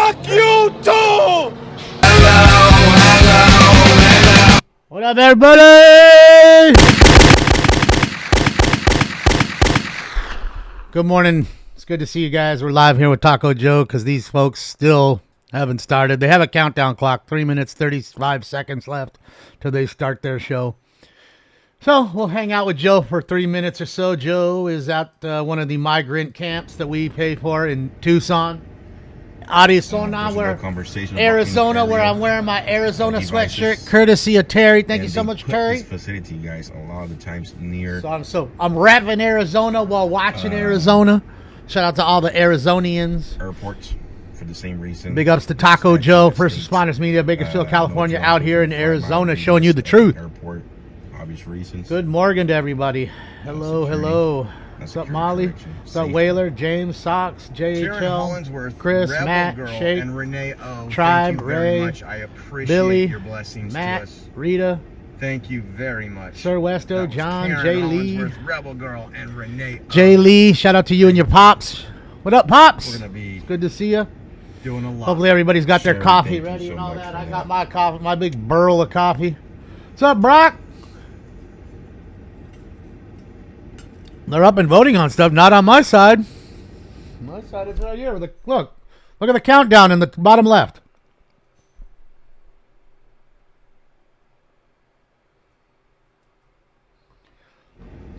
Fuck you too! What up, everybody? Good morning. It's good to see you guys. We're live here with Taco Joe because these folks still haven't started. They have a countdown clock, 3 minutes, 35 seconds left till they start their show. So we'll hang out with Joe for 3 minutes or so. Joe is at one of the migrant camps that we pay for in Tucson, Arizona, Arizona, where I'm wearing my Arizona sweatshirt, courtesy of Terry. Thank you so much, Terry. This facility, guys, a lot of the times near. So I'm rapping Arizona while watching Arizona. Shout out to all the Arizonians. Airports for the same reason. Big ups to Taco Joe, First Responders Media, Bakersfield, California, out here in Arizona, showing you the truth. Airport, obvious reasons. Good morning to everybody. Hello, hello. What's up, Molly? What's up, Whaler, James, Socks, JHL, Chris, Matt, Shake, and Renee O. Tribe, Ray, I appreciate Billy, your blessings Matt, to us. Rita, Thank you very much. Sir Westo, John, Karen Jay Lee, Hollingsworth, Rebel Girl, and Renee O. Jay Lee. Shout out to you and your pops. What up, pops? We're gonna be Good to see you. doing a lot. Hopefully everybody's got their Sherry, coffee thank you ready so and all much that. for I that. got my coffee, my big burl of coffee. What's up, Brock? They're up and voting on stuff, not on my side. My side is right here. Look at the countdown in the bottom left.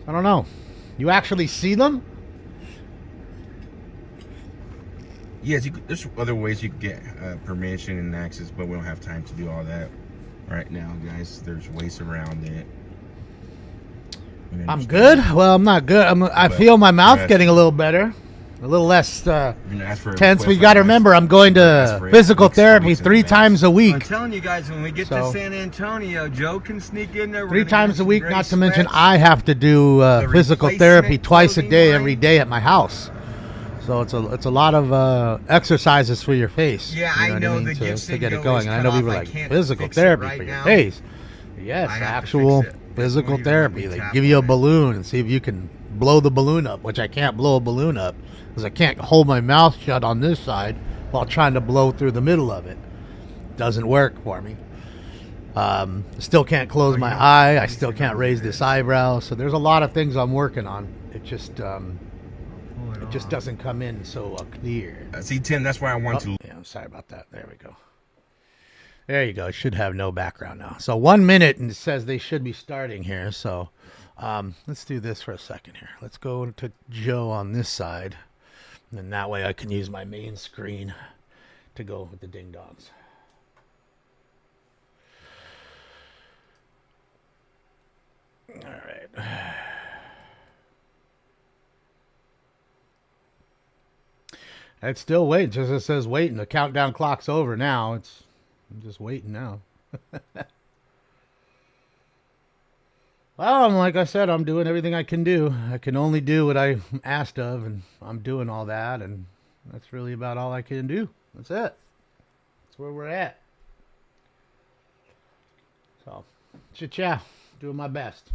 I don't know. You actually see them? Yes, there's other ways you can get permission and access, but we don't have time to do all that right now, guys. There's ways around it. I'm good. Well, I'm not good. I feel my mouth getting a little better, a little less tense. We got to remember, I'm going to physical therapy 3 times a I'm week. telling you guys, when we get to San Antonio, Joe can sneak in there. 3 times a week, not to mention I have to do physical therapy twice a day, every day at my house. So it's a lot of exercises for your face. Yeah, you know I know what I mean, the to get it going. And I know people are like, physical therapy for your face. Yes, actual physical therapy. They give you a balloon and see if you can blow the balloon up, which I can't blow a balloon up because I can't hold my mouth shut on this side while trying to blow through the middle of it. Doesn't work for me. Still can't close my eye. I still can't raise this eyebrow. So there's a lot of things I'm working on. It just doesn't come in so clear. See, Tim, that's why I want to. Yeah, I'm sorry about that. There we go. There you go. It should have no background now. So 1 minute, and it says they should be starting here. So let's do this for a second here. Let's go to Joe on this side. And that way I can use my main screen to go with the ding-dongs. All right. It's still waiting. Just it says waiting. The countdown clock's over now. I'm just waiting now. Well, like I said, I'm doing everything I can do. I can only do what I'm asked of, and I'm doing all that, and that's really about all I can do. That's it. That's where we're at. So, cha-cha. Doing my best.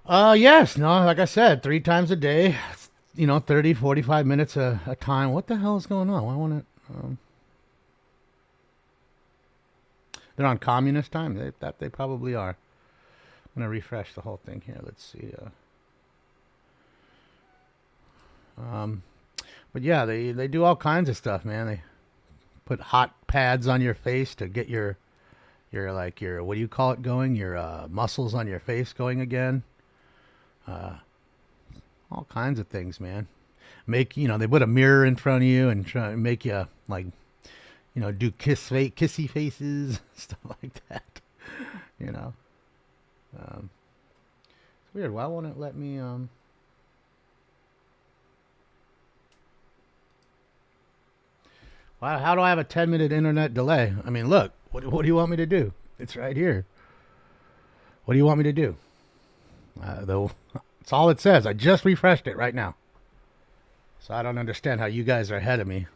Yes. No, like I said, 3 times a day. 30, 45 minutes a time. What the hell is going on? Why won't it? They're on communist time. They probably are. I'm gonna refresh the whole thing here. Let's see. But yeah, they do all kinds of stuff, man. They put hot pads on your face to get your what do you call it going? Your muscles on your face going again. All kinds of things, man. They put a mirror in front of you and try to make you do kissy faces, stuff like that. It's weird. Why won't it let me? How do I have a 10-minute internet delay? I mean, look. What do you want me to do? It's right here. What do you want me to do? That's all it says. I just refreshed it right now. So I don't understand how you guys are ahead of me,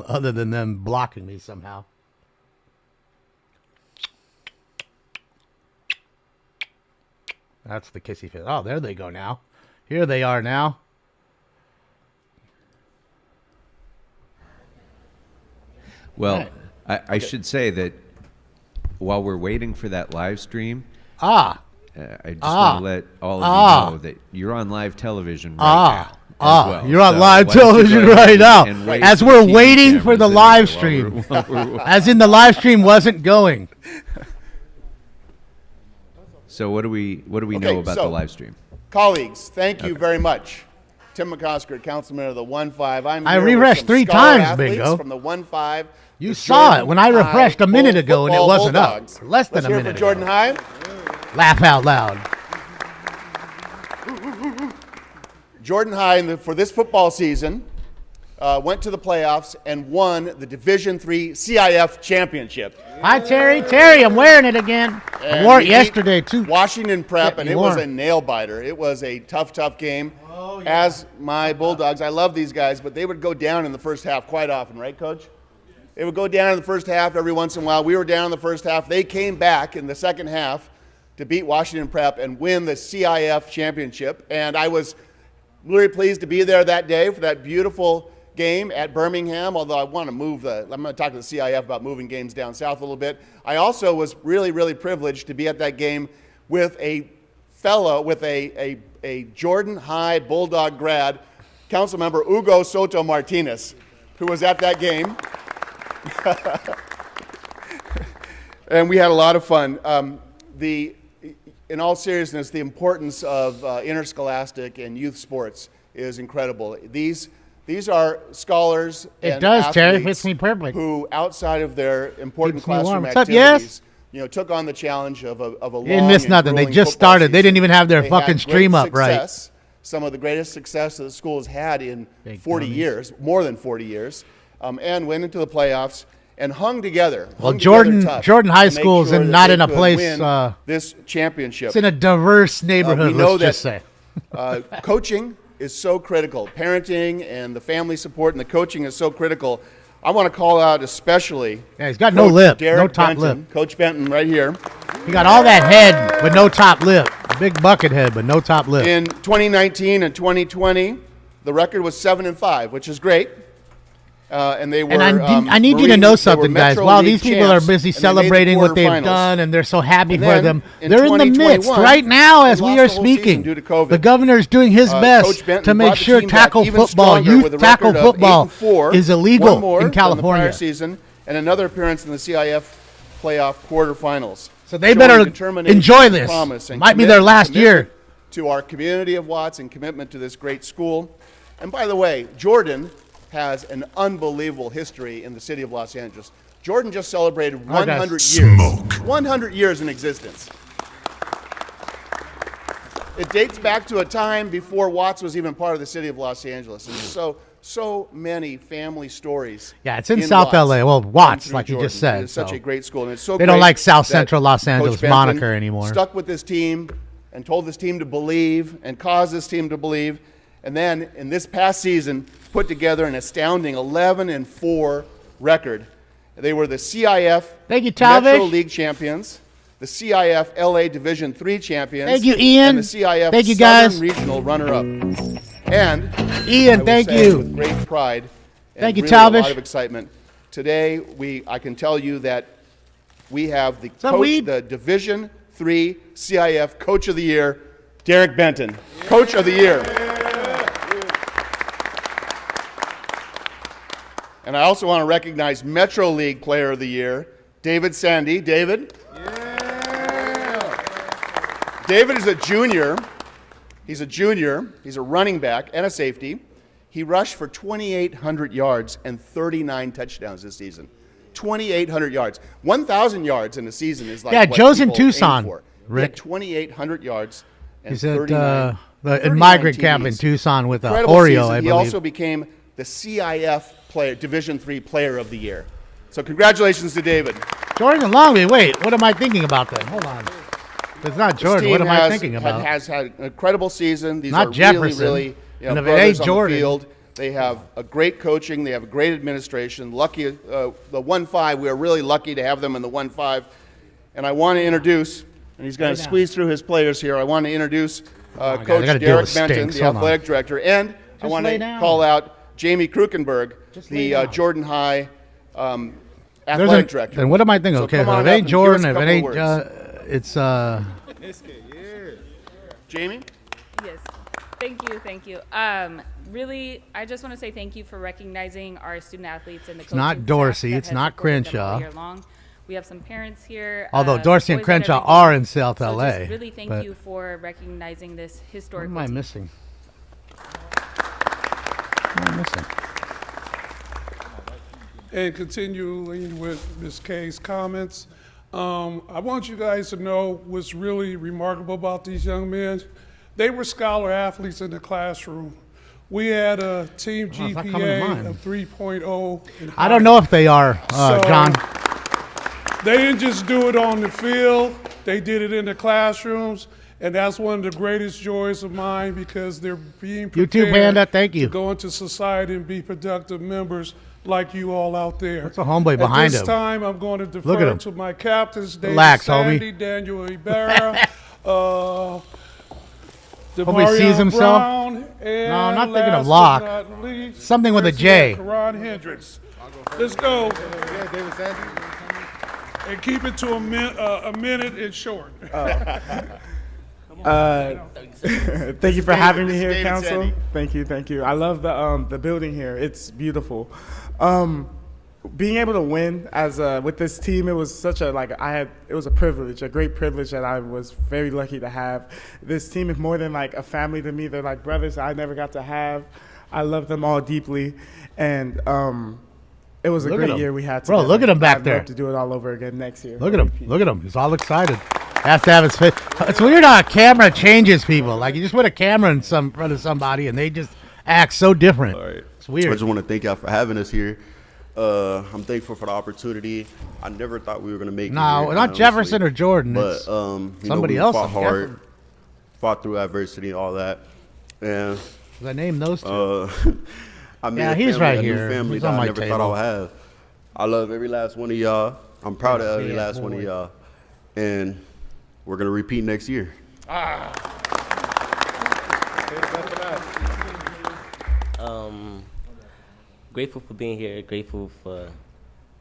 other than them blocking me somehow. That's the kissy face. Oh, there they go now. Here they are now. Well, Right. I should say that while we're waiting for that live stream, Ah. I just want to let all of you know that you're on live television right now. As well. You're on So live why don't you television go ahead right now. and wave As to we're the TV waiting for the cameras live anyway stream. while we're As in the live stream wasn't going. So what do we know about the live stream? Colleagues, thank you very much. Tim McCosker, councilman of the 1-5. I here with refreshed some 3 scholar times, athletes Bingo. From the 1-5. You the saw Jordan it when I refreshed High a minute ago and it football wasn't Bulldogs. up. Less than Let's a hear minute for Jordan ago. High. Laugh out loud. Jordan High, for this football season, went to the playoffs and won the Division III CIF championship. Hi, Terry. Terry, I'm wearing it again. I And wore we it beat yesterday, too. Washington Prep, Yeah, and you it was won. a nail biter. It was a tough game. As my Bulldogs, I love these guys, but they would go down in the first half quite often, right, Coach? They would go down in the first half every once in a while. We were down in the first half. They came back in the second half to beat Washington Prep and win the CIF championship. And I was really pleased to be there that day for that beautiful game at Birmingham, although I want to I'm going to talk to the CIF about moving games down south a little bit. I also was really privileged to be at that game with a fellow, with a Jordan High Bulldog grad, Councilmember Hugo Soto Martinez, who was at that game. And we had a lot of fun. In all seriousness, the importance of interscholastic and youth sports is incredible. These are scholars and Terry. athletes Fits me perfectly. who, outside of their important Keeps me warm. classroom What's up, activities, yes? took on the challenge of a long You didn't miss and nothing. They grueling just football started. They didn't season. even have their They fucking had stream great up right. success, some of the greatest success that the school has had in Big 40 dummies. years, more than 40 years, and went into the playoffs and hung together. Well, hung Jordan together tough High to make School is sure that not they in a could place. win this championship. It's in a diverse neighborhood. We know Let's just that say. coaching is so critical. Parenting and the family support and the coaching is so critical. I want to call out especially. Yeah, he's got no Coach lip, Derek no top Benton, lip. Coach Benton, right here. He got all that head, but no top lip. A big bucket head, but no top lip. In 2019 and 2020, the record was 7-5, which is great. And they were. And I need you to know something, guys. While these people are busy celebrating what they've done and they're so happy And for then them, in they're in the midst 2021, right now as they we lost are the whole season speaking. due to COVID. The governor's doing his best Coach Benton to make brought the sure team back tackle even football, stronger with a youth tackle record of football 8-4, is one illegal more in than the prior California. season, and another appearance in the CIF playoff quarterfinals. So they Showing better determination, enjoy this. promise, and Might be their last year. commitment to our community of Watts and commitment to this great school. And by the way, Jordan has an unbelievable history in the city of Los Angeles. Jordan just celebrated 100 years. 100 years in existence. It dates back to a time before Watts was even part of the city of Los Angeles. And so many family stories. Yeah, it's in South LA. Well, Watts, like you just said. It's such so. a great school. And it's so They don't great like South that Central Los Coach Angeles Benton moniker anymore. Stuck with this team and told this team to believe and caused this team to believe. And then in this past season, put together an astounding 11-4 record. They were the CIF Thank you, Metro Talvish. League champions, the CIF LA Division III champions. Thank you, Ian. And the CIF Thank you, Southern guys. Regional runner-up. And Ian, I will thank say you. with great pride and Thank you, really a Talvish. lot of excitement. Today, I can tell you that we have the Some coach, weed? the Division III CIF Coach of the Year, Derek Benton. Coach of the Year. And I also want to recognize Metro League Player of the Year, David Sandy. David? David is a junior. He's a junior. He's a running back and a safety. He rushed for 2,800 yards and 39 touchdowns this season. 2,800 yards. 1,000 yards in a season is like Yeah, what Joe's in people aim Tucson, for. He Rick. had 2,800 yards and He's at 39 the 39 migrant camp in TDs. Tucson with Incredible Oreo, season. I He believe. also became the CIF Division III Player of the Year. So congratulations to David. Jordan Longby. Wait, what am I thinking about then? Hold on. If it's not Jordan, what am I thinking about? Has had an incredible season. These Not are Jefferson. really And if it brothers ain't on Jordan- the field. They have a great coaching. They have a great administration. Lucky, the 1-5, we are really lucky to have them in the 1-5. And I want to introduce, and he's going to squeeze through his players here. I want to introduce I Coach gotta deal Derek with Benton, stinks. the Hold on. athletic director. And I Just want lay to down. call out Jamie Krukenberg, lay the down. Jordan High athletic director. And what am I thinking? So Okay, come if on it up ain't and Jordan, give if us it a ain't, couple it's Jamie? Yes. Thank you. Really, I just want to say thank you for recognizing our student athletes and the coaching not staff Dorsey, that it's has not supported them Crenshaw. all year long. We have some parents here. Although Dorsey and boys at Crenshaw every are game. in South So LA, just really thank but- you for recognizing this what historical am I team. missing? What am I missing? And continuing with Ms. Kay's comments, I want you guys to know what's really remarkable about these young men. They were scholar athletes in the classroom. We had a team it's not coming to mind. GPA of 3.0. I don't know if they are, John. They didn't just do it on the field, they did it in the classrooms, and that's one of the greatest joys of mine because they're being You too, prepared Panda. Thank you. to go into society and be productive members like you all out there. That's a homeboy behind At him. this time, I'm going to Look at defer him. to my captains, David Relax, homie. Sandy, Daniel Ibarra, Homie sees himself? Brown, and No, I'm not thinking of last Locke. but not least, Something with a J. Karan Hendricks. Let's go. And keep it to a minute and short. Thank you for having me here, David Council. Sandy. Thank you. I love the building here. It's beautiful. Being able to win as with this team, it was such a it was a privilege, a great privilege that I was very lucky to have. This team is more than like a family to me. They're like brothers I never got to have. I love them all deeply, and it was a Look at great him. year we had. Bro, together. look at him back I'd there. love to do it all over again next year. Look at him. Look at him. He's all excited. Has to have his face. It's weird how a camera changes people. Like you just put a camera in front of somebody and they just act so different. All right. It's I weird. just want to thank y'all for having us here. I'm thankful for the opportunity. I never thought we were going to make it. No, here, not Jefferson or Jordan. But It's somebody else, fought I'm hard, guessing. fought through adversity and all that. And I named those two. I made Yeah, a he's family, right a new here. family He's that on I my never thought table. I would have. I love every last one of y'all. I'm proud of every last one of y'all. And we're going to repeat next year. Grateful for being here, grateful for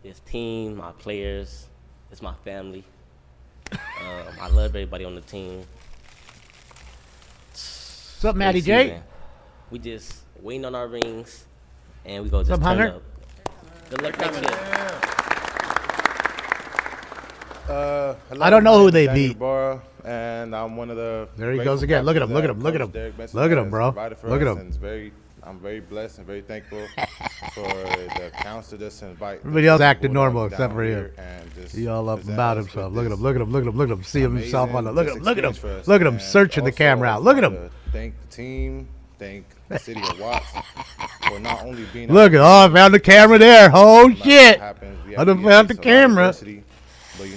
this team, my players, it's my family. I love everybody on the team. What's up, Matty Great J? season. We just waiting on our rings, and we go just What's up, turn Hunter? up. Good luck next year. I don't know who they beat. And I'm one of the. There he goes again. Look at him. Look at him. Look at him. Look at him, bro. Look at him. I'm very blessed and very thankful for the council just invite. Everybody else acted normal down except for him. here and just He all up present about us himself. with Look at this him. Look at him. Look at him. Look at him. See himself on the. Look at him. amazing Look at him. experience for us. Look at him And searching the also, camera out. Look at I him. wanna Thank the team. Thank the city of Watts for not only being. Look at. Oh, I found the camera there. Oh shit! I done found the But camera. you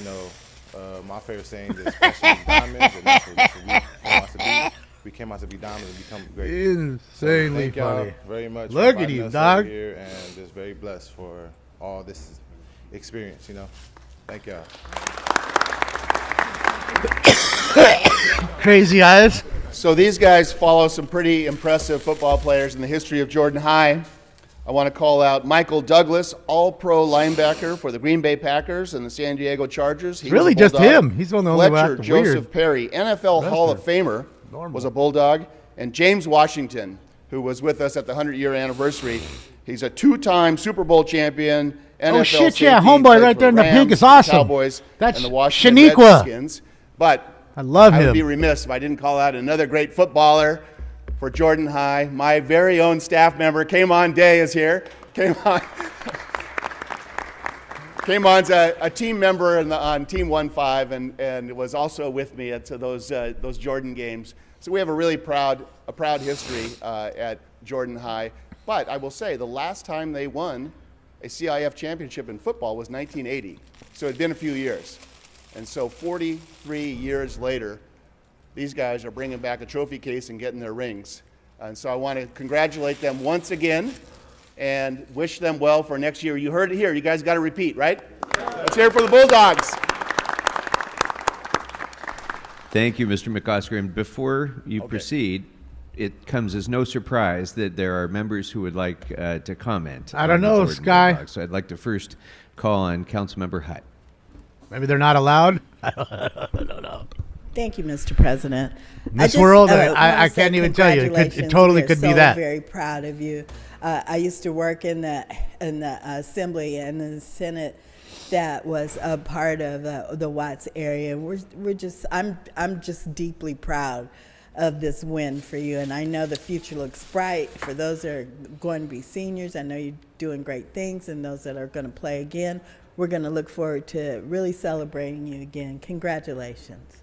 know, my favorite saying is especially diamonds, and that's what we came out to be. We came out to be diamonds and become great. Insanely Thank y'all funny. very much. for Look at inviting you, us dog. over here, and just very blessed for all this experience. You know, thank y'all. Crazy eyes. So these guys follow some pretty impressive football players in the history of Jordan High. I want to call out Michael Douglas, all-pro linebacker for the Green Bay Packers and the San Diego Chargers. He was Really a just Bulldog. him. He's the only one who Fletcher acted Joseph weird. Perry, NFL Hall of Rest Famer, was a Bulldog. And James Washington, who was with us at the 100-year anniversary. He's a two-time Super Bowl champion, NFL Oh, shit, safety, yeah, homeboy played right for there in the Rams, pink is the awesome. Cowboys, That's and the Washington Shaniqua. Redskins. But I love I would him. be remiss if I didn't call out another great footballer for Jordan High. My very own staff member, Kamon Day, is here. Kamon's a team member on Team 1-5 and was also with me at those Jordan games. So we have a really proud history at Jordan High. But I will say the last time they won a CIF championship in football was 1980. So it had been a few years. And so 43 years later, these guys are bringing back a trophy case and getting their rings. And so I want to congratulate them once again and wish them well for next year. You heard it here. You guys got to repeat, right? Let's hear it for the Bulldogs. Thank you, Mr. McOsker. And before you proceed, it comes as no surprise that there are members who would like to comment. I don't on the know, Jordan Sky. Bulldogs. So I'd like to first call on Councilmember Hutt. Maybe they're not allowed. I don't know. Thank you, Mr. President. In this world, I can't even tell you. It totally could be that. I'm very proud of you. I used to work in the Assembly and the Senate that was a part of the Watts area. I'm just deeply proud of this win for you, and I know the future looks bright for those that are going to be seniors. I know you're doing great things, and those that are going to play again. We're going to look forward to really celebrating you again. Congratulations.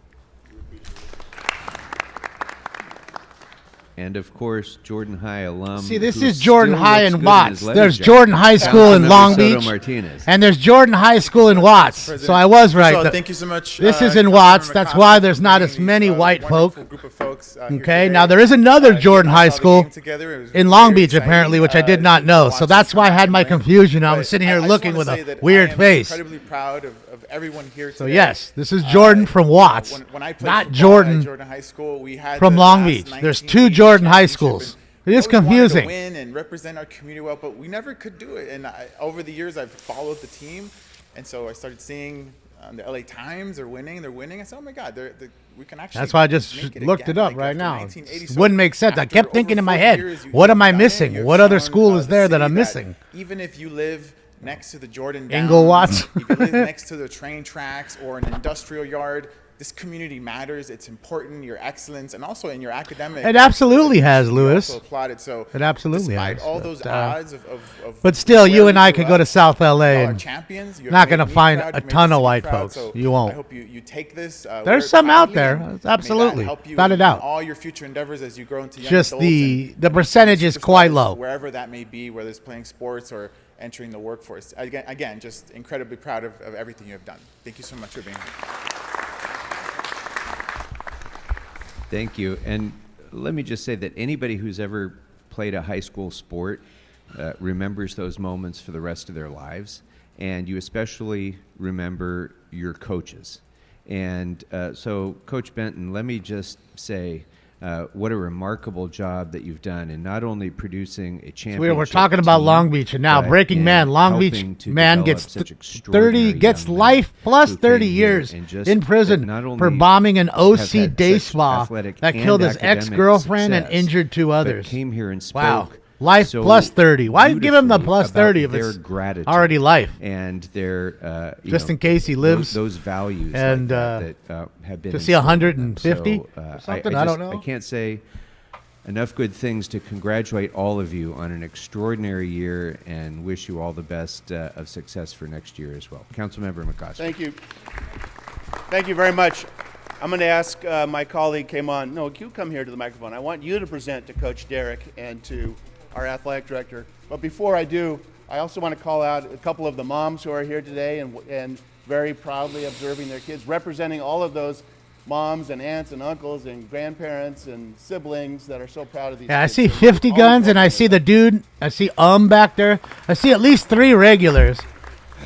And of course, Jordan High alum. See, this who is Jordan still High looks in good Watts. his There's leather Jordan jacket. High School in Councilmember Long Soto Beach, Martinez. and there's Jordan High School in Watts. So I was right. So thank you so much. This is in Watts. That's why there's not as many white folk. Group of folks, Okay, now there is another Jordan High School in Long Beach, apparently, which I did not know. So that's why I had my confusion. I was sitting here looking with a weird face. Incredibly proud of everyone here today. So yes, this is Jordan from Watts, When I played not football at Jordan High School, we had from the Long last Beach. There's two Jordan High Schools. It is always wanted to confusing. win and represent our community well, but we never could do it. And over the years, I've followed the team, and so I started seeing the LA Times. They're winning. I said, oh my God, we can actually. That's why I just make it looked again, it up like right after now. 1980. It So wouldn't make sense. I after kept thinking in my 40 head, years, what am I you've done it. missing? You've What other shown, school is there that city I'm missing? Even if you live next to the Jordan Dam, Ingle Watts. if you live next to the train tracks or an industrial yard, this community matters. It's important. Your excellence, and also in your academic. It absolutely has, Lewis. Also applauded. So It absolutely despite has. all those odds of But still, where you we and I grew could go to up, South LA y'all are and champions. You not have going to made me find proud. a You made ton the of city white proud. folks. So You won't. I hope you take this. There's wear it some out proudly, there. and may that Absolutely. help you Without a in doubt. all your future endeavors as you grow into young Just adults the percentage is quite low. wherever that may be, whether it's playing sports or entering the workforce. Again, just incredibly proud of everything you have done. Thank you so much for being here. Thank you. And let me just say that anybody who's ever played a high school sport remembers those moments for the rest of their lives. And you especially remember your coaches. And so, Coach Benton, let me just say what a remarkable job that you've done in not only producing a championship. We're talking about team, Long Beach, and now but Breaking in Man. Long Beach helping to man develop gets such 30, extraordinary gets young men life plus who 30 came here years and just in prison not only for bombing an have OC had day such spa athletic that and killed his academic ex-girlfriend and success, injured two but others. came here and spoke Wow. Life so plus 30. Why give him the beautifully plus about 30 if their it's gratitude already life? And their just in case he lives those values and like that have been to see instilled in 150 them. So, or something. I don't know. I can't say enough good things to congratulate all of you on an extraordinary year and wish you all the best of success for next year as well. Councilmember McCosker. Thank you. Thank you very much. I'm going to ask my colleague came on. No, you come here to the microphone. I want you to present to Coach Derek and to our athletic director. But before I do, I also want to call out a couple of the moms who are here today and very proudly observing their kids, representing all of those moms and aunts and uncles and grandparents and siblings that are so proud of these Yeah, I kids. see So 50 all guns, and I see the dude. I see back there. I see at least 3 regulars.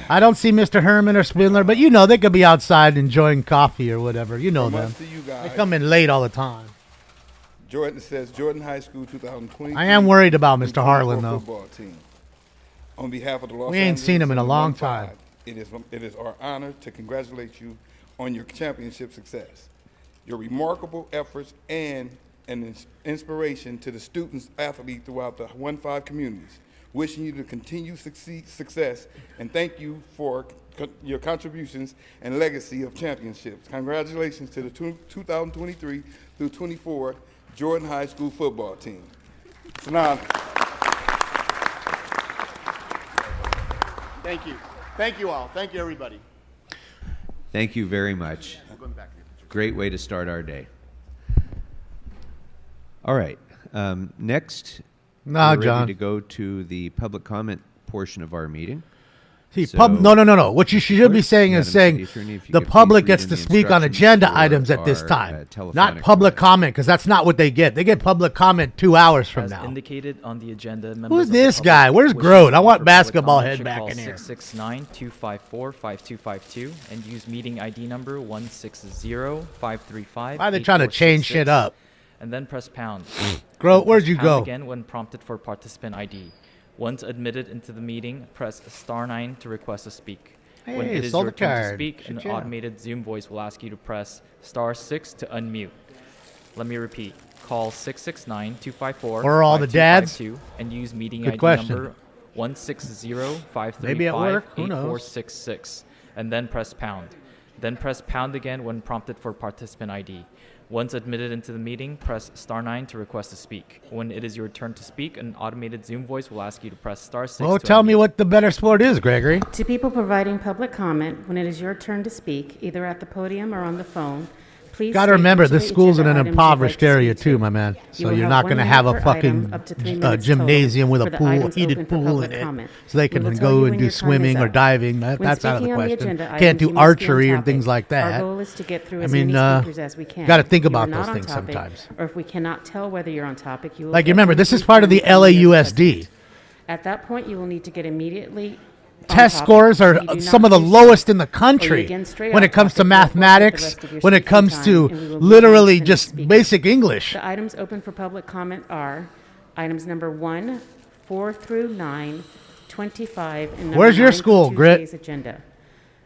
I don't see Mr. Herman or Spindler, but you know they could be outside enjoying coffee or whatever. You know them. To you guys. They come in late all the time. Jordan says Jordan High School 2020. I am worried about Mr. Harlan, though. Football team. On behalf of the Los We ain't Angeles seen him in a and the long 1-5, time. It is our honor to congratulate you on your championship success. Your remarkable efforts and an inspiration to the students, athletes throughout the 1-5 communities. Wishing you to continue success and thank you for your contributions and legacy of championships. Congratulations to the 2023 through 24 Jordan High School football team. It's an honor. Thank you. Thank you all. Thank you, everybody. Thank you very much. Great way to start our day. All right. Next, we're ready John. to go to the public comment portion of our meeting. See, So- no. What you should be saying is Madam saying City Attorney, if you the could please public read gets in to the speak on instructions agenda for items at this our, time, not telephonic public comment, because that's not what they get. They get public comment 2 hours from As now. indicated on the agenda, members Who's of the this public guy? Where's wishing Grote? to I want offer public basketball comment head should back call in here. 669-254-5252 and use meeting ID number 160-535. Why are they trying to change shit up? and then press pound. Where'd you Pound go? again when prompted for participant ID. Once admitted into the meeting, press *9 to request to speak. When Hey, it is sold your the turn to card. speak, an Shit, yeah. automated Zoom voice will ask you to press *6 to unmute. Let me repeat. Call 669-254-5252 Where are all the dads? and use meeting Good ID question. number 160-535-8466 Maybe at work, who knows? and then press pound. Then press pound again when prompted for participant ID. Once admitted into the meeting, press *9 to request to speak. When it is your turn to speak, an automated Zoom voice will ask you to press *6 Well, to tell unmute. me what the better sport is, Gregory. To people providing public comment, when it is your turn to speak, either at the podium or on the phone, please Got to state remember, which of this the school's in agenda an items you'd like impoverished to area speak too, to. my man. You So will you're have not 1 going to minute have a per fucking item, up to 3 minutes gymnasium total with a for the pool, items heated open for pool in public it, comment. so they We can will tell go you and when do your time is swimming or up. diving. When That's out of the speaking on the question. agenda Can't items, do you must be on archery and topic. things like that. Our goal is to get through I as mean, many speakers as we can. got to think If you are about not those on things topic, sometimes. Or if we cannot tell whether you're on topic, you will Like, get remember, one this is brief part of the warning from your LAUSD. president. At that point, you will need to get immediately Test on topic. scores are If you do some not of the do so, lowest in the or you country begin straight when off it comes to topic, you will forfeit the mathematics, rest of your when it speaking comes time, to and we will move on to literally the next just speaker. basic English. The items open for public comment are items number 1, 4 through 9, 25, and number Where's your 9 for school, Grit? Tuesday's agenda.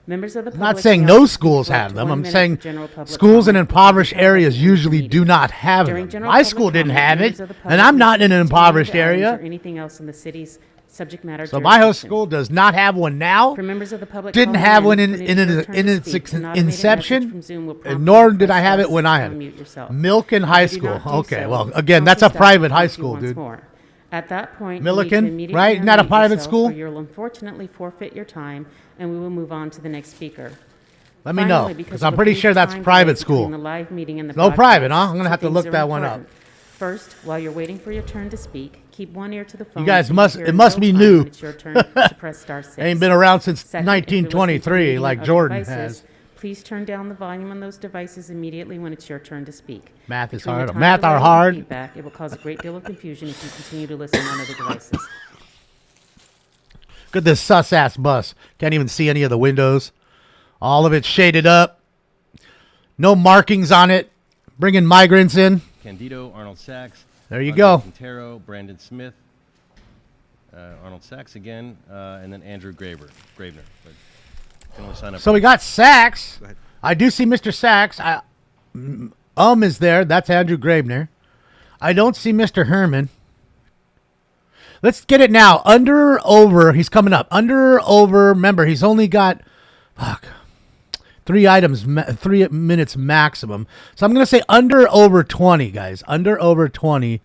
Members of the I'm not public saying may no also speak schools for up have to them. 1 I'm minute saying for general public schools in comment. impoverished areas usually do not have During them. general My public school didn't comment, have members it, of the and public I'm may not in an speak to any of impoverished the items area. Or anything else in the city's subject matter So my whole jurisdiction. school does not have one now. For members of the public Didn't calling have one when in it is your turn to its speak, an automated message inception, from Zoom will prompt and you nor to did press I have it *6 when I to had it. unmute yourself. Milk in If high you do school. not do Okay, so, well, again, the that's a council staff private will high prompt you school, once dude. more. At that point, Milliken, you need to immediately right? Isn't that a unmute private yourself, school? or you'll unfortunately forfeit your time, and we will move on to the next speaker. Let me know, Finally, because because I'm of a pretty brief sure that's time private delay school. between the live meeting and the No private, broadcast, huh? I'm gonna have to two look things that are one up. important. First, while you're waiting for your turn to speak, keep one ear to the phone. guys so must- hear it in must real be time new. when it's your turn to press *6. Ain't been around since Second, if you're listening to the 1923 meeting like of Jordan devices, has. Please turn down the volume on those devices immediately when it's your turn to speak. Math is Between the hard. time Math delay are and hard. Feedback, it will cause a great deal of confusion if you continue to listen on other devices. Look at this sus-ass bus. Can't even see any of the windows. All of it shaded up. No markings on it. Bringing migrants in. Candido, Arnold Sachs. There you Andre go. Quintero, Brandon Smith, Arnold Sachs again, and then Andrew Gravener. But you can only sign up So we got Sachs. I do see Mr. Sachs. Is there. That's Andrew Gravener. I don't see Mr. Herman. Let's get it now. Under, over. He's coming up. Under, over. Remember, he's only got 3 items, 3 minutes maximum. So I'm going to say under, over 20, guys. Under, over 20.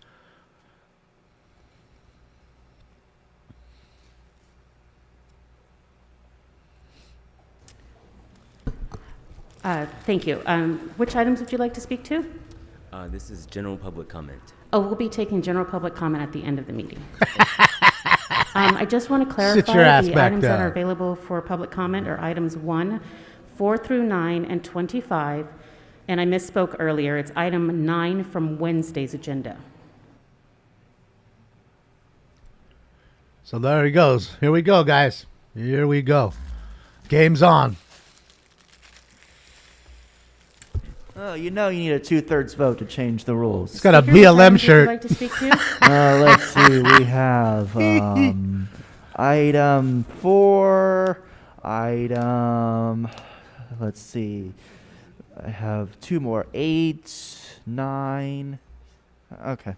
Thank you. Which items would you like to speak to? This is general public comment. Oh, we'll be taking general public comment at the end of the meeting. I just want to Sit your clarify ass the back items that down. are available for public comment are items 1, 4 through 9, and 25. And I misspoke earlier. It's item 9 from Wednesday's agenda. So there he goes. Here we go, guys. Here we go. Game's on. Oh, you know you need a 2/3 vote to change the rules. It's got a BLM shirt. Would you like to speak to? Let's see. We have item 4. Let's see. I have 2 more. 8, 9. Okay.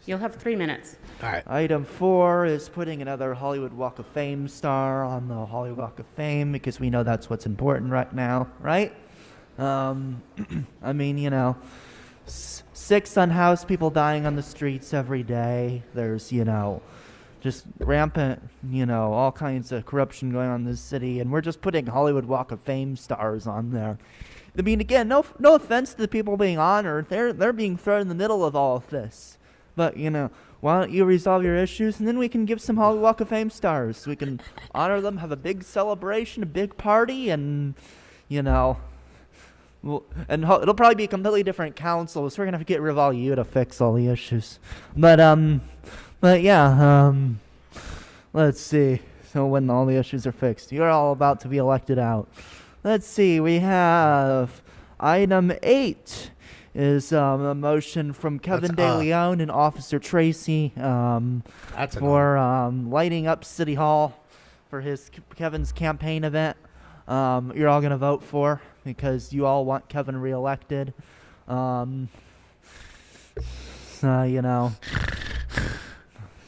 You'll have 3 minutes. All right. Item 4 is putting another Hollywood Walk of Fame star on the Hollywood Walk of Fame because we know that's what's important right now, right? I mean, 6 unhoused people dying on the streets every day. There's, just rampant, all kinds of corruption going on in this city, and we're just putting Hollywood Walk of Fame stars on there. I mean, again, no offense to the people being honored. They're being thrown in the middle of all of this. But, why don't you resolve your issues, and then we can give some Hollywood Walk of Fame stars. We can honor them, have a big celebration, a big party, and, well, and it'll probably be a completely different council, so we're gonna have to get rid of all you to fix all the issues. But yeah, let's see. So when all the issues are fixed, you're all about to be elected out. Let's see. We have item 8 is a motion from Kevin De Leon and Officer Tracy for lighting up City Hall for Kevin's campaign event. You're all going to vote for because you all want Kevin reelected.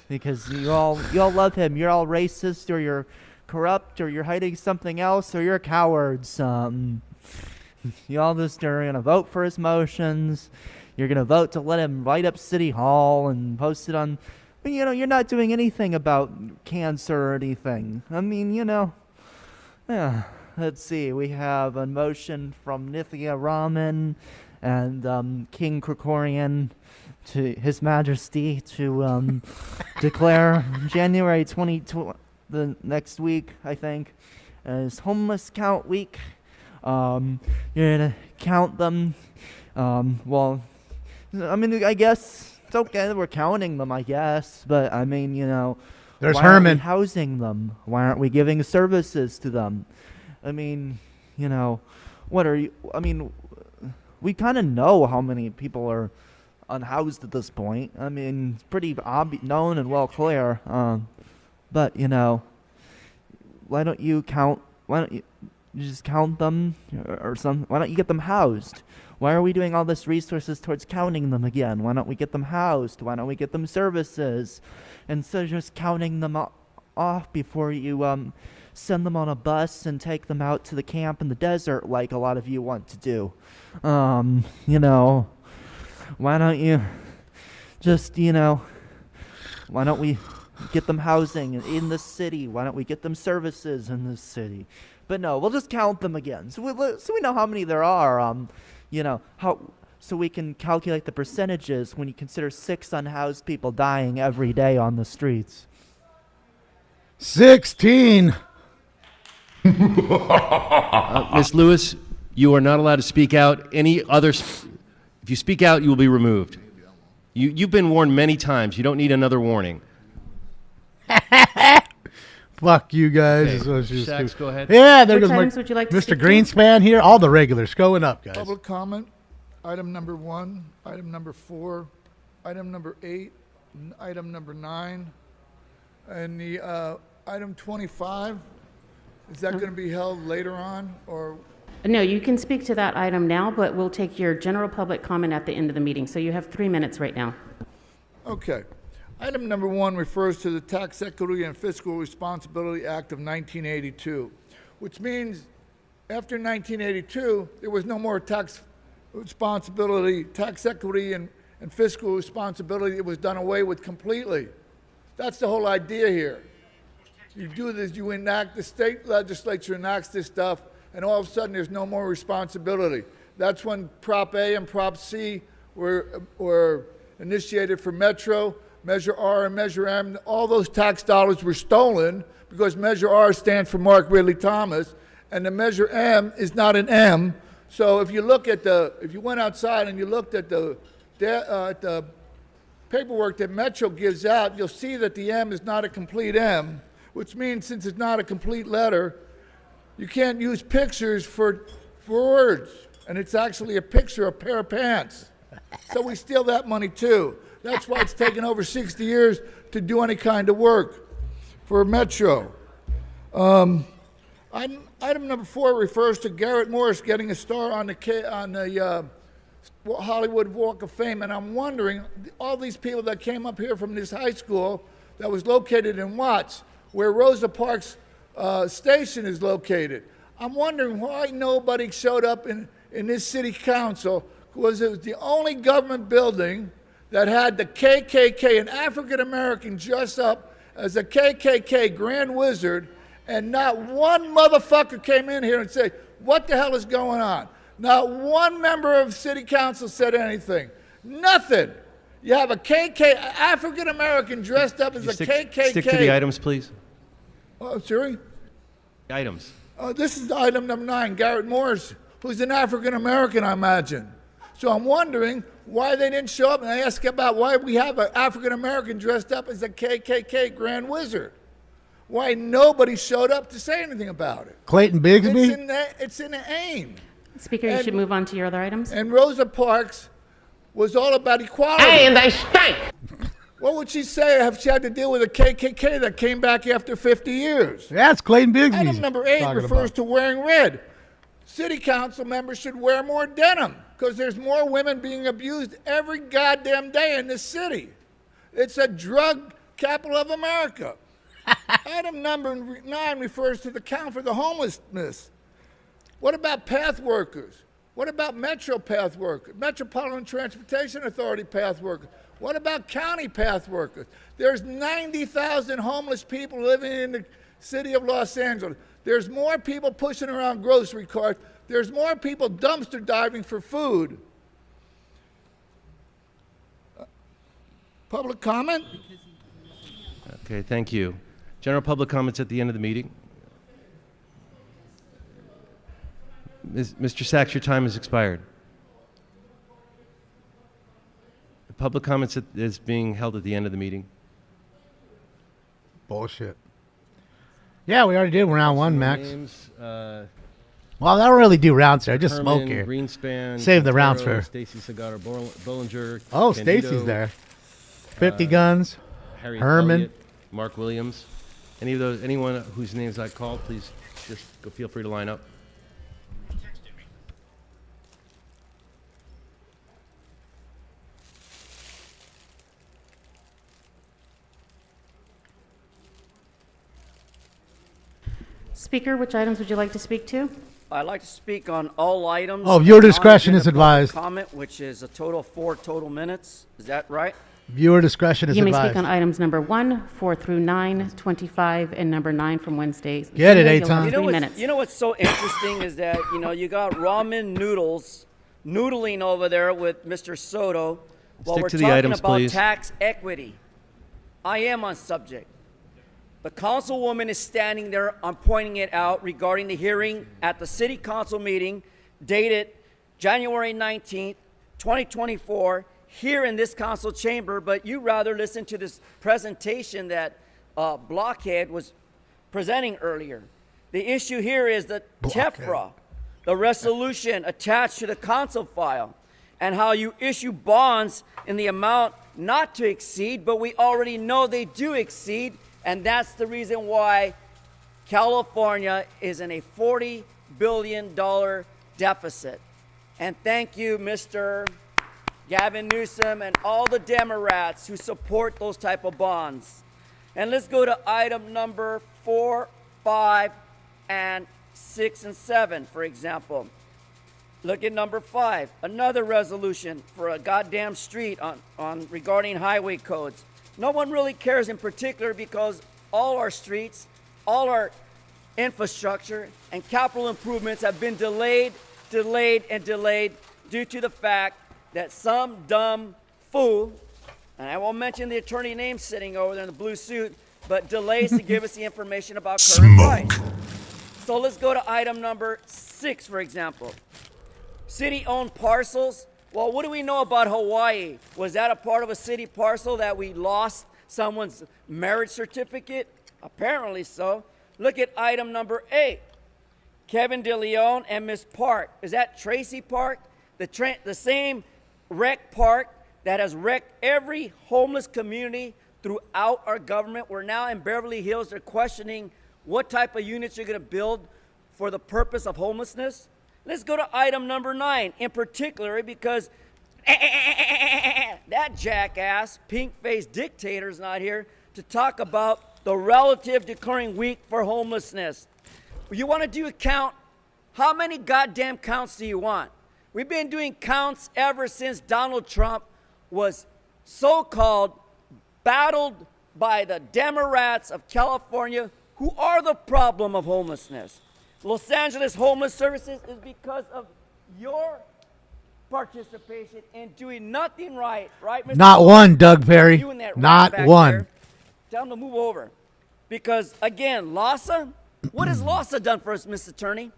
Because you all love him. You're all racist, or you're corrupt, or you're hiding something else, or you're cowards. You all just are going to vote for his motions. You're going to vote to let him light up City Hall and post it on. But, you're not doing anything about cancer or anything. I mean, yeah. Let's see. We have a motion from Nithya Raman and King Krikorian to His Majesty to declare January 2020, the next week, I think, as Homeless Count Week. You're gonna count them. Well, I mean, I guess it's okay that we're counting them, I guess. But I mean, there's why Herman aren't we housing them? Why aren't we giving services to them? I mean, what are you? I mean, we kind of know how many people are unhoused at this point. I mean, it's pretty known and well clear. But why don't you count? Why don't you just count them or some? Why don't you get them housed? Why are we doing all this resources towards counting them again? Why don't we get them housed? Why don't we get them services instead of just counting them off before you send them on a bus and take them out to the camp in the desert like a lot of you want to do? Why don't you just, why don't we get them housing in the city? Why don't we get them services in the city? But no, we'll just count them again. So we know how many there are, so we can calculate the percentages when you consider 6 unhoused people dying every day on the streets. 16. Ms. Lewis, you are not allowed to speak out. If you speak out, you will be removed. You've been warned many times. You don't need another warning. Fuck you guys. Okay. Sachs, go ahead. Yeah, there Which goes items would you like to Mr. speak to? Greenspan here. All the regulars going up, guys. Public comment, item number 1, item number 4, item number 8, item number 9, and the item 25. Is that going to be held later on, or? No, you can speak to that item now, but we'll take your general public comment at the end of the meeting. So you have 3 minutes right now. Okay. Item number 1 refers to the Tax Equity and Fiscal Responsibility Act of 1982, which means after 1982, there was no more tax responsibility, tax equity and fiscal responsibility. It was done away with completely. That's the whole idea here. You do this, you enact, the state legislature enacts this stuff, and all of a sudden there's no more responsibility. That's when Prop A and Prop C were initiated for Metro. Measure R and Measure M, all those tax dollars were stolen because Measure R stands for Mark Ridley Thomas, and the Measure M is not an M. So if you look at if you went outside and you looked at the paperwork that Metro gives out, you'll see that the M is not a complete M, which means since it's not a complete letter, you can't use pictures for words, and it's actually a picture of a pair of pants. So we steal that money too. That's why it's taken over 60 years to do any kind of work for Metro. Item number 4 refers to Garrett Morris getting a star on the Hollywood Walk of Fame, and I'm wondering, all these people that came up here from this high school that was located in Watts, where Rosa Parks station is located, I'm wondering why nobody showed up in this city council, because it was the only government building that had the KKK, an African American, dressed up as a KKK Grand Wizard, and not one motherfucker came in here and said, what the hell is going on? Not one member of city council said anything. Nothing. You have a African American dressed up as a KKK. Stick to the items, please. Oh, sorry? Items. This is item number 9, Garrett Morris, who's an African American, I imagine. So I'm wondering why they didn't show up, and I ask about why we have an African American dressed up as a KKK Grand Wizard. Why nobody showed up to say anything about it. Clayton Bigsby? It's in the AIM. Speaker, you should move on to your other items. And Rosa Parks was all about equality. Hey, and they stink. What would she say if she had to deal with a KKK that came back after 50 years? That's Clayton Bigsby. Item number 8 refers to wearing red. City council members should wear more denim because there's more women being abused every goddamn day in this city. It's a drug capital of America. Item number 9 refers to the count for the homelessness. What about path workers? What about Metro path workers? Metropolitan Transportation Authority path workers? What about county path workers? There's 90,000 homeless people living in the city of Los Angeles. There's more people pushing around grocery carts. There's more people dumpster diving for food. Public comment? Okay, thank you. General public comments at the end of the meeting. Mr. Sachs, your time has expired. The public comments is being held at the end of the meeting. Bullshit. Yeah, we already did round 1, Max. Names, well, I don't really do rounds here. I just smoke here. Greenspan, Save the rounds for Stacy Segato Bollinger. Oh, Candido, Stacy's there. 50 Guns. Harry Herman. Elliott, Mark Williams. Anyone whose names I called, please just feel free to line up. Speaker, which items would you like to speak to? I'd like to speak on all items. Oh, viewer discretion is advised. Comment, which is a total of 4 total minutes. Is that right? Viewer discretion is You may advised. speak on items number 1, 4 through 9, 25, and number 9 from Wednesdays. Get it, You'll have 8 3 minutes. You know what's so interesting is that, you got ramen noodles noodling over there with Mr. Soto while Stick we're to the talking items, about please. tax equity. I am on subject. The councilwoman is standing there. I'm pointing it out regarding the hearing at the city council meeting dated January 19th, 2024, here in this council chamber, but you rather listen to this presentation that Blockhead was presenting earlier. The issue here is that TEFRA, the resolution attached to the council file, and how you issue bonds in the amount not to exceed, but we already know they do exceed, and that's the reason why California is in a $40 billion deficit. And thank you, Mr. Gavin Newsom and all the Democrats who support those type of bonds. And let's go to item number 4, 5, and 6, and 7, for example. Look at number 5, another resolution for a goddamn street on regarding highway codes. No one really cares in particular because all our streets, all our infrastructure, and capital improvements have been delayed due to the fact that some dumb fool, and I won't mention the attorney name sitting over there in the blue suit, but delays to give us the information about current price. So let's go to item number 6, for example. City-owned parcels. Well, what do we know about Hawaii? Was that a part of a city parcel that we lost someone's marriage certificate? Apparently so. Look at item number 8. Kevin DeLeon and Miss Park. Is that Tracy Park? The same rec park that has wrecked every homeless community throughout our government. We're now in Beverly Hills. They're questioning what type of units you're going to build for the purpose of homelessness. Let's go to item number 9 in particular because that jackass, pink-faced dictator is not here to talk about the relative declaring week for homelessness. You want to do a count? How many goddamn counts do you want? We've been doing counts ever since Donald Trump was so-called battled by the Democrats of California, who are the problem of homelessness. Los Angeles Homeless Services is because of your participation in doing nothing right, Mr. Not one, Doug Perry. Doing that right Not back one. there. Tell them to move over. Because, again, LASA, what has LASA done for us, Miss Attorney?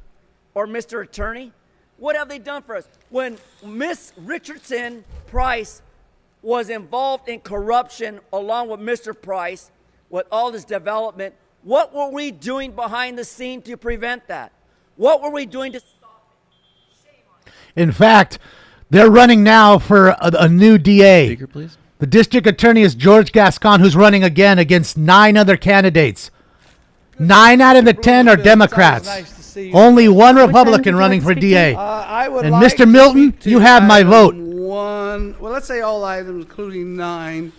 Or Mr. Attorney? What have they done for us? When Miss Richardson Price was involved in corruption along with Mr. Price, with all this development, what were we doing behind the scene to prevent that? What were we doing to stop it? In fact, They're running now for a new DA. Speaker, please. The district attorney is George Gascon, who's running again against 9 other candidates. 9 out of the 10 are Democrats. Only one Republican running for DA. I would And like Mr. Milton, you have my vote. Well, let's say all items, including 9.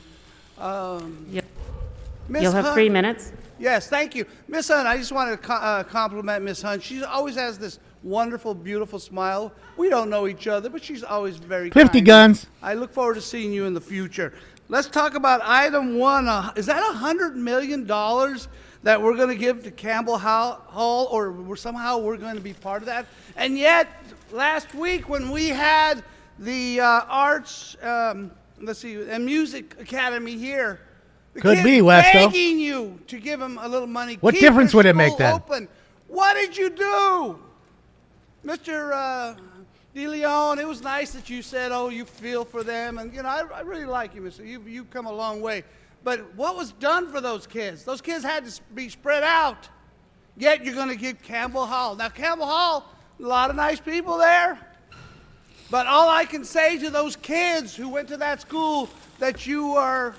You'll have 3 minutes. Yes, thank you. Miss Hunt, I just want to compliment Miss Hunt. She always has this wonderful, beautiful smile. We don't know each other, but she's always very Clifty kind. Guns. I look forward to seeing you in the future. Let's talk about item 1. Is that $100 million that we're going to give to Campbell Hall, or somehow we're going to be part of that? And yet, last week when we had the Arts, and Music Academy here, the Could kids be, Westo. begging you to give them a little money. What Keep difference their would it make school then? Open. What did you do? Mr. De Leon, it was nice that you said, oh, you feel for them. And, I really like you, Mr. You've come a long way. But what was done for those kids? Those kids had to be spread out. Yet you're going to give Campbell Hall. Now, Campbell Hall, a lot of nice people there. But all I can say to those kids who went to that school that you are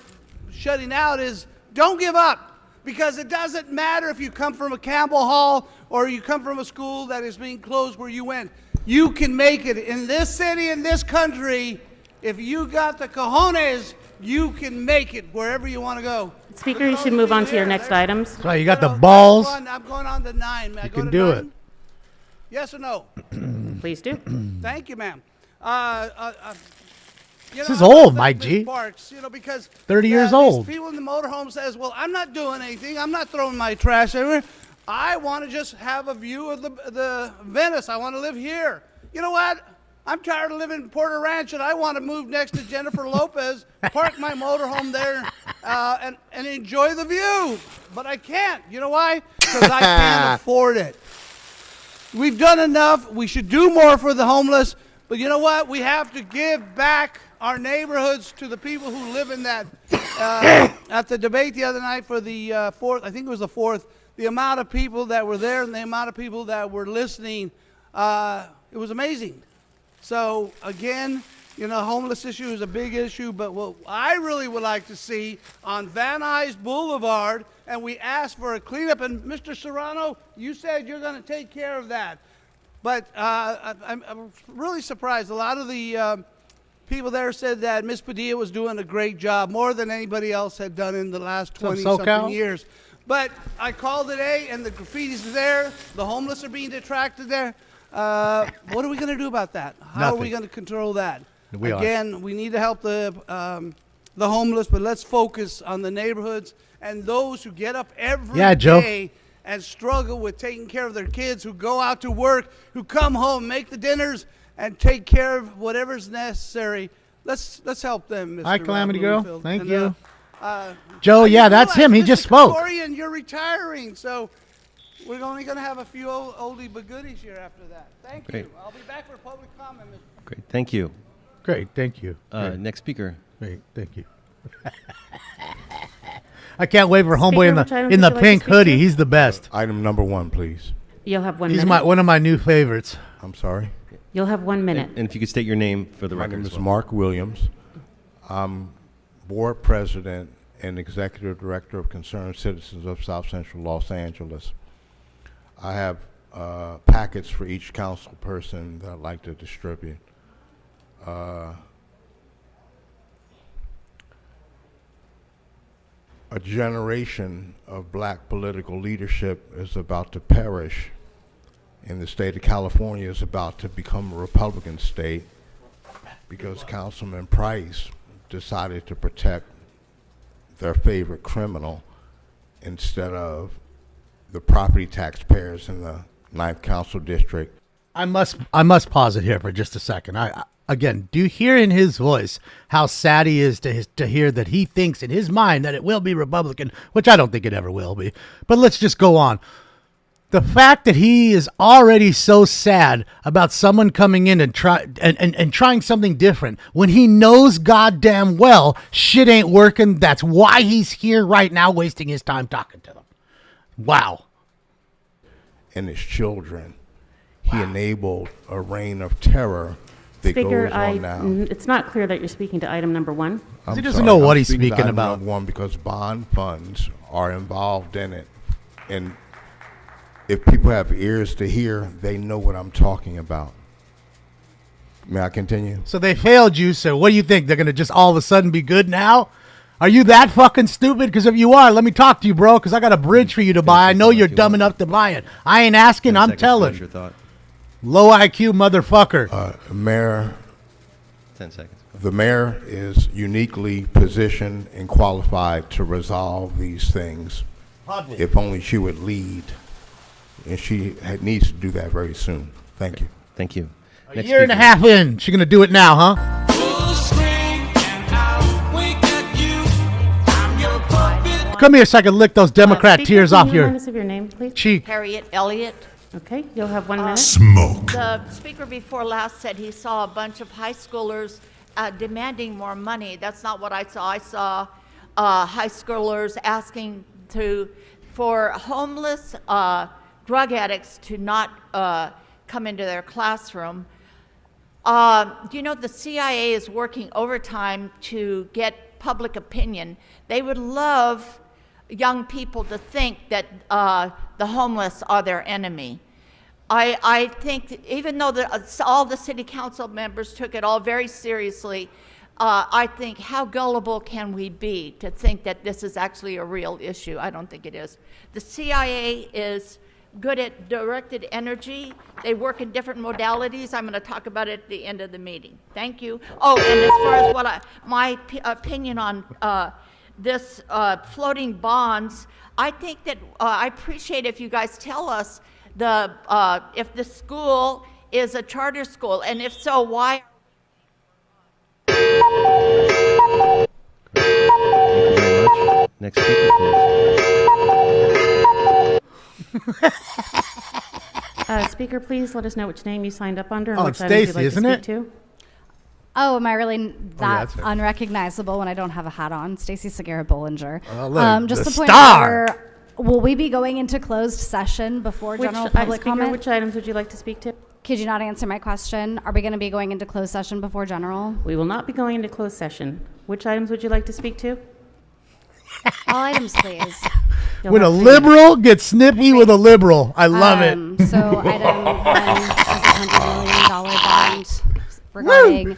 shutting out is don't give up. Because it doesn't matter if you come from a Campbell Hall or you come from a school that is being closed where you went. You can make it in this city, in this country. If you got the cojones, you can make it wherever you want to go. Speaker, you should move on to your next items. Right, you got the balls. I'm going on to 9. May I You go can to do 9? it. Yes or no? Please do. Thank you, ma'am. This is old, Mike G. Parks, because 30 years these old. people in the motorhome says, well, I'm not doing anything. I'm not throwing my trash everywhere. I want to just have a view of the Venice. I want to live here. You know what? I'm tired of living in Porter Ranch, and I want to move next to Jennifer Lopez, park my motorhome there, and enjoy the view. But I can't. You know why? Because I can't afford it. We've done enough. We should do more for the homeless. But you know what? We have to give back our neighborhoods to the people who live in that. At the debate the other night for the 4th, I think it was the 4th, the amount of people that were there and the amount of people that were listening, it was amazing. So again, homeless issue is a big issue, but what I really would like to see on Van Nuys Boulevard, and we asked for a cleanup, and Mr. Serrano, you said you're going to take care of that. But I'm really surprised. A lot of the people there said that Ms. Padilla was doing a great job, more than anybody else had done in the last 20-something years. But I called today, and the graffiti's there. The homeless are being detracted there. What are we going to do about that? How are we going to control that? We need to help the homeless, but let's focus on the neighborhoods and those who get up every day and struggle with taking care of their kids, who go out to work, who come home, make the dinners, and take care of whatever's necessary. Let's help them, Mr. Hi, Calamity Girl. Bloomfield. Thank And, you. Joe, yeah, that's him. He just spoke. Dorian, you're retiring, so we're only going to have a few oldie but goodies here after that. Thank Great. you. I'll be back for public comment, Mr. Great. Thank you. Great. Thank you. Great. Next speaker. Great. Thank you. I can't wait for homeboy which item in would the you like to pink speak to? hoodie. He's the best. Item number 1, please. You'll have 1 He's minute. one of my new favorites. I'm sorry. You'll have 1 minute. And if you could state your name for the My record. name as is well. Mark Williams. I'm board president and executive director of Concerned Citizens of South Central Los Angeles. I have packets for each council person that I'd like to distribute. A generation of black political leadership is about to perish, and the state of California is about to become a Republican state because Councilman Price decided to protect their favorite criminal instead of the property taxpayers in the 9th Council District. I must pause it here for just a second. Again, do you hear in his voice how sad he is to hear that he thinks in his mind that it will be Republican, which I don't think it ever will be. But let's just go on. The fact that he is already so sad about someone coming in and trying something different when he knows goddamn well shit ain't working. That's why he's here right now wasting his time talking to them. Wow. And his children. He enabled a reign of terror that Speaker, goes on now. it's not clear that you're speaking to item number one. I'm He doesn't sorry, know what I'm he's speaking to speaking item about. number one because bond funds are involved in it. And if people have ears to hear, they know what I'm talking about. May I continue? So they failed you, so what do you think? They're going to just all of a sudden be good now? Are you that fucking stupid? Because if you are, let me talk to you, bro, because I got a bridge for you to buy. I know you're dumb enough to buy it. I ain't asking, I'm telling. Your thought. Low IQ motherfucker. Mayor, 10 seconds. the mayor is uniquely positioned and qualified to resolve these things. Public. If only she would lead. And she needs to do that very soon. Thank you. Thank you. A year and a half in. She's going to do it now, huh? Come here so I can lick those Democrat Speaker, tears can off you your remind us of your name, please? cheek. Harriet Elliott. Okay, you'll have 1 minute. The speaker before last said he saw a bunch of high schoolers demanding more money. That's not what I saw. I saw high schoolers asking for homeless drug addicts to not come into their classroom. You know, the CIA is working overtime to get public opinion. They would love young people to think that the homeless are their enemy. I think that even though all the city council members took it all very seriously, I think how gullible can we be to think that this is actually a real issue? I don't think it is. The CIA is good at directed energy. They work in different modalities. I'm going to talk about it at the end of the meeting. Thank you. Oh, and as far as my opinion on this floating bonds, I think that I appreciate if you guys tell us if the school is a charter school, and if so, why? Thank you very much. Next speaker, please. Speaker, please let us know which name you signed up under and Oh, which it's items you'd Stacy, like isn't to it? speak to. Oh, am I really that's that her. unrecognizable when I don't have a hat on? Stacy Segura Bollinger. Oh, look, Just the to point star. out, will we be going into closed session before general public Speaker, comment? which items would you like to speak to? Could you not answer my question? Are we going to be going into closed session before general? We will not be going into closed session. Which items would you like to speak to? All items, please. You'll When a have 3 liberal gets snippy with a liberal. I love it. So item 1 is a $100 million bond regarding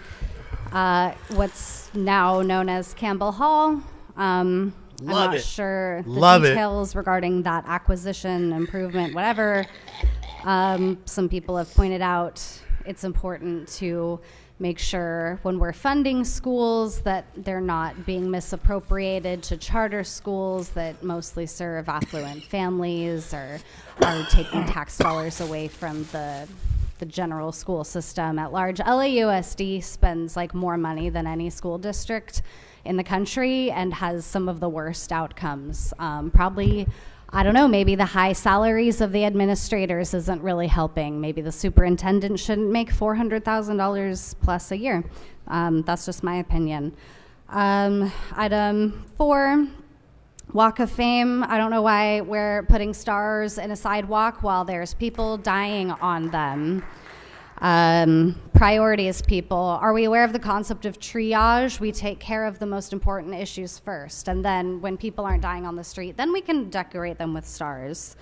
what's now known as Campbell Hall. I'm Love not it. sure the Love it. details regarding that acquisition, improvement, whatever. Some people have pointed out it's important to make sure when we're funding schools that they're not being misappropriated to charter schools that mostly serve affluent families or are taking tax dollars away from the general school system at large. LAUSD spends like more money than any school district in the country and has some of the worst outcomes. Probably, I don't know, maybe the high salaries of the administrators isn't really helping. Maybe the superintendent shouldn't make $400,000 plus a year. That's just my opinion. Item 4, Walk of Fame. I don't know why we're putting stars in a sidewalk while there's people dying on them. Priorities, people. Are we aware of the concept of triage? We take care of the most important issues first, and then when people aren't dying on the street, then we can decorate them with stars.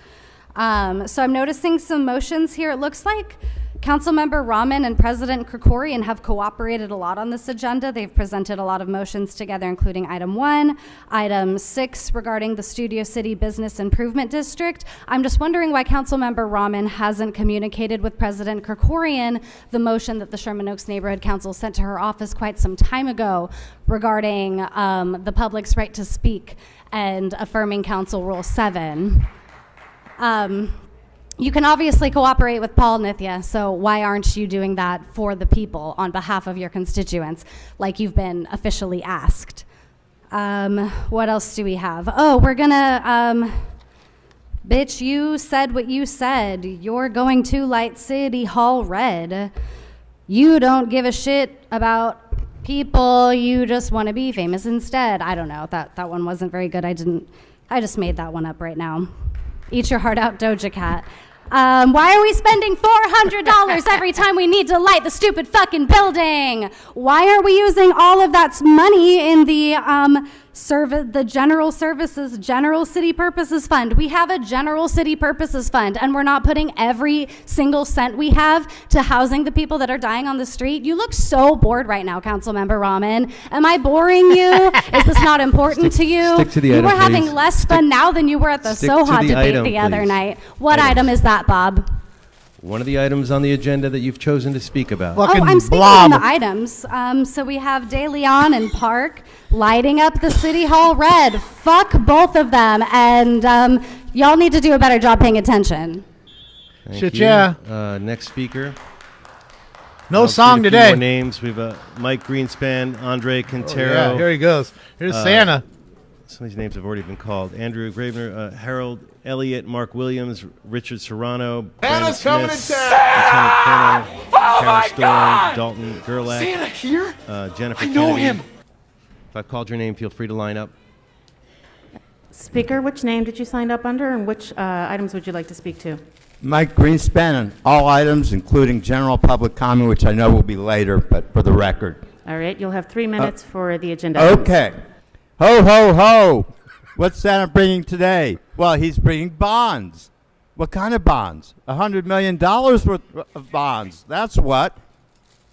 So I'm noticing some motions here. It looks like Councilmember Rahman and President Krikorian have cooperated a lot on this agenda. They've presented a lot of motions together, including item 1, item 6 regarding the Studio City Business Improvement District. I'm just wondering why Councilmember Rahman hasn't communicated with President Krikorian the motion that the Sherman Oaks Neighborhood Council sent to her office quite some time ago regarding the public's right to speak and affirming Council Rule 7. You can obviously cooperate with Paul Nithya, so why aren't you doing that for the people on behalf of your constituents like you've been officially asked? What else do we have? Oh, we're gonna, bitch, you said what you said. You're going to light City Hall red. You don't give a shit about people. You just want to be famous instead. I don't know. That one wasn't very good. I just made that one up right now. Eat your heart out, Doja Cat. Why are we spending $400 every time we need to light the stupid fucking building? Why are we using all of that money in the general services, general city purposes fund? We have a general city purposes fund, and we're not putting every single cent we have to housing the people that are dying on the street. You look so bored right now, Councilmember Rahman. Am I boring you? Is this not important to you? Stick to the you item, were having please. less fun now than you were at the Stick to Soha the debate item, the other please. night. What Item. item is that, Bob? One of the items on the agenda that you've chosen to speak about. Oh, I'm speaking on the items. So we have De Leon and Park lighting up the City Hall red. Fuck both of them. And y'all need to do a better job paying attention. Thank Shit, you. yeah. Next speaker. No I'll song read a few today. more names. We have Mike Greenspan, Andre Quintero. Oh, yeah, here he goes. Here's Santa. Some of these names have already been called. Andrew Gravener, Harold Elliott, Mark Williams, Richard Serrano, Brandon Santa's coming Smith, to town! Lieutenant Colonel, Oh, Kara my Storm, God! Dalton Gerlach. Santa here? Jennifer I know Kennedy. him. If I've called your name, feel free to line up. Speaker, which name did you sign up under, and which items would you like to speak to? Mike Greenspan on all items, including general public comment, which I know will be later, but for the record. All right, you'll have 3 minutes for the agenda items. Okay. Ho, ho, ho. What's Santa bringing today? Well, he's bringing bonds. What kind of bonds? $100 million worth of bonds. That's what.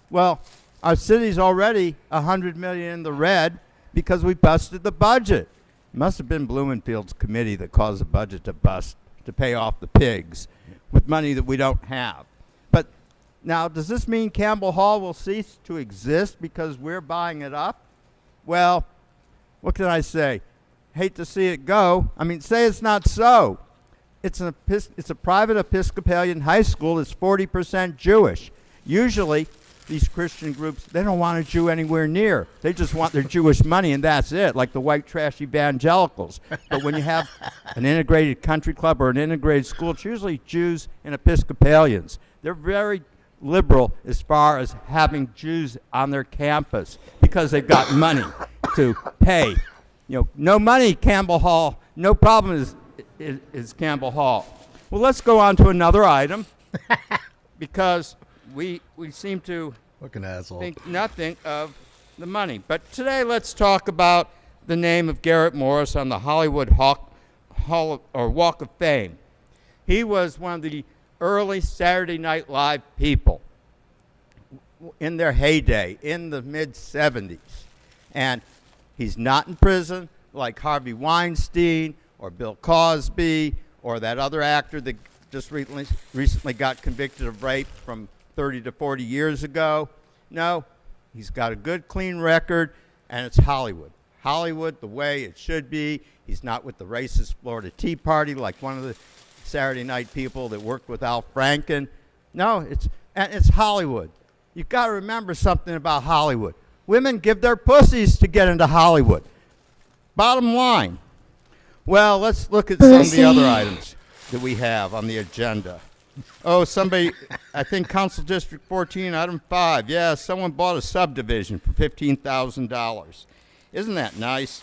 Well, our city's already $100 million in the red because we busted the budget. It must have been Blumenthal's committee that caused the budget to bust to pay off the pigs with money that we don't have. But now, does this mean Campbell Hall will cease to exist because we're buying it up? Well, what can I say? Hate to see it go. I mean, say it's not so. It's a private Episcopalian high school that's 40% Jewish. Usually, these Christian groups, they don't want a Jew anywhere near. They just want their Jewish money, and that's it, like the white trash evangelicals. But when you have an integrated country club or an integrated school, it's usually Jews and Episcopalians. They're very liberal as far as having Jews on their campus because they've got money to pay. You know, no money, Campbell Hall. No problem is Campbell Hall. Well, let's go on to another item because we seem to think nothing of the money. But today, let's talk about the name of Garrett Morris on the Hollywood Walk of Fame. He was one of the early Saturday Night Live people in their heyday in the mid-'70s. And he's not in prison like Harvey Weinstein or Bill Cosby or that other actor that just recently got convicted of rape from 30 to 40 years ago. No, he's got a good, clean record, and it's Hollywood. Hollywood the way it should be. He's not with the racist Florida Tea Party like one of the Saturday night people that worked with Al Franken. No, it's Hollywood. You've got to remember something about Hollywood. Women give their pussies to get into Hollywood. Bottom line. Well, let's look at some of the other items that we have on the agenda. Oh, somebody, I think Council District 14, item 5. Yeah, someone bought a subdivision for $15,000. Isn't that nice?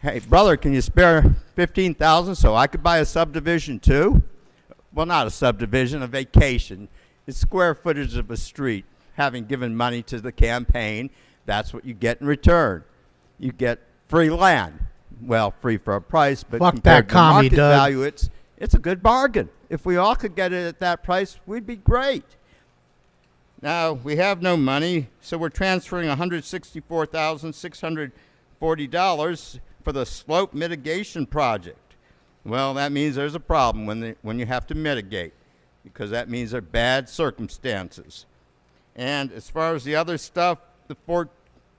Hey, brother, can you spare $15,000 so I could buy a subdivision too? Well, not a subdivision, a vacation. It's square footage of a street. Having given money to the campaign, that's what you get in return. You get free land. Well, free for a price, but Fuck compared that to the commie, market Doug. value, it's a good bargain. If we all could get it at that price, we'd be great. Now, we have no money, so we're transferring $164,640 for the slope mitigation project. Well, that means there's a problem when you have to mitigate, because that means there are bad circumstances. And as far as the other stuff, the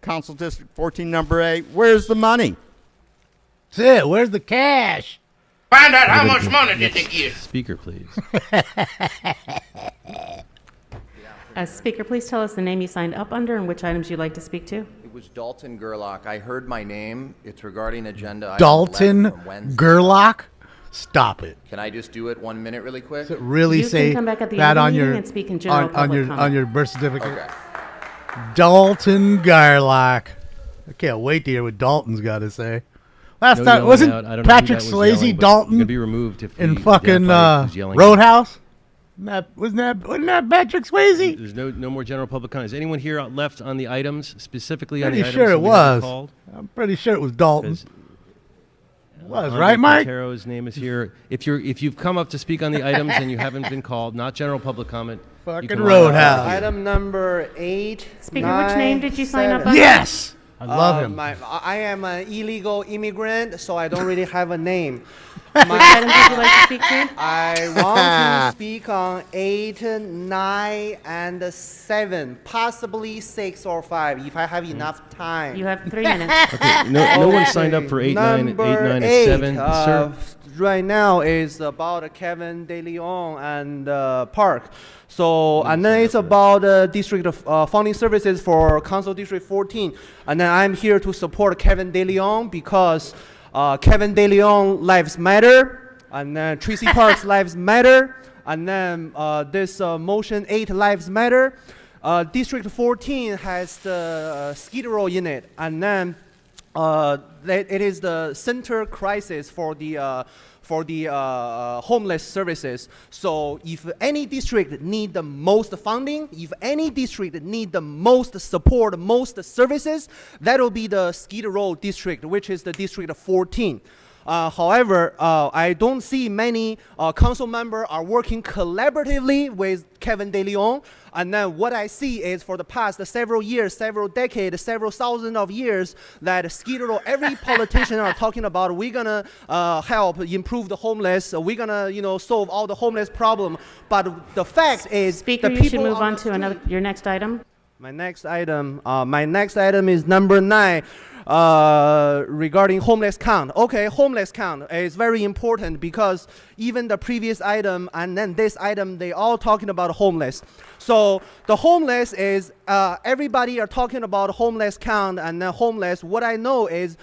Council District 14, number 8, where's the money? That's it. Where's the cash? Find out how much money did they get. Speaker, please. Speaker, please tell us the name you signed up under and which items you'd like to speak to. It was Dalton Gerlach. I heard my name. It's regarding agenda item Dalton 11 from Wednesday. Gerlach? Stop it. Can I just do it 1 minute really quick? Does it really You say can come back at the that end of the on meeting your and speak in general on public your comment. on your birth certificate? Okay. Dalton Gerlach. I can't wait to hear what Dalton's got to say. Last No time yelling wasn't out. I don't know who Patrick that was Swayze yelling, but Dalton you're gonna be removed if in we fucking identify who's yelling. Roadhouse? Wasn't that Patrick Swayze? There's no more general public comments. Anyone here left on the items, specifically on the Pretty items? sure that it we haven't was. called? I'm pretty sure it was Dalton. It was, Andre right, Mike? Quintero's name is here. If you've come up to speak on the items and you haven't been called, not general public comment. you Fucking can Roadhouse. Item number 8. Speaker, which name did you sign up 7. under? Yes! I love him. I am an illegal immigrant, so I don't really have a name. Which items would you like to speak to? I want to speak on 8, 9, and 7, possibly 6 or 5, if I have enough time. You have 3 minutes. Okay, no one signed up for 8, 9, and 7. Sir? Right now is about Kevin De Leon and Park. So, and then it's about district funding services for Council District 14. And then I'm here to support Kevin De Leon because Kevin De Leon lives matter, and then Tracy Park's lives matter, and then this motion 8 lives matter. District 14 has the Skid Row in it, and then it is the center crisis for the homeless services. So if any district need the most funding, if any district need the most support, most services, that will be the Skid Row district, which is the District 14. However, I don't see many council members are working collaboratively with Kevin De Leon. And then what I see is for the past several years, several decades, several thousand of years, that Skid Row, every politician are talking about, we're gonna help improve the homeless, we're gonna solve all the homeless problem. But the fact is, Speaker, the you should people move on to your next item. My next item is number 9. Regarding homeless count. Okay, homeless count is very important because even the previous item and then this item, they all talking about homeless. So the homeless is, everybody are talking about homeless count and then homeless. What I know is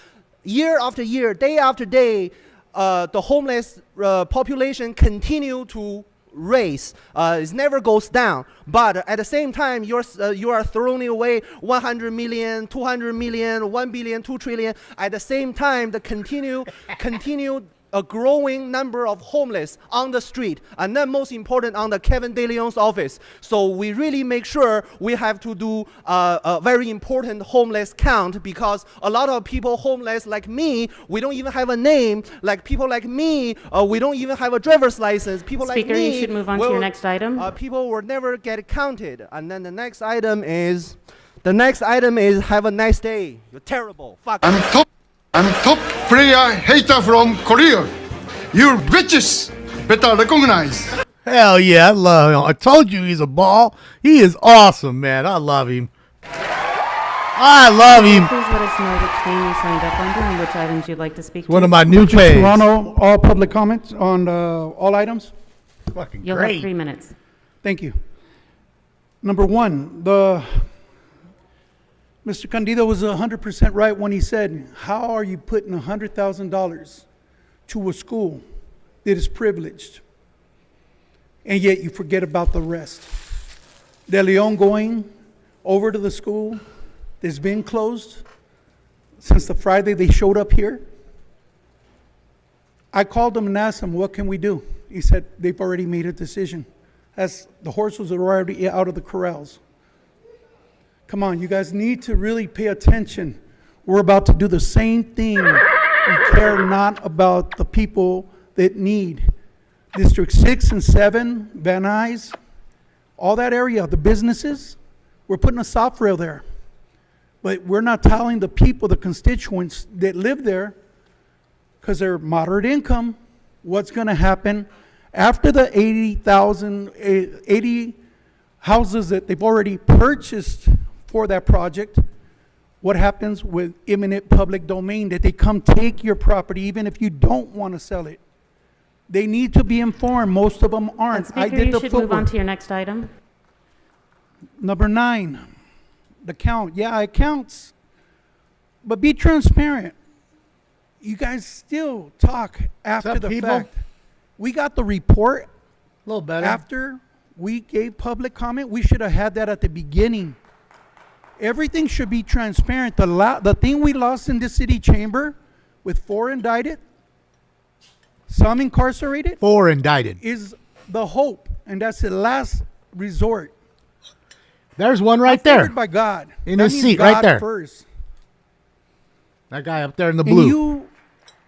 year after year, day after day, the homeless population continue to raise. It never goes down. But at the same time, you are throwing away 100 million, 200 million, 1 billion, 2 trillion. At the same time, the continue a growing number of homeless on the street, and then most important on the Kevin De Leon's office. So we really make sure we have to do a very important homeless count, because a lot of people homeless like me, we don't even have a name. Like people like me, we don't even have a driver's license. People Speaker, like me, you should move on to your next item. People will never get counted. And then the next item is have a nice day. You're terrible. Fuck. I'm top player hater from Korea. You bitches better recognize. Hell yeah, I love him. I told you he's a ball. He is awesome, man. I love him. I love him. Please let us know which name you signed up under and which items you'd like to speak to. One of my new Richard faves. Serrano, all public comments on all items. Fucking You'll great. have 3 minutes. Thank you. Number 1, Mr. Candido was 100% right when he said, how are you putting $100,000 to a school that is privileged, and yet you forget about the rest? De Leon going over to the school that's been closed since the Friday they showed up here. I called him and asked him, what can we do? He said, they've already made a decision. As the horses are already out of the corrals. Come on, you guys need to really pay attention. We're about to do the same thing. We care not about the people that need. District 6 and 7, Van Nuys, all that area, the businesses, we're putting a soft rail there. But we're not telling the people, the constituents that live there, because they're moderate income, what's going to happen after the 80 houses that they've already purchased for that project. What happens with eminent public domain, that they come take your property even if you don't want to sell it? They need to be informed. Most of them aren't. Speaker, you should move on to your next item. Number 9, the count. Yeah, it counts. But be transparent. You guys still talk after the fact. We got the report A little better. after we gave public comment. We should have had that at the beginning. Everything should be transparent. The thing we lost in the city chamber with 4 indicted, some incarcerated, 4 indicted. is the hope, and that's the last resort. There's one right I'm there. favored by God. In That his means seat, right God there. First. That guy up there in the And blue.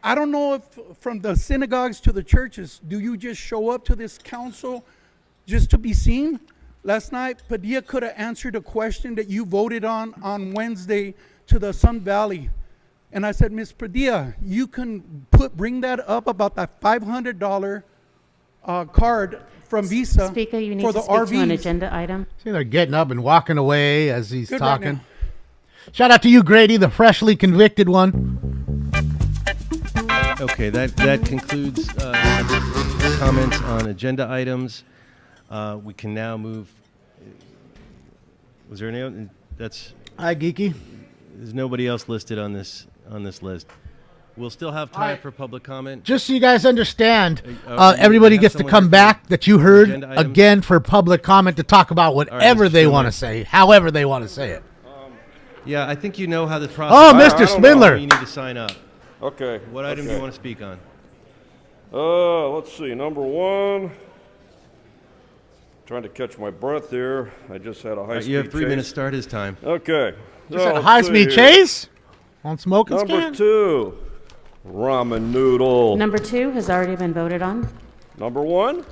I don't know if from the synagogues to the churches, do you just show up to this council just to be seen? Last night, Padilla could have answered a question that you voted on Wednesday to the Sun Valley. And I said, Ms. Padilla, you can bring that up about that $500 card from Visa Speaker, you need for to the speak to an RVs. agenda item. See, they're getting up and walking away as he's Good right talking. now. Shout out to you, Grady, the freshly convicted one. Okay, that concludes comments on agenda items. We can now move. Was there any other? That's. Hi, Geeky. There's nobody else listed on this list. We'll still have time for public comment. Just so you guys understand, you everybody have gets to someone come here for back that you heard agenda items? again for public comment to talk about whatever Mr. they Schindler. want to say, however they want to say it. Yeah, I think you know how the process. Oh, I Mr. don't know. Spindler. You need to sign up. Okay. What item do okay. you want to speak on? Let's see. Number 1. Trying to catch my breath here. I just had a high speed You have 3 chase. minutes. Start his time. Okay. Just had a high-speed chase on smoking Number scan? 2. Ramen noodle. Number 2 has already been voted on. Number 1.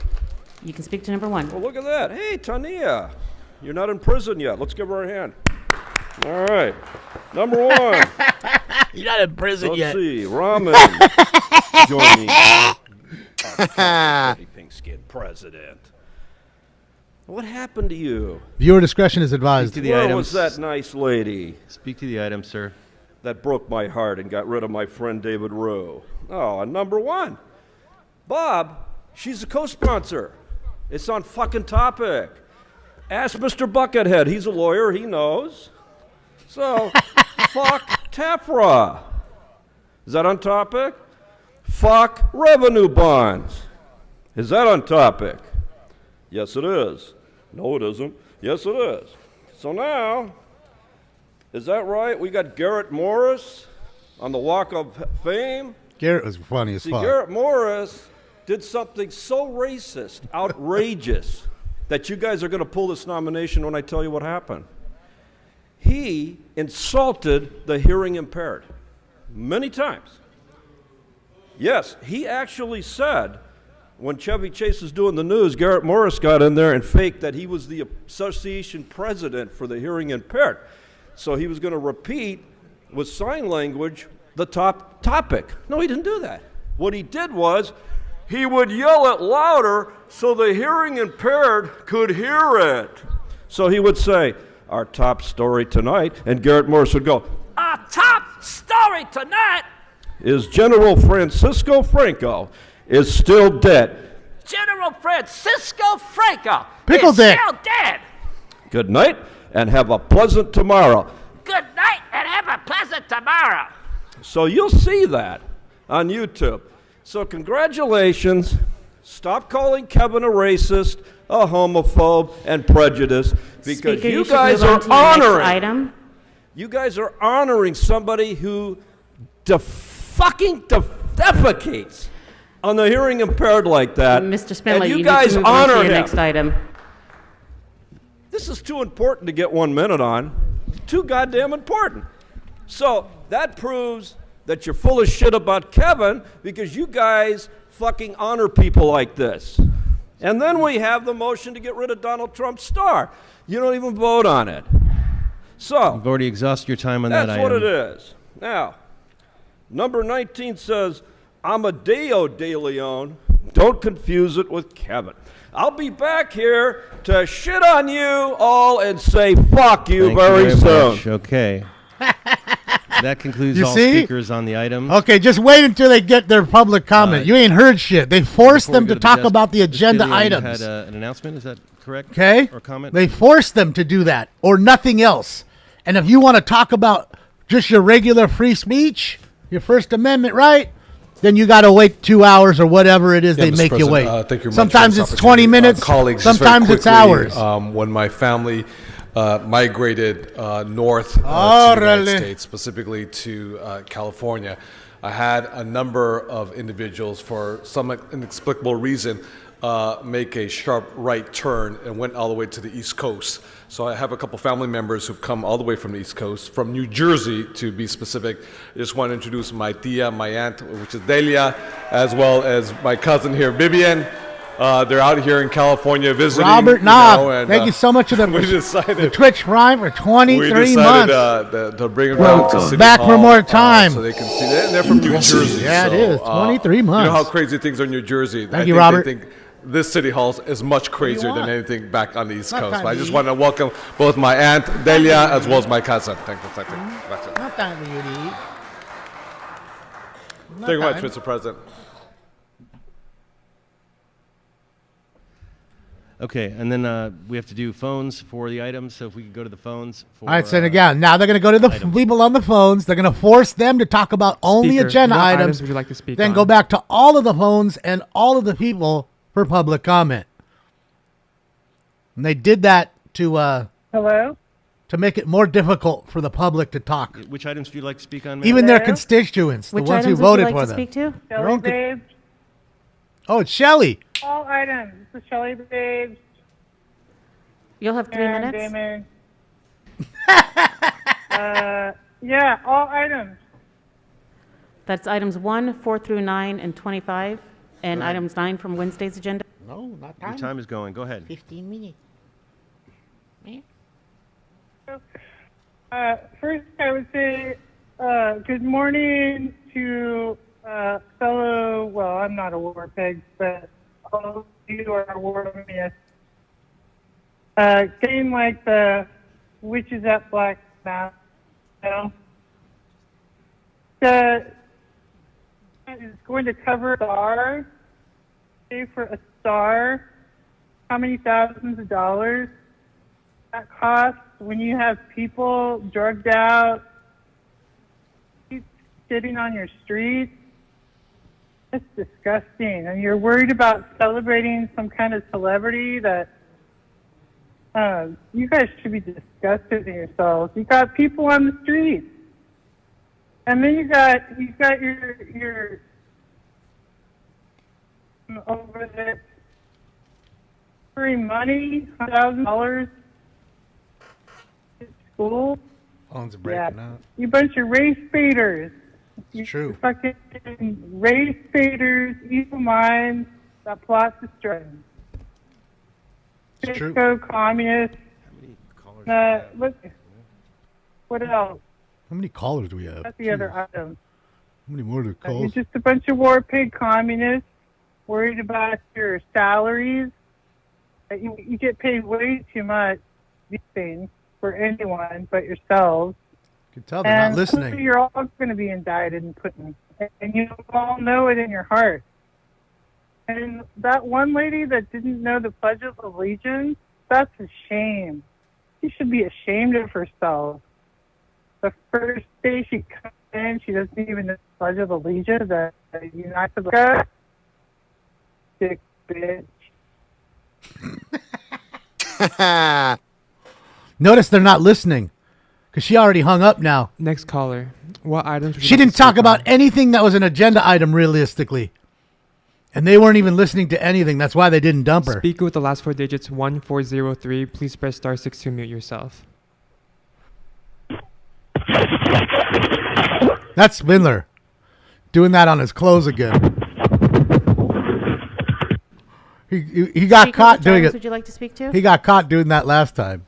You can speak to number 1. Well, look at that. Hey, Tania. You're not in prison yet. Let's give her a hand. All right. Number 1. You're not in prison Let's yet. see. Ramen. Joining. Pink skin president. What happened to you? Viewer discretion is advised. Speak to the Where items. was that nice lady? Speak to the item, sir. That broke my heart and got rid of my friend David Rowe. Oh, and number 1. Bob, she's a co-sponsor. It's on fucking topic. Ask Mr. Buckethead. He's a lawyer. He knows. So, fuck TAFRA. Is that on topic? Fuck revenue bonds. Is that on topic? Yes, it is. No, it isn't. Yes, it is. So now, is that right? We got Garrett Morris on the Walk of Fame. Garrett was funny as See, fuck. Garrett Morris did something so racist, outrageous, that you guys are going to pull this nomination when I tell you what happened. He insulted the hearing impaired many times. Yes, he actually said, when Chevy Chase was doing the news, Garrett Morris got in there and faked that he was the association president for the hearing impaired. So he was going to repeat with sign language the top topic. No, he didn't do that. What he did was he would yell it louder so the hearing impaired could hear it. So he would say, our top story tonight, and Garrett Morris would go, our top story tonight is General Francisco Franco is still dead. General Francisco Franco Pickle is dick. still dead. Good night, and have a pleasant tomorrow. Good night, and have a pleasant tomorrow. So you'll see that on YouTube. So congratulations. Stop calling Kevin a racist, a homophobe, and prejudiced, because Speaker, you should guys move on are to your next honoring. item. You guys are honoring somebody who fucking defecates on the hearing impaired like that. Mr. Spindler, and you you need guys to move on honor to your him. next item. This is too important to get 1 minute on. Too goddamn important. So that proves that you're full of shit about Kevin, because you guys fucking honor people like this. And then we have the motion to get rid of Donald Trump's star. You don't even vote on it. So You've already exhausted your time on that that's item. what it is. Now, number 19 says, Amadeo de Leon. Don't confuse it with Kevin. I'll be back here to shit on you all and say fuck you Thank very you soon. much. Okay. That concludes You all see? speakers on the item. Okay, just wait until they get their public comment. You ain't heard shit. They forced Before we them go to the talk desk, about the Ms. agenda Gillian, you items. had an announcement, is that correct? Okay? Or comment? They forced them to do that or nothing else. And if you want to talk about just your regular free speech, your First Amendment right, then you got to wait 2 hours or whatever it is they Mr. make you President, wait. thank you very much Sometimes for it's this 20 opportunity. minutes, Colleagues, just very sometimes it's quickly, hours. When my family migrated north to the United States, specifically to California, I had a number of individuals, for some inexplicable reason, make a sharp right turn and went all the way to the East Coast. So I have a couple family members who've come all the way from the East Coast, from New Jersey to be specific. I just want to introduce my tia, my aunt, which is Delia, as well as my cousin here, Vivian. They're out here in California visiting. Robert Knob, and, thank you so much for the the Twitch Prime for 23 we months. decided to bring them down to City Back Hall, for more time. so they can see that. And they're from New Jersey. Yeah, so, it is. 23 months. You know how crazy things are in New Jersey. Thank you, Robert. They think this City Hall is much crazier than anything back on the East Not Coast. time But I to just eat. want to welcome both my aunt, Delia, as well as my cousin. Thank you. Thank you. That's it. Not time for you to eat. Thank you much, Mr. President. Okay, and then we have to do phones for the items. So if we could go to the phones. For, All right, so again, now they're going to go to the people on the phones. They're going to force them to talk about only Speaker, agenda what items. items would you like to speak then on? go back to all of the phones and all of the people for public comment. And they did that to Hello? to make it more difficult for the public to talk. Which items would you like to speak on, ma'am? Even their constituents, Which the ones who items would you voted like for to them. speak to? Their Shelley own Babes? Oh, it's Shelley. All items. This is Shelley Babes. You'll have 3 and minutes. Damon. Yeah, all items. That's items 1, 4 through 9, and 25, and Right. items 9 from Wednesday's agenda. No, not Your time is going. Go ahead. 15 minutes. First, I would say good morning to fellow, well, I'm not a war pig, but all of you are war myths. Getting like the witches at Black Mass, you know? Is going to cover a star, pay for a star, how many thousands of dollars that costs when you have people drugged out, sitting on your street. It's disgusting. And you're worried about celebrating some kind of celebrity that you guys should be disgusted in yourselves. You got people on the street. And then you got your over there free money, $1,000 at school. Phones are breaking Yeah. up. You bunch of race baiters. It's true. Fucking race baiters, evil minds that plot destruction. It's true. Cisco communists. What else? How many callers do we have? That's the other item. How many more to You're call? just a bunch of war pig communists worried about your salaries. You get paid way too much these things for anyone but yourselves. You can tell they're not And listening. you're all going to be indicted and put in, and you all know it in your heart. And that one lady that didn't know the Pledge of Allegiance, that's a shame. She should be ashamed of herself. The first day she comes in, she doesn't even know the Pledge of Allegiance, the United States. Sick bitch. Notice they're not listening because she already hung up now. Next caller. What items? would you She like to didn't talk speak about on? anything that was an agenda item realistically. And they weren't even listening to anything. That's why they didn't dump her. Speaker with the last 4 digits 1403. Please press *6 to mute yourself. That's Spindler doing that on his clothes again. He got Speaker, caught which doing items it. would you like to speak to? He got caught doing that last time.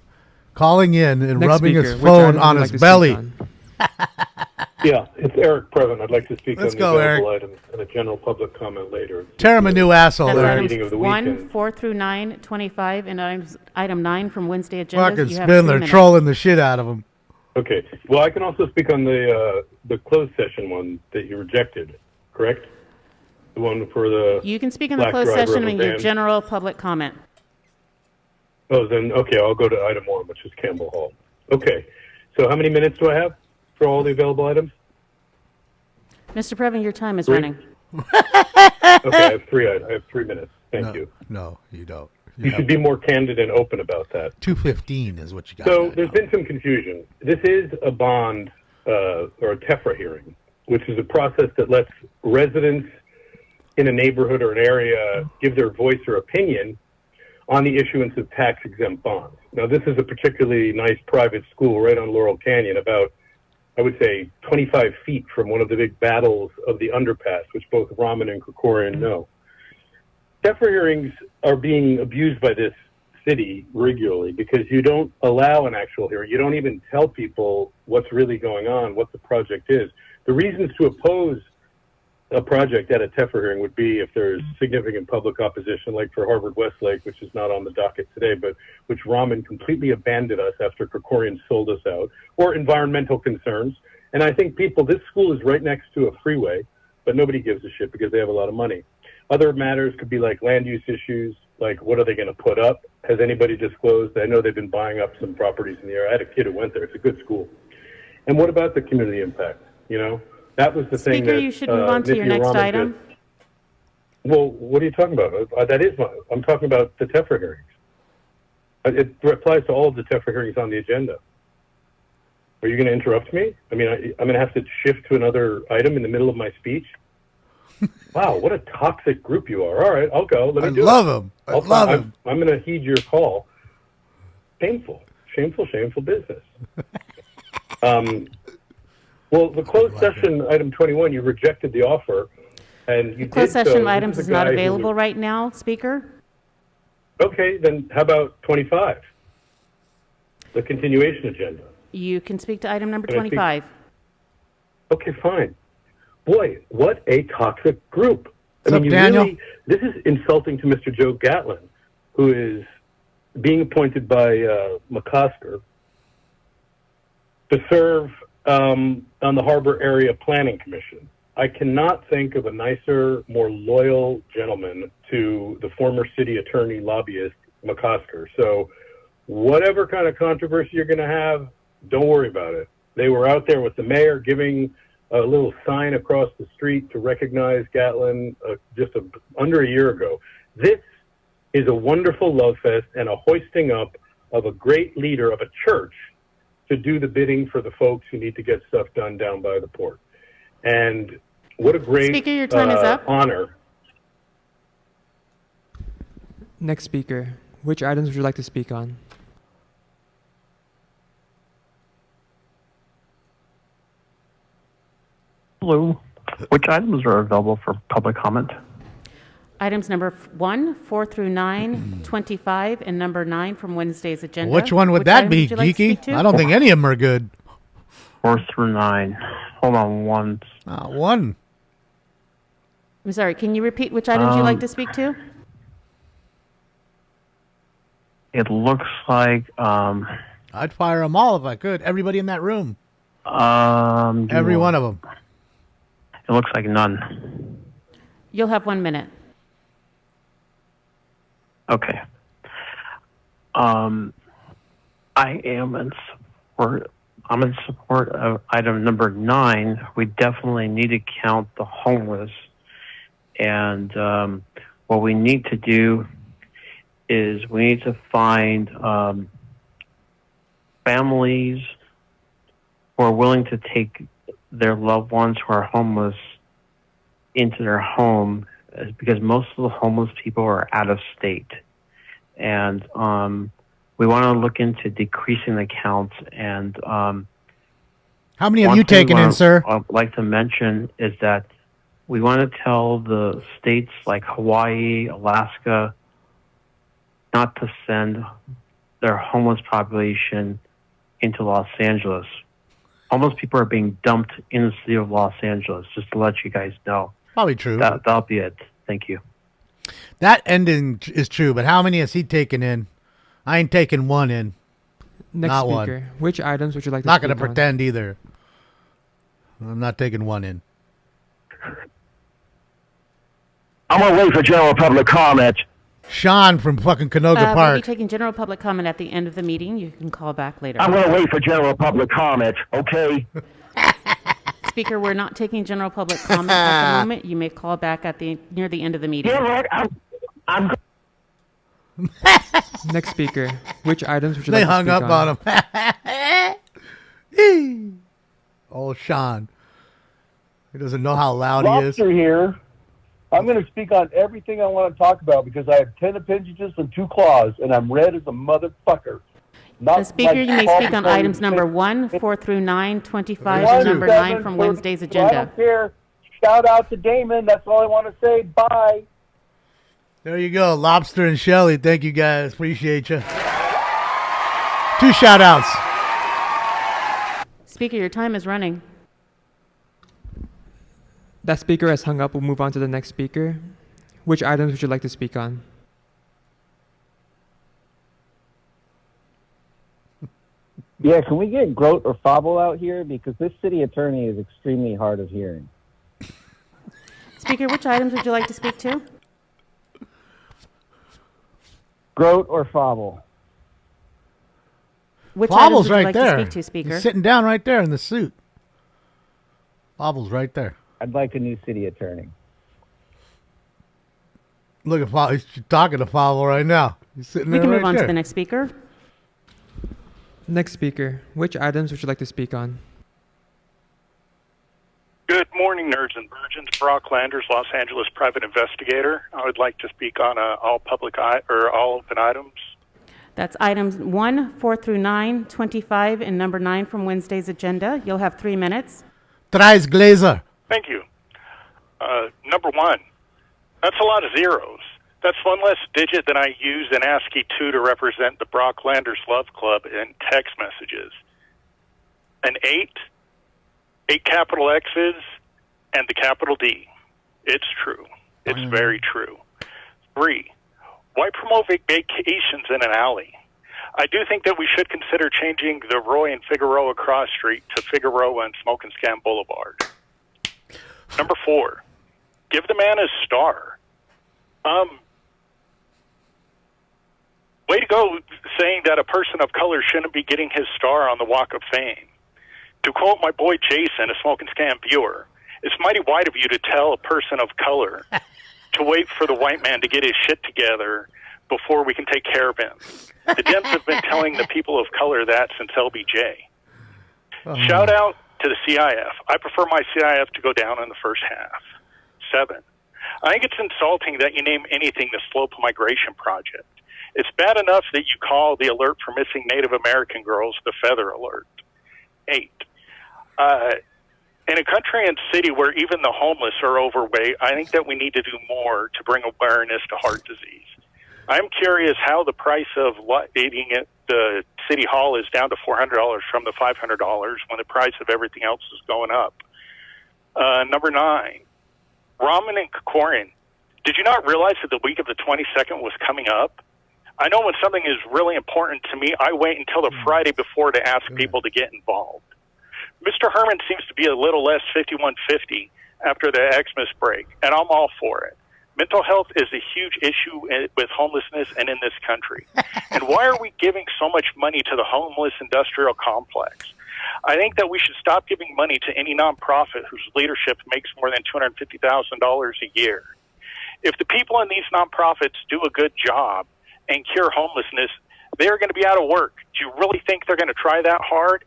Calling in and Next rubbing speaker, his which phone items on would you his like to speak belly. on? Yeah, it's Eric Previn. I'd like to speak Let's on go, the available Eric. items and a general public comment later. Tear him a new asshole, That's Eric. Meeting of items the 1, weekend. 4 through 9, 25, and item 9 from Wednesday agenda. Fucking You have 3 Spindler minutes. trolling the shit out of him. Okay. Well, I can also speak on the closed session one that you rejected, correct? The one for the You can speak in the black closed driver session of a in your van. general public comment. Oh, then, okay, I'll go to item 1, which is Campbell Hall. Okay. So how many minutes do I have for all the available items? Mr. Previn, your time is 3? running. Okay, I have 3 minutes. Thank you. No, you don't. You should be more candid and open about that. 2:15 is what you got. So there's been some confusion. This is a bond or a TEFRA hearing, which is a process that lets residents in a neighborhood or an area give their voice or opinion on the issuance of tax-exempt bonds. Now, this is a particularly nice private school right on Laurel Canyon, about, I would say, 25 feet from one of the big battles of the underpass, which both Raman and Krikorian know. TEFRA hearings are being abused by this city regularly because you don't allow an actual hearing. You don't even tell people what's really going on, what the project is. The reasons to oppose a project at a TEFRA hearing would be if there's significant public opposition, like for Harvard Westlake, which is not on the docket today, but which Raman completely abandoned us after Krikorian sold us out, or environmental concerns. And I think this school is right next to a freeway, but nobody gives a shit because they have a lot of money. Other matters could be like land use issues, like what are they going to put up? Has anybody disclosed? I know they've been buying up some properties in the area. I had a kid who went there. It's a good school. And what about the community impact? You know, that was the thing that you should move on to your next item. Well, what are you talking about? I'm talking about the TEFRA hearings. It applies to all of the TEFRA hearings on the agenda. Are you going to interrupt me? I mean, I'm going to have to shift to another item in the middle of my speech? Wow, what a toxic group you are. All right, I'll go. Let me do it. I love him. I'm going to heed your call. Shameful business. Well, the closed session item 21, you rejected the offer, and you Closed did session so. items This is a not guy who available was- right now, Speaker. Okay, then how about 25? The continuation agenda. You can speak to item number Can I speak? 25. Okay, fine. Boy, what a toxic group. What's up, Daniel? This is insulting to Mr. Joe Gatlin, who is being appointed by McCosker to serve on the Harbor Area Planning Commission. I cannot think of a nicer, more loyal gentleman to the former city attorney lobbyist, McCosker. So whatever kind of controversy you're going to have, don't worry about it. They were out there with the mayor giving a little sign across the street to recognize Gatlin under a year ago. This is a wonderful love fest and a hoisting up of a great leader of a church to do the bidding for the folks who need to get stuff done down by the port. And what a great Speaker, your time is up. honor. Next speaker. Which items would you like to speak on? Hello. Which items are available for public comment? Items number 1, 4 through 9, 25, and number 9 from Wednesday's agenda. Which one would that items be, would you like to Geeky? speak to? I don't think any of them are good. 4 through 9. Hold on one. One. I'm sorry, can you repeat which items you'd like to speak to? It looks like I'd fire them all if I could. Everybody in that room. Every one of them. It looks like none. You'll have 1 minute. Okay. I am in support. I'm in support of item number 9. We definitely need to count the homeless, and what we need to do is we need to find families who are willing to take their loved ones who are homeless into their home, because most of the homeless people are out of state. And we want to look into decreasing the counts. And how many have you taken in, sir? I'd like to mention is that we want to tell the states like Hawaii, Alaska, not to send their homeless population into Los Angeles. Homeless people are being dumped in the city of Los Angeles, just to let you guys know. Probably true. That'll be it. Thank you. That ending is true, but how many has he taken in? I ain't taking one in. Next Not speaker. one. Which items would you like to Not speak going to on? pretend either. I'm not taking one in. I'm going to wait for general public comment. Sean from fucking Canoga We'll be Park. taking general public comment at the end of the meeting. You can call back later. I'm going to wait for general public comment, okay? Speaker, we're not taking general public comment at the moment. You may call back at near the end of the meeting. I'm Next speaker. Which items would you They like to hung speak up on him. Oh, Sean. He doesn't know how loud he is. Lobster here. I'm going to speak on everything I want to talk about because I have 10 appendages and 2 claws, and I'm red as a motherfucker. The speaker, you may speak on items number 1, 4 through 9, 25, and number 9 from Wednesday's I agenda. don't care. Shout out to Damon. That's all I want to say. Bye. There you go, Lobster and Shelly. Thank you guys. Appreciate you. 2 shout outs. Speaker, your time is running. That speaker has hung up. We'll move on to the next speaker. Which items would you like to speak on? Yeah, can we get Grote or Fable out here? Because this city attorney is extremely hard of hearing. Speaker, which items would you like to speak to? Grote or Fable? Which Fable's items would you right like there. to speak to, Speaker? He's sitting down right there in the suit. Fable's right there. I'd like a new city attorney. Look at Fable. He's talking to Fable right now. He's sitting We there can right move on there. to the next speaker. Next speaker. Which items would you like to speak on? Good morning, nerds and virgins. Brock Landers, Los Angeles private investigator. I would like to speak on all open items. That's items 1, 4 through 9, 25, and number 9 from Wednesday's agenda. You'll have 3 minutes. Thrice Glazer. Thank you. Number 1, that's a lot of zeros. That's one less digit than I use in ASCII 2 to represent the Brock Landers Love Club in text messages. An 8 capital X's, and the capital D. It's true. It's very true. 3, why promote vacations in an alley? I do think that we should consider changing the Roy and Figueroa Cross Street to Figueroa and Smoke and Scam Boulevard. Number 4, give the man his star. Way to go saying that a person of color shouldn't be getting his star on the Walk of Fame. To quote my boy Jason, a Smoke and Scam viewer, it's mighty white of you to tell a person of color to wait for the white man to get his shit together before we can take care of him. The Dems have been telling the people of color that since LBJ. Shout out to the CIF. I prefer my CIF to go down in the first half. 7, I think it's insulting that you name anything the Slope Migration Project. It's bad enough that you call the alert for missing Native American girls the Feather Alert. 8, in a country and city where even the homeless are overweight, I think that we need to do more to bring awareness to heart disease. I'm curious how the price of eating at the City Hall is down to $400 from the $500 when the price of everything else is going up. Number 9, Ramen and Kokorin. Did you not realize that the week of the 22nd was coming up? I know when something is really important to me, I wait until the Friday before to ask people to get involved. Mr. Herman seems to be a little less 5150 after the Xmas break, and I'm all for it. Mental health is a huge issue with homelessness and in this country. And why are we giving so much money to the homeless industrial complex? I think that we should stop giving money to any nonprofit whose leadership makes more than $250,000 a year. If the people in these nonprofits do a good job and cure homelessness, they're going to be out of work. Do you really think they're going to try that hard?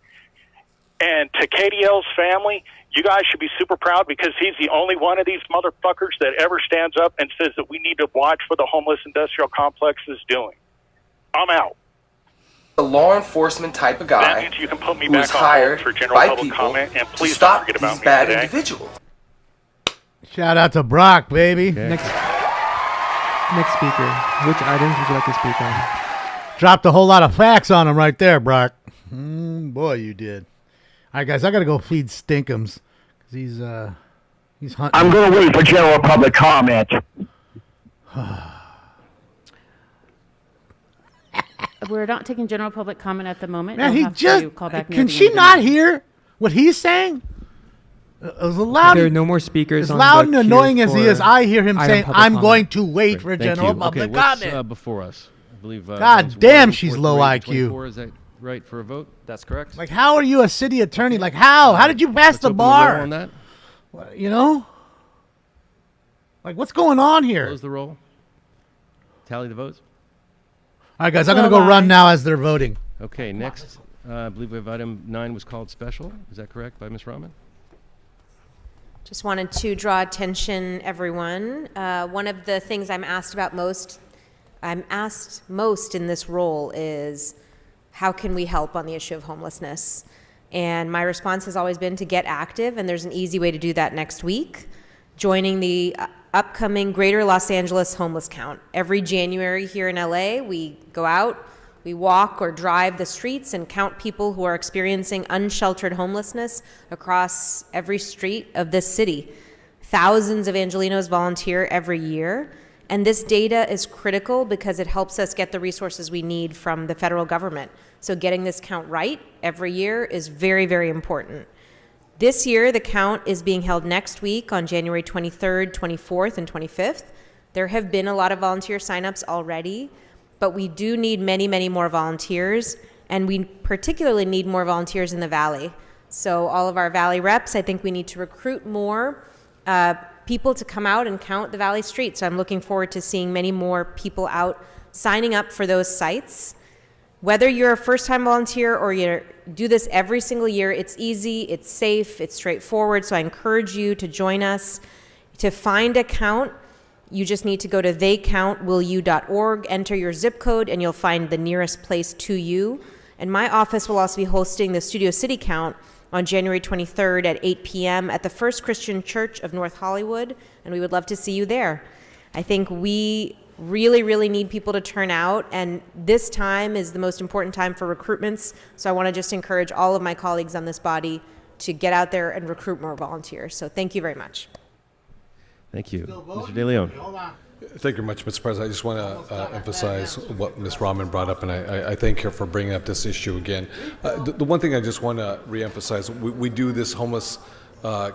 And to KDL's family, you guys should be super proud because he's the only one of these motherfuckers that ever stands up and says that we need to watch what the homeless industrial complex is doing. I'm out. A law enforcement type of That guy means you can put me who is back on hold hired for general by public people comment, and to please don't stop forget these about me bad today. individuals. Shout out to Brock, baby. Next speaker. Which items would you like to speak on? Dropped a whole lot of facts on him right there, Brock. Boy, you did. All right, guys, I got to go feed Stinkums because he's hunting. I'm going to wait for general public comment. We're not taking general public comment at the moment. Man, You'll he have to just call back near can the she end of the not meeting. hear what he's saying? As loud, There are no more speakers. as on loud the and queue annoying as he for is, I hear him item saying, public "I'm comment." going to wait for Thank general you. public Okay, what's comment." before us? I believe. God items damn, 1, she's 4, low 3, IQ. 24, is that right for a vote? That's correct. Like, how are you a city attorney? Like, how? How did you pass Let's the open the roll bar? on that. You know? Like, what's going on here? Close the roll. Tally the votes. All right, guys, I'm going to go run now as they're voting. Okay, next, I believe we have item 9 was called special. Is that correct by Ms. Rahman? Just wanted to draw attention, everyone. One of the things I'm asked most in this role is how can we help on the issue of homelessness? And my response has always been to get active, and there's an easy way to do that next week. Joining the upcoming Greater Los Angeles Homeless Count. Every January here in LA, we go out, we walk or drive the streets and count people who are experiencing unsheltered homelessness across every street of this city. Thousands of Angelenos volunteer every year, and this data is critical because it helps us get the resources we need from the federal government. So getting this count right every year is very, very important. This year, the count is being held next week on January 23rd, 24th, and 25th. There have been a lot of volunteer signups already, but we do need many, many more volunteers, and we particularly need more volunteers in the Valley. So all of our Valley reps, I think we need to recruit more people to come out and count the Valley streets. So I'm looking forward to seeing many more people out signing up for those sites. Whether you're a first-time volunteer or you do this every single year, it's easy, it's safe, it's straightforward. So I encourage you to join us. To find a count, you just need to go to theycountwillyou.org, enter your zip code, and you'll find the nearest place to you. And my office will also be hosting the Studio City Count on January 23rd at 8 p.m. at the First Christian Church of North Hollywood, and we would love to see you there. I think we really, really need people to turn out, and this time is the most important time for recruitments, so I want to just encourage all of my colleagues on this body to get out there and recruit more volunteers. So thank you very much. Thank you. Mr. De Leon. Thank you very much, Mr. President. I just want to emphasize what Ms. Rahman brought up, and I thank her for bringing up this issue again. The one thing I just want to reemphasize, we do this homeless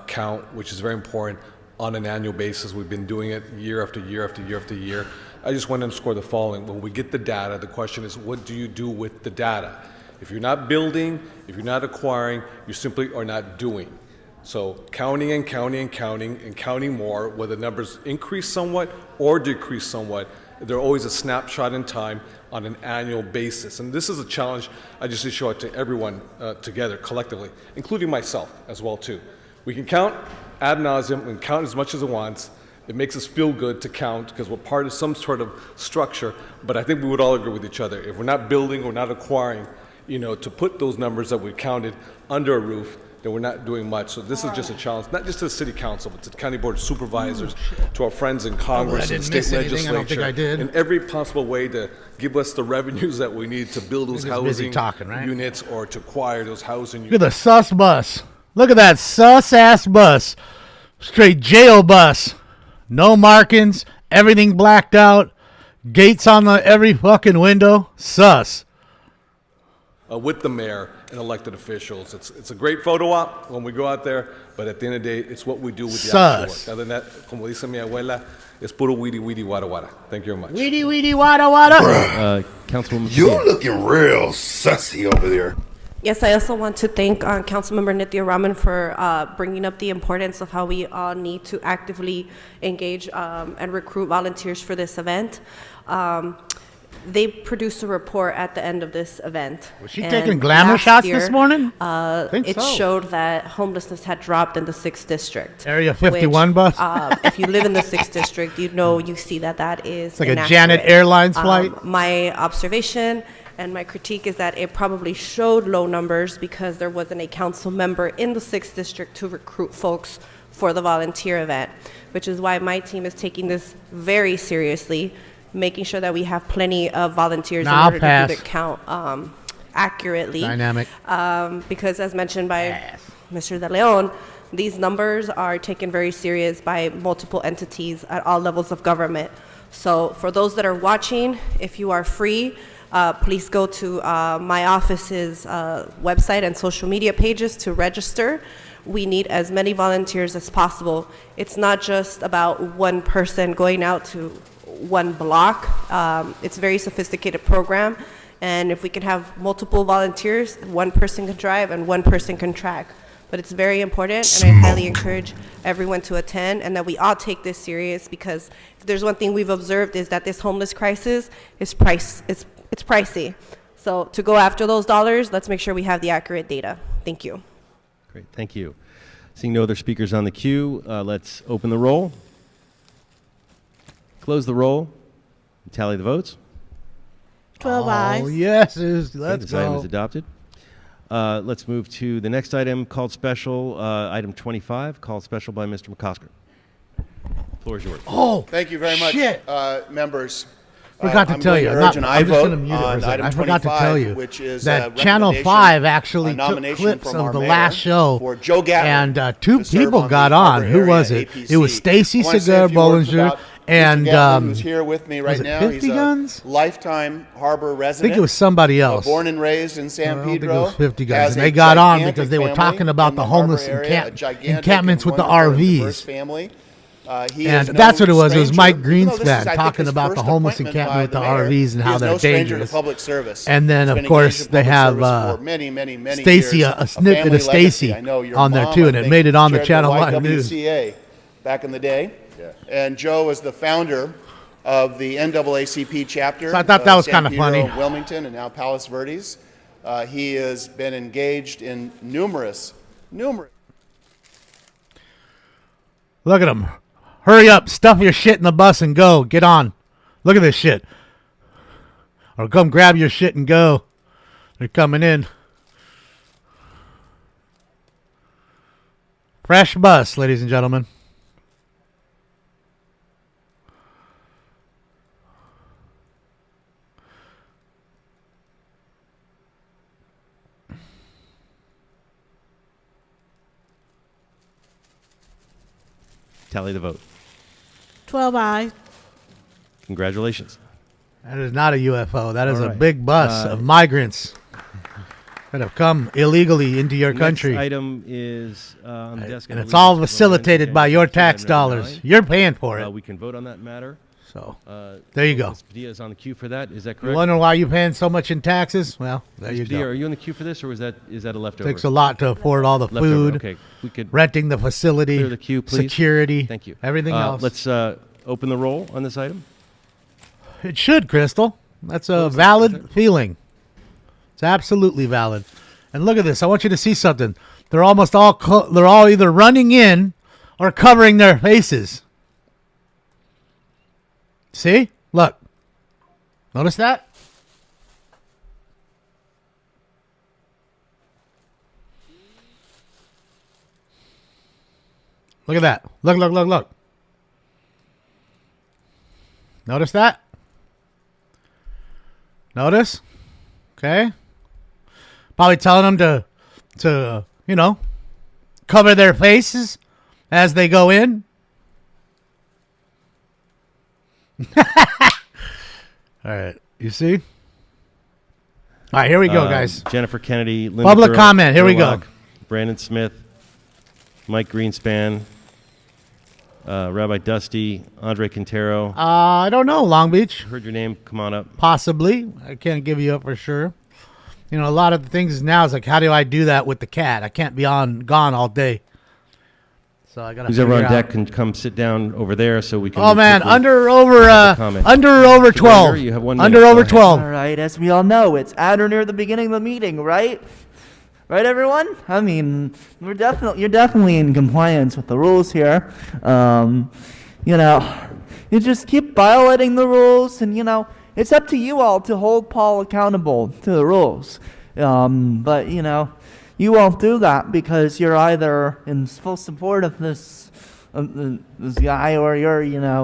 count, which is very important, on an annual basis. We've been doing it year after year after year after year. I just want to underscore the following. When we get the data, the question is, what do you do with the data? If you're not building, if you're not acquiring, you simply are not doing. So counting and counting and counting and counting more, whether numbers increase somewhat or decrease somewhat, they're always a snapshot in time on an annual basis. And this is a challenge I just issue out to everyone together, collectively, including myself as well, too. We can count ad nauseum, we can count as much as it wants. It makes us feel good to count because we're part of some sort of structure, but I think we would all agree with each other. If we're not building, we're not acquiring, to put those numbers that we counted under a roof, then we're not doing much. So this is just a challenge, not just to the City Council, but to the County Board of Supervisors, to our friends in Congress and state legislature, I don't think I did. in every possible way to give us the revenues that we need to build those housing right? units or to acquire those housing Look at units. the sus bus. Look at that sus-ass bus. Straight jail bus. No markings. Everything blacked out. Gates on every fucking window. Sus. With the mayor and elected officials. It's a great photo op when we go out there, but at the end of the day, it's what we do with the actual work. Other than that, como dice mi abuela, es puro weedy, weedy, wada, wada. Thank you very much. Weedy, weedy, wada, wada. Councilwoman. You looking real sussy over there. Yes, I also want to thank Councilmember Nithya Raman for bringing up the importance of how we all need to actively engage and recruit volunteers for this event. They produced a report at the end of this event. Was she taking glamour shots this morning? It showed that homelessness had dropped in the 6th district. Area 51 bus? If you live in the 6th district, you see that is it's like inaccurate. a Janet Airlines flight. My observation and my critique is that it probably showed low numbers because there wasn't a council member in the 6th district to recruit folks for the volunteer event, which is why my team is taking this very seriously, making sure that we have plenty of volunteers in order to do the count accurately. Dynamic. Because as mentioned by Mr. De Leon, these numbers are taken very serious by multiple entities at all levels of government. So for those that are watching, if you are free, please go to my office's website and social media pages to register. We need as many volunteers as possible. It's not just about one person going out to one block. It's a very sophisticated program, and if we can have multiple volunteers, one person can drive and one person can track. But it's very important, and I highly encourage everyone to attend and that we all take this serious, because if there's one thing we've observed is that this homeless crisis is it's pricey. So to go after those dollars, let's make sure we have the accurate data. Thank you. Great, thank you. Seeing no other speakers on the queue, let's open the roll, close the roll, and tally the votes. 12 ayes. Oh, yes. Let's This item go. is adopted. Let's move to the next item, called special, item 25, called special by Mr. McCosker. Floor is yours. Oh, Thank you very much, shit. Members. Forgot to I'm tell going you. to I'm urge an I'm aye just vote going to mute it for a on second. item I forgot to 25, tell you which is that a Channel recommendation, 5 actually a took nomination clips from of our the mayor last show, for Joe Gatlin and two to serve people on got the on. Harbor Who Area was it? APC. It was Stacy I wanna say a Segar few words Bollinger about and Mr. Gatlin, who's here with me right was it now. 50 He's Guns? a lifetime harbor I resident. think it was somebody else. Born and raised in San I don't think it Pedro. was 50 Guns. has And a they got on gigantic because they were family talking about in the harbor homeless area, a gigantic encampments and with the wonderful and diverse RVs. family. He And is that's no what it was. It was stranger, Mike even though this is, I Greenspan think, talking his about the first homeless appointment encampment by with the mayor. RVs and He how is they're no stranger to dangerous. public service. And then, He's of been course, engaged in they public have service for many Stacy, years. a snippet family of Stacy legacy. I know your on there mom, too, I and it think, made it on the chaired Channel 5 News. YWCA back in the day. And Joe is the founder of the NAACP chapter. So I thought that was San kind of Pedro, funny. Wilmington, and now Palos Verdes. He has been engaged in numerous. Look at him. Hurry up, stuff your shit in the bus and go. Get on. Look at this shit. Or come grab your shit and go. They're coming in. Fresh bus, ladies and gentlemen. Tally the vote. 12 ayes. Congratulations. That is not a UFO. That is All a right. big bus of migrants that have come illegally into your Next country. item is on the desk. I And it's believe all Mr. facilitated by your tax Item dollars. 9. You're paying for it. We can vote on that matter. So, there you go. Ms. Padilla is on the queue for that. Is that You correct? wonder why you're paying so much in taxes? Well, there Ms. you Padilla, go. are you on the queue for this, or is that a leftover? Takes a lot to afford all the Leftover, food, okay. We could renting the facility, clear the queue, please. security, Thank you. everything else. Let's open the roll on this item. It should, Crystal. That's a valid feeling. It's absolutely valid. And look at this. I want you to see something. They're almost all they're all either running in or covering their faces. See? Look. Notice that? Look at that. Look. Notice that? Notice? Okay. Probably telling them to cover their faces as they go in. All right. You see? All right, here we go, guys. Jennifer Kennedy, Linda Public comment. Here we go. Brandon Smith, Mike Greenspan, Rabbi Dusty, Andre Quintero. I don't know, Long Beach. Heard your name. Come on up. Possibly. I can't give you up for sure. You know, a lot of the things now is like, how do I do that with the cat? I can't be gone all day. So I gotta. Who's ever on figure deck out. can come sit down over there so we can. Oh move man, quickly. under Comment. over Commander, 12. you have 1 Under minute. over Go ahead. 12. All right, as we all know, it's at or near the beginning of the meeting, right? Right, everyone? I mean, you're definitely in compliance with the rules here. You just keep violating the rules, and it's up to you all to hold Paul accountable to the rules. But you won't do that because you're either in full support of this guy, or you're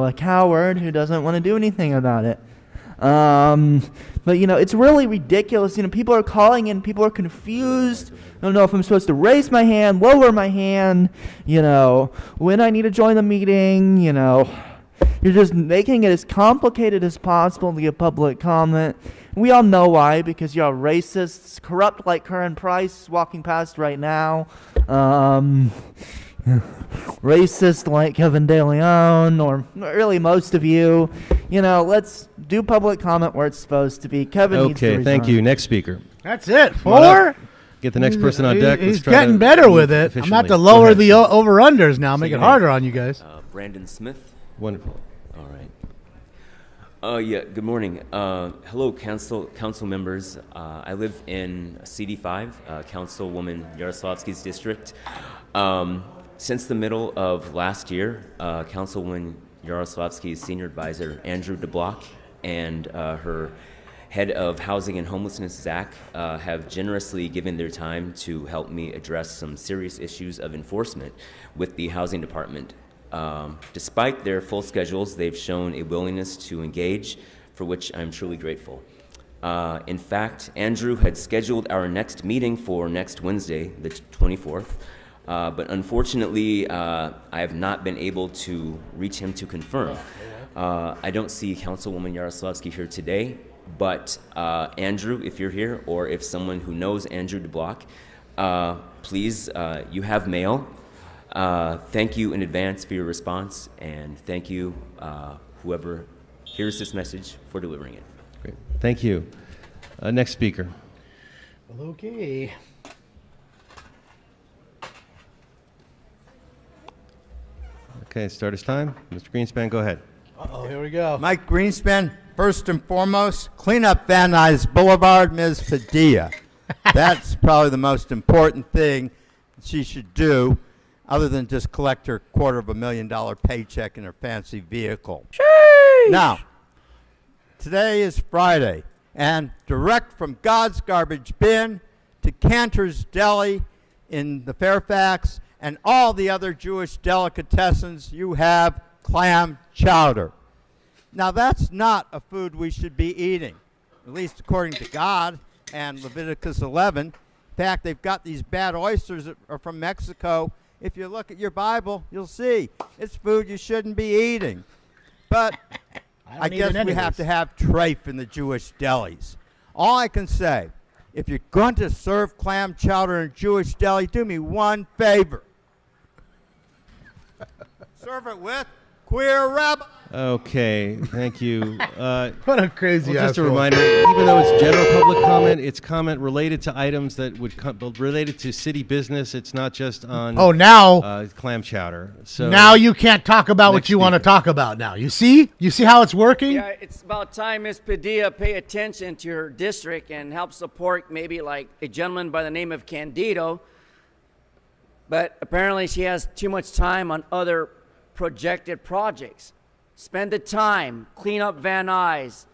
a coward who doesn't want to do anything about it. But it's really ridiculous. People are calling in, people are confused. I don't know if I'm supposed to raise my hand, lower my hand, when I need to join the meeting, You're just making it as complicated as possible to give public comment. We all know why, because you're racists, corrupt like Curran Price walking past right now. Racist like Kevin De Leon, or really most of you. Let's do public comment where it's supposed to be. Kevin needs to Okay, thank resign. you. Next speaker. That's it. Come on up. 4? Get the next person on deck. He's Let's try getting to better move with it. I'm efficiently. about to Go lower ahead. the over-unders now, make Say it your harder name. on you guys. Brandon Smith. Wonderful. All right. Yeah, good morning. Hello, council members. I live in CD5, Councilwoman Yaroslavsky's district. Since the middle of last year, Councilwoman Yaroslavsky's senior advisor, Andrew DeBlock, and her head of housing and homelessness, Zach, have generously given their time to help me address some serious issues of enforcement with the housing department. Despite their full schedules, they've shown a willingness to engage, for which I'm truly grateful. In fact, Andrew had scheduled our next meeting for next Wednesday, the 24th, but unfortunately, I have not been able to reach him to confirm. I don't see Councilwoman Yaroslavsky here today, but Andrew, if you're here, or if someone who knows Andrew DeBlock, please, you have mail. Thank you in advance for your response, and thank you, whoever hears this message, for delivering it. Great. Thank you. Next speaker. Okay. Okay, start his time. Mr. Greenspan, go ahead. Uh-oh, here we go. Mike Greenspan, first and foremost, clean up Van Nuys Boulevard, Ms. Padilla. That's probably the most important thing she should do, other than just collect her $250,000 paycheck in her fancy vehicle. Sheesh. Now, today is Friday, and direct from God's garbage bin to Cantor's Deli in the Fairfax and all the other Jewish delicatessens, you have clam chowder. Now, that's not a food we should be eating, at least according to God and Leviticus 11. In fact, they've got these bad oysters that are from Mexico. If you look at your Bible, you'll see it's food you shouldn't be eating. But I guess we have to have treif in the Jewish delis. All I can say, if you're going to serve clam chowder in a Jewish deli, do me one favor. Serve it with queer rabbi. Okay, thank you. What a crazy just a asshole. reminder, even though it's general public comment, it's comment related to items that would related to city business. It's not just on now clam chowder. So now you can't talk about what you want to talk about now. You see how it's working? Yeah, it's about time Ms. Padilla pay attention to her district and help support maybe like a gentleman by the name of Candido. But apparently she has too much time on other projected projects. Spend the time, clean up Van Nuys.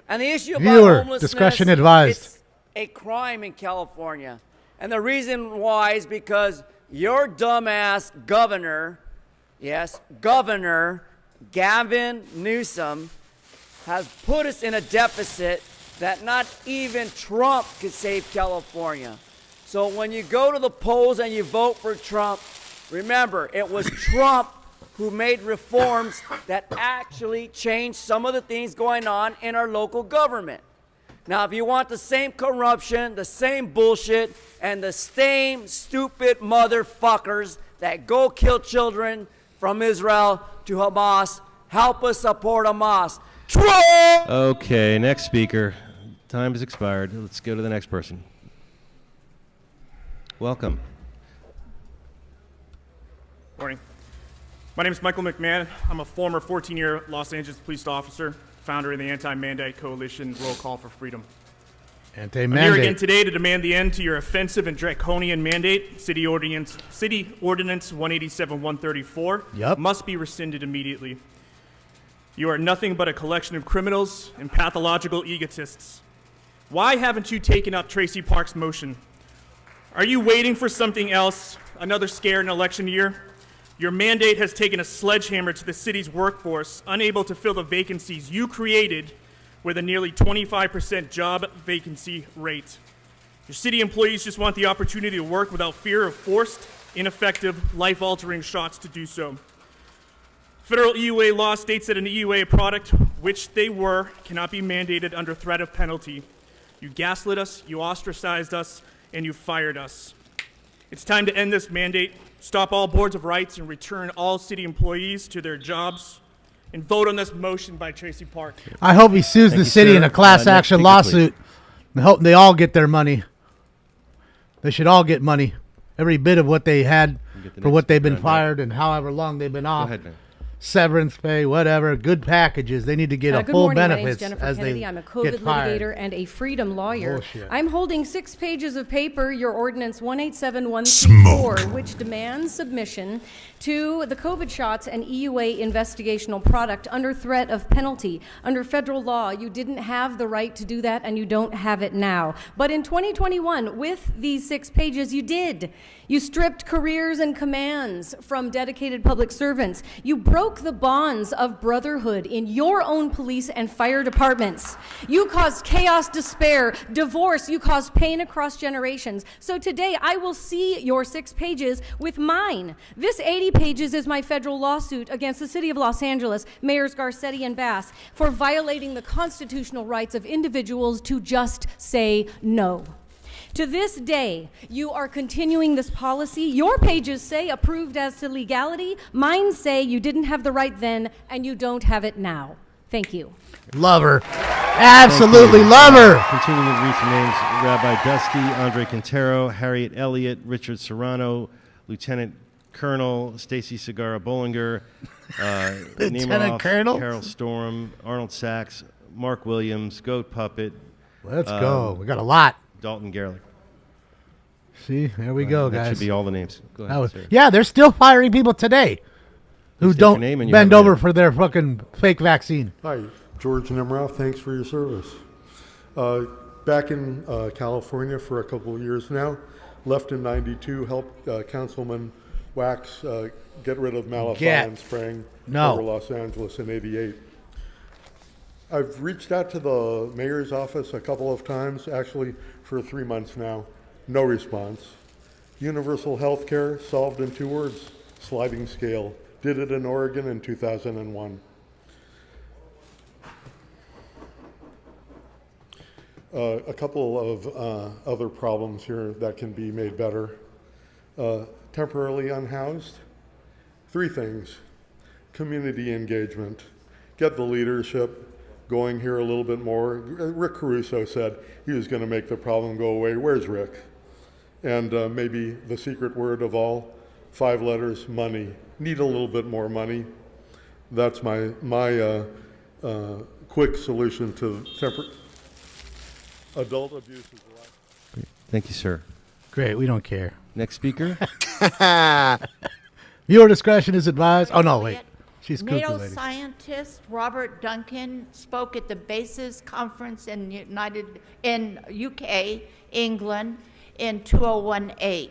And the issue about homelessness, discretion advised. It's a crime in California. And the reason why is because your dumbass governor, yes, Governor Gavin Newsom, has put us in a deficit that not even Trump could save California. So when you go to the polls and you vote for Trump, remember, it was Trump who made reforms that actually changed some of the things going on in our local government. Now, if you want the same corruption, the same bullshit, and the same stupid motherfuckers that go kill children from Israel to Hamas, help us support Hamas. Trump! Okay, next speaker. Time has expired. Let's go to the next person. Welcome. Morning. My name is Michael McMahon. I'm a former 14-year Los Angeles police officer, founder of the Anti-Mandate Coalition Roll Call for Freedom. Anti-mandate. I'm here again today to demand the end to your offensive and draconian mandate. City Ordinance 187-134 must be rescinded immediately. You are nothing but a collection of criminals and pathological egotists. Why haven't you taken up Tracy Park's motion? Are you waiting for something else, another scare in election year? Your mandate has taken a sledgehammer to the city's workforce, unable to fill the vacancies you created with a nearly 25% job vacancy rate. Your city employees just want the opportunity to work without fear of forced, ineffective, life-altering shots to do so. Federal EUA law states that an EUA product, which they were, cannot be mandated under threat of penalty. You gaslit us, you ostracized us, and you fired us. It's time to end this mandate, stop all boards of rights, and return all city employees to their jobs, and vote on this motion by Tracy Park. I hope he sues the city in a class action lawsuit. I hope they all get their money. They should all get money. Every bit of what they had for what they've been fired and however long they've been off. Go ahead, man. severance pay, whatever, good packages. They need to get a good full morning. My name's benefits Jennifer as Kennedy. they I'm a COVID get hired. litigator and a freedom lawyer. Bullshit. I'm holding 6 pages of paper, your ordinance 187134, which demands submission to the COVID shots and EUA investigational product under threat of penalty. Under federal law, you didn't have the right to do that, and you don't have it now. But in 2021, with these 6 pages, you did. You stripped careers and commands from dedicated public servants. You broke the bonds of brotherhood in your own police and fire departments. You caused chaos, despair, divorce. You caused pain across generations. So today, I will see your 6 pages with mine. This 80 pages is my federal lawsuit against the city of Los Angeles, Mayors Garcetti and Bass, for violating the constitutional rights of individuals to just say no. To this day, you are continuing this policy. Your pages say approved as to legality. Mine say you didn't have the right then and you don't have it now. Thank you. Love her. Absolutely love her. Continuing to read some names: Rabbi Dusty, Andre Quintero, Harriet Elliott, Richard Serrano, Lieutenant Colonel Stacy Segarra Bollinger, Lieutenant Colonel Carol Storm, Arnold Sachs, Mark Williams, Goat Puppet. Let's go. We got a lot. Dalton Gerlich. See, there we go, That guys. should be all the names. Go ahead, sir. Yeah, they're still firing people today who State your don't name and you bend have a over name. for their fucking fake vaccine. Hi, George Nemroff. Thanks for your service. Back in California for a couple of years now. Left in '92. Helped Councilman Wax get rid of malathion spraying over Los Angeles in '88. I've reached out to the mayor's office a couple of times, actually for 3 months now. No response. Universal health care solved in 2 words: sliding scale. Did it in Oregon in 2001. A couple of other problems here that can be made better. Temporarily unhoused. 3 things. Community engagement. Get the leadership going here a little bit more. Rick Caruso said he was going to make the problem go away. Where's Rick? And maybe the secret word of all, 5 letters: money. Need a little bit more money. That's my quick solution to adult abuse. Thank you, sir. Great, we don't care. Next speaker. Viewer discretion is advised. Oh, no, wait. She's cuckoo NATO lady. scientist Robert Duncan spoke at the BASES conference in UK, England, in 2018.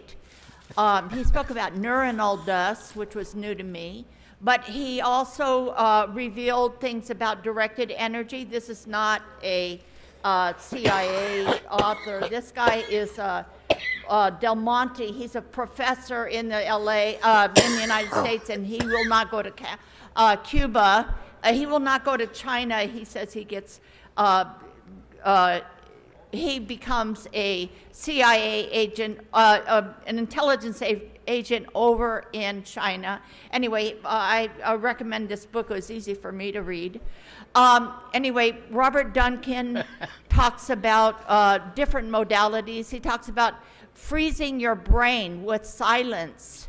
He spoke about neuronal dust, which was new to me, but he also revealed things about directed energy. This is not a CIA author. This guy is Del Monte. He's a professor in the in the United States, and he will not go to Cuba. He will not go to China. He says he gets he becomes a CIA agent, an intelligence agent over in China. Anyway, I recommend this book. It was easy for me to read. Anyway, Robert Duncan talks about different modalities. He talks about freezing your brain with silence.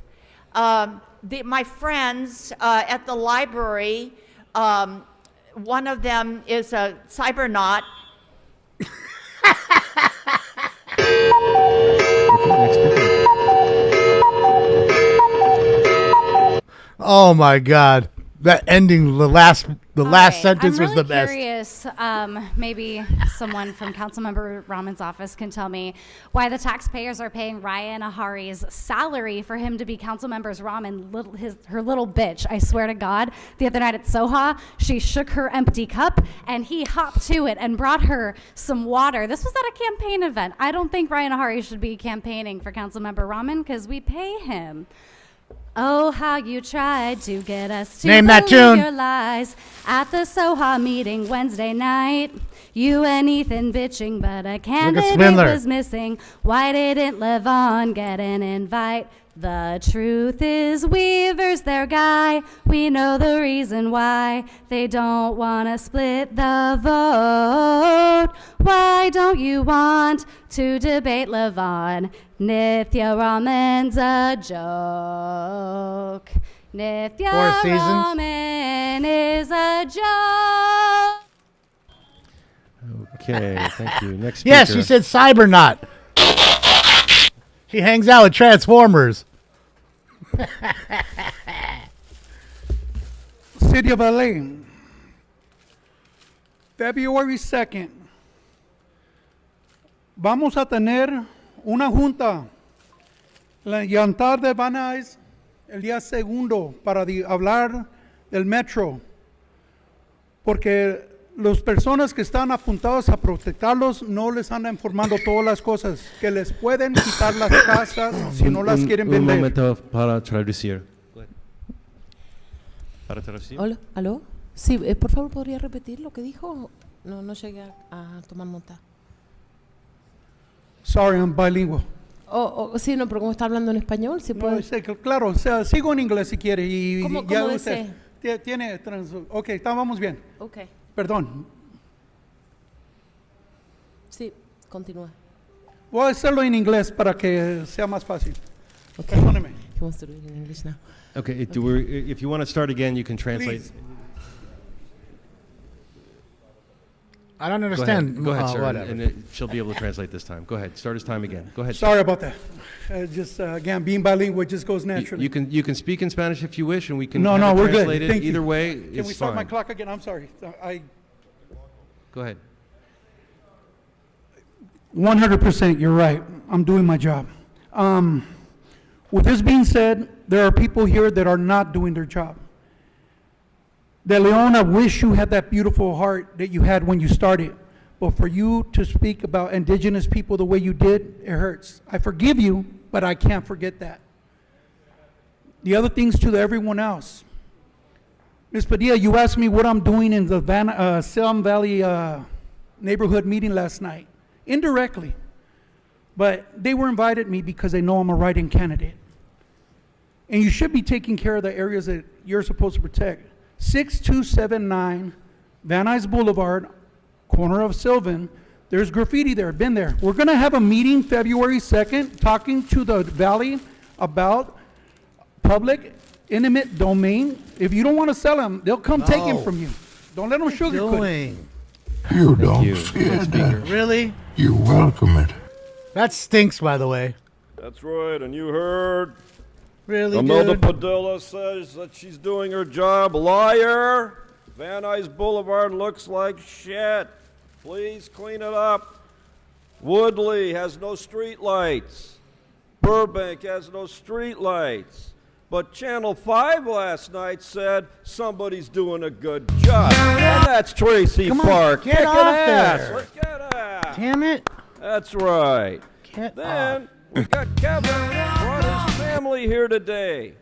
My friends at the library, one of them is a cybernaut. Oh my God. That ending, the last sentence was the best. I'm really curious, maybe someone from Councilmember Rahman's office can tell me why the taxpayers are paying Ryan Ahari's salary for him to be Councilmember Rahman, her little bitch. I swear to God, the other night at Soha, she shook her empty cup and he hopped to it and brought her some water. This was at a campaign event. I don't think Ryan Ahari should be campaigning for Councilmember Rahman because we pay him. Oh, how you tried to get us to Name that believe tune. your lies at the Soha meeting Wednesday night. You and Ethan bitching, but a candidate Swindler. was missing. Why didn't Levon get an invite? The truth is Weaver's their guy. We know the reason why they don't want to split the vote. Why don't you want to debate Levon? Nithya Raman's a joke. Nithya Four Seasons. Ramen is a joke. Okay, thank you. Next speaker. Yes, she said Cybernaut. She hangs out with Transformers. City of LA, February 2nd. Vamos a tener una junta, la Yantar de Van Nuys, el día segundo para hablar del metro, porque las personas que están apuntados a protectarlos no les andan informando todas las cosas, que les pueden quitar las casas si no las quieren Un vender. momento para traducir. Para traducir. Hola, ¿aló? Sí, por favor, ¿podría repetir lo que dijo? No llegué a tomar nota. Sorry, I'm bilingual. Sí, no, pero como está hablando en español, si puede. No, sé que, claro, o sea, sigo en inglés si quiere. Y ¿Cómo ya desee? usted tiene ok, estábamos bien. Ok. Perdón. Sí, continúa. Voy a hacerlo en inglés para que sea más fácil. Perdóneme. He wants to do it in English now. Okay, if you want to start again, you can translate. Please. I don't understand. Go ahead, sir, whatever. and she'll be able to translate this time. Go ahead, start his time again. Go ahead. Sorry about that. Just again, being bilingual just goes naturally. You can speak in Spanish if you wish, and we can No, have no, it we're good. translated. Thank you. Either way, Can it's we start my fine. clock again? I'm sorry. 100%, you're right. I'm doing my job. With this being said, there are people here that are not doing their job. De Leon, I wish you had that beautiful heart that you had when you started. But for you to speak about indigenous people the way you did, it hurts. I forgive you, but I can't forget that. The other things to everyone else. Ms. Padilla, you asked me what I'm doing in the Salem Valley neighborhood meeting last night. Indirectly. But they were invited me because they know I'm a write-in candidate. And you should be taking care of the areas that you're supposed to protect. 6279 Van Nuys Boulevard, corner of Sylvan. There's graffiti there, been there. We're gonna have a meeting February 2nd, talking to the valley about public intimate domain. If you don't wanna sell them, they'll come take them from you. Don't let them sugarcoat it. You don't see it. Really? You welcome it. That stinks, by the way. That's right, and you heard Really, Imelda dude? Padilla says that she's doing her job. Liar! Van Nuys Boulevard looks like shit. Please clean it up. Woodley has no street lights. Burbank has no street lights. But Channel 5 last night said somebody's doing a good job. And that's Tracy Come on, Park. get Kicking off ass. there. Let's get ass. Damn it. That's right. Get Then we got Kevin brought his family here today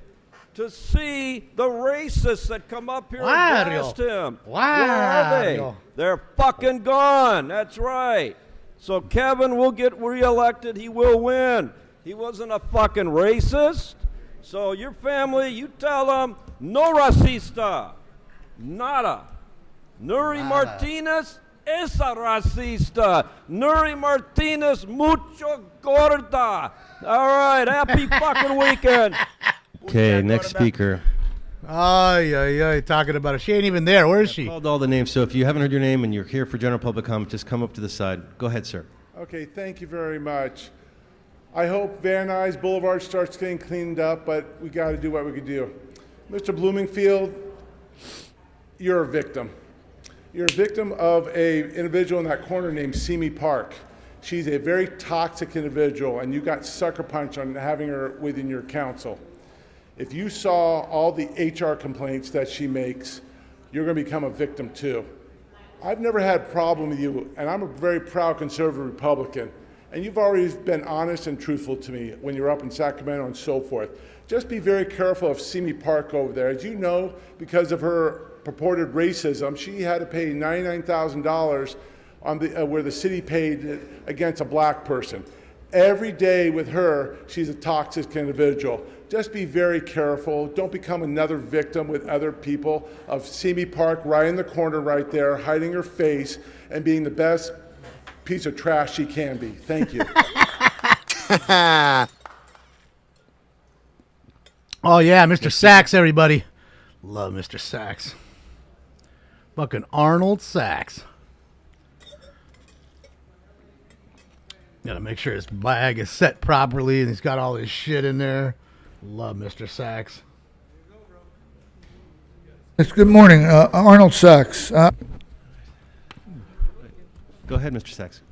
to see the racists that come up here and blast him. Where are they? Wario. They're fucking gone. That's right. So Kevin will get reelected. He will win. He wasn't a fucking racist. So your family, you tell them, no racista. Nada. Nuri Martinez es a racista. Nuri Martinez mucho gorda. All right, happy fucking weekend. Okay, next speaker. Ay, talking about it. She ain't even there. Where is she? Called all the names, so if you haven't heard your name and you're here for general public comment, just come up to the side. Go ahead, sir. Okay, thank you very much. I hope Van Nuys Boulevard starts getting cleaned up, but we got to do what we can do. Mr. Bloomingfield, you're a victim. You're a victim of an individual in that corner named Simi Park. She's a very toxic individual, and you got sucker punched on having her within your council. If you saw all the HR complaints that she makes, you're going to become a victim too. I've never had a problem with you, and I'm a very proud conservative Republican. And you've always been honest and truthful to me when you're up in Sacramento and so forth. Just be very careful of Simi Park over there. As you know, because of her purported racism, she had to pay $99,000 on where the city paid against a black person. Every day with her, she's a toxic individual. Just be very careful. Don't become another victim with other people of Simi Park right in the corner right there, hiding her face and being the best piece of trash she can be. Thank you. Oh, yeah, Mr. Sachs, everybody. Love Mr. Sachs. Fucking Arnold Sachs. Gotta make sure his bag is set properly and he's got all his shit in there. Love Mr. Sachs. Yes, good morning, Arnold Sachs. Go ahead, Mr. Sachs.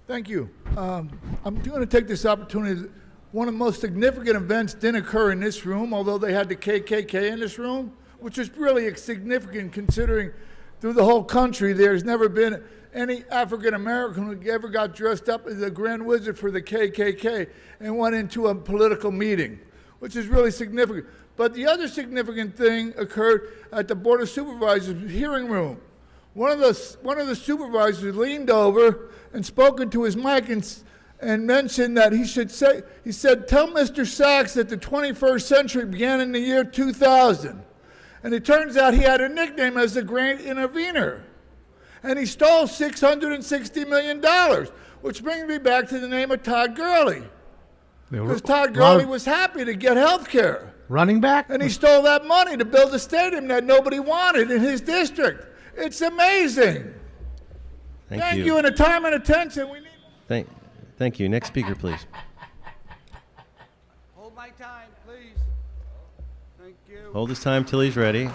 Thank you. I'm going to take this opportunity. One of the most significant events didn't occur in this room, although they had the KKK in this room, which is really significant considering through the whole country there's never been any African American who ever got dressed up as a grand wizard for the KKK and went into a political meeting, which is really significant. But the other significant thing occurred at the Board of Supervisors hearing room. One of the supervisors leaned over and spoke into his mic and mentioned that he said, tell Mr. Sachs that the 21st century began in the year 2000. And it turns out he had a nickname as the Great Intervener. And he stole $660 million, which brings me back to the name of Todd Gurley. Because Todd Gurley was happy to get health care. Running back? And he stole that money to build a stadium that nobody wanted in his district. It's amazing. Thank you. And the time and attention we need. Thank you. Next speaker, please. Hold my time, please. Thank you. Hold his time till he's ready.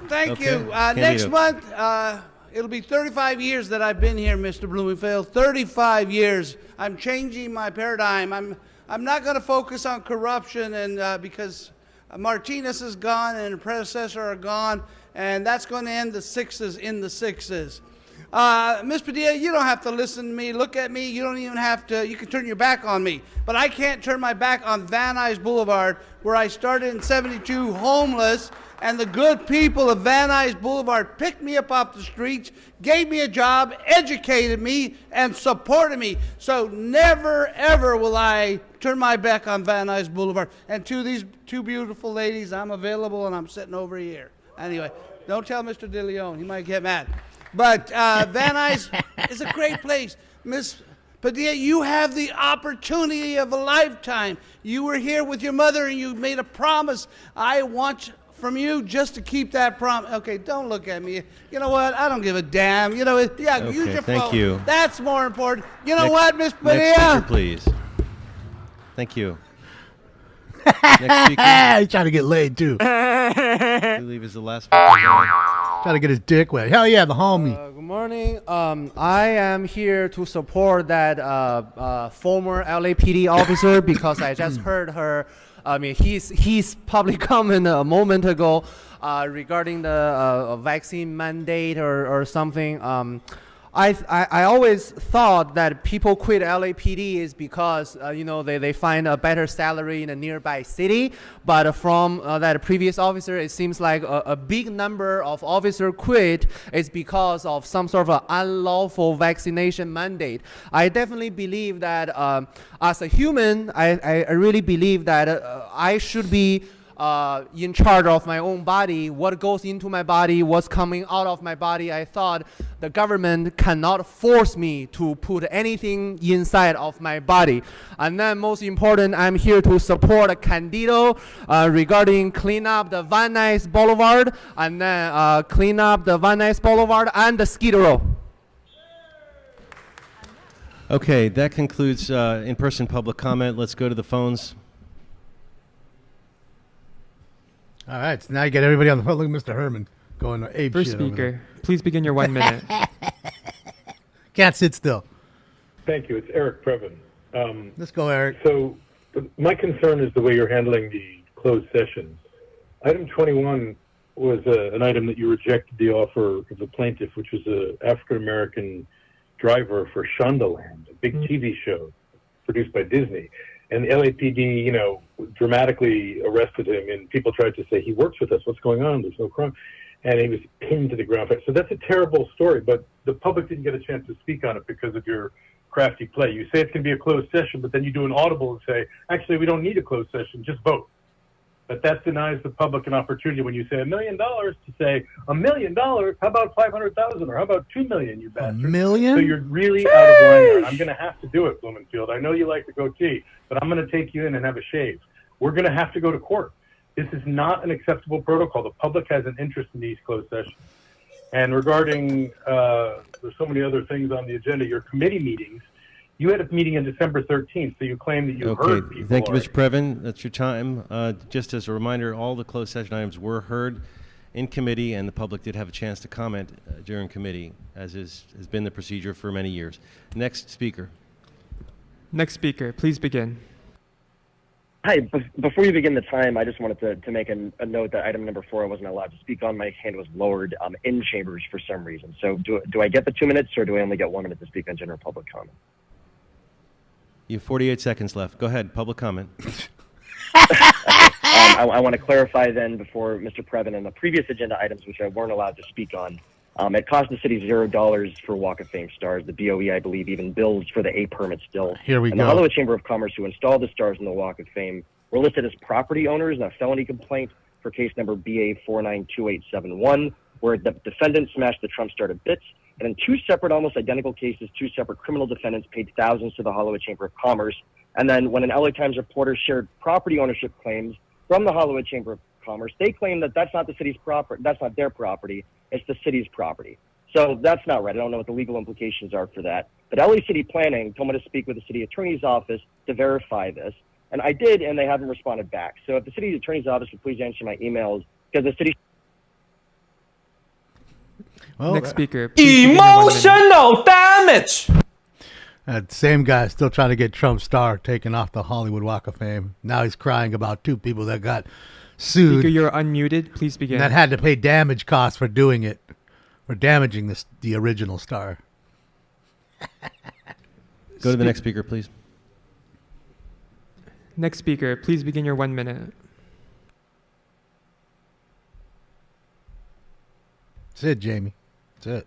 Thank Okay. you. Next month, it'll be 35 years that I've been here, Mr. Blumenfield. 35 years. I'm changing my paradigm. I'm not going to focus on corruption, and because Martinez is gone and the predecessor are gone, and that's going to end the sixes in the sixes. Ms. Padilla, you don't have to listen to me, look at me. You don't even have to, you can turn your back on me. But I can't turn my back on Van Nuys Boulevard, where I started in '72 homeless, and the good people of Van Nuys Boulevard picked me up off the streets, gave me a job, educated me, and supported me. So never, ever will I turn my back on Van Nuys Boulevard. And to these two beautiful ladies, I'm available, and I'm sitting over here. Anyway, don't tell Mr. De Leon. He might get mad. But Van Nuys is a great place. Miss Padilla, you have the opportunity of a lifetime. You were here with your mother, and you made a promise. I want from you just to keep that promise. Okay, don't look at me. You know what? I don't give a damn. You know, use your phone. Thank you. That's more important. You know what, Miss Padilla? Next speaker, please. Thank you. Next speaker. He's trying to get laid, too. I believe is the last speaker. Trying to get his dick wet. Hell yeah, the homie. Good morning. I am here to support that former LAPD officer because I just heard her. I mean, he's probably comment a moment ago regarding the vaccine mandate or something. I always thought that people quit LAPD is because they find a better salary in a nearby city. But from that previous officer, it seems like a big number of officers quit is because of some sort of unlawful vaccination mandate. I definitely believe that as a human, I really believe that I should be in charge of my own body, what goes into my body, what's coming out of my body. I thought the government cannot force me to put anything inside of my body. And then most important, I'm here to support Candido regarding clean up the Van Nuys Boulevard and then clean up the Van Nuys Boulevard and the Skid Row. Okay, that concludes in-person public comment. Let's go to the phones. All right, so now you get everybody on the phone. Look at Mr. Herman going ape First shit over speaker, please begin your 1 minute. Can't sit still. Thank you. It's Eric Previn. Let's go, Eric. So my concern is the way you're handling the closed sessions. Item 21 was an item that you rejected the offer of the plaintiff, which was an African-American driver for Shondaland, a big TV show produced by Disney. And the LAPD, dramatically arrested him, and people tried to say, he works with us, what's going on, there's no crime. And he was pinned to the ground. So that's a terrible story, but the public didn't get a chance to speak on it because of your crafty play. You say it's going to be a closed session, but then you do an audible and say, actually, we don't need a closed session, just vote. But that denies the public an opportunity when you say $1 million to say, $1 million? How about 500,000 or how about 2 million, you bastard? $1 million? So you're really out of line here. I'm going to have to do it, Blumenfield. I know you like the goatee, but I'm going to take you in and have a shave. we're going to have to go to court. This is not an acceptable protocol. The public has an interest in these closed sessions. And regarding, there's so many other things on the agenda, your committee meetings, you had a meeting on December 13th, so you claim that you heard people. Thank you, Mr. Previn. That's your time. Just as a reminder, all the closed session items were heard in committee, and the public did have a chance to comment during committee, as has been the procedure for many years. Next speaker. Next speaker, please begin. Hi, before you begin the time, I just wanted to make a note that item number 4 I wasn't allowed to speak on. My hand was lowered in chambers for some reason. So do I get the 2 minutes, or do I only get 1 minute to speak on general public comment? You have 48 seconds left. Go ahead, public comment. I want to clarify then before Mr. Previn and the previous agenda items, which I weren't allowed to speak on, it cost the city $0 for Walk of Fame stars. The BOE, I believe, even bills for the A permit still. Here we and go. The Hollywood Chamber of Commerce, who installed the stars in the Walk of Fame, were listed as property owners in a felony complaint for case number BA 492871, where the defendant smashed the Trump star to bits. And in 2 separate, almost identical cases, 2 separate criminal defendants paid thousands to the Hollywood Chamber of Commerce. And then when an LA Times reporter shared property ownership claims from the Hollywood Chamber of Commerce, they claim that that's not the city's property, that's not their property, it's the city's property. So that's not right. I don't know what the legal implications are for that. But LA City Planning told me to speak with the city attorney's office to verify this. And I did, and they haven't responded back. So if the city attorney's office would please answer my emails, because the city... Well, Next speaker. Emotional damage! That same guy still trying to get Trump star taken off the Hollywood Walk of Fame. Now he's crying about 2 people that got sued. Speaker, you're unmuted. Please begin. That had to pay damage costs for doing it, for damaging the original star. Go to the next speaker, please. Next speaker, please begin your 1 minute. That's it, Jamie. That's it.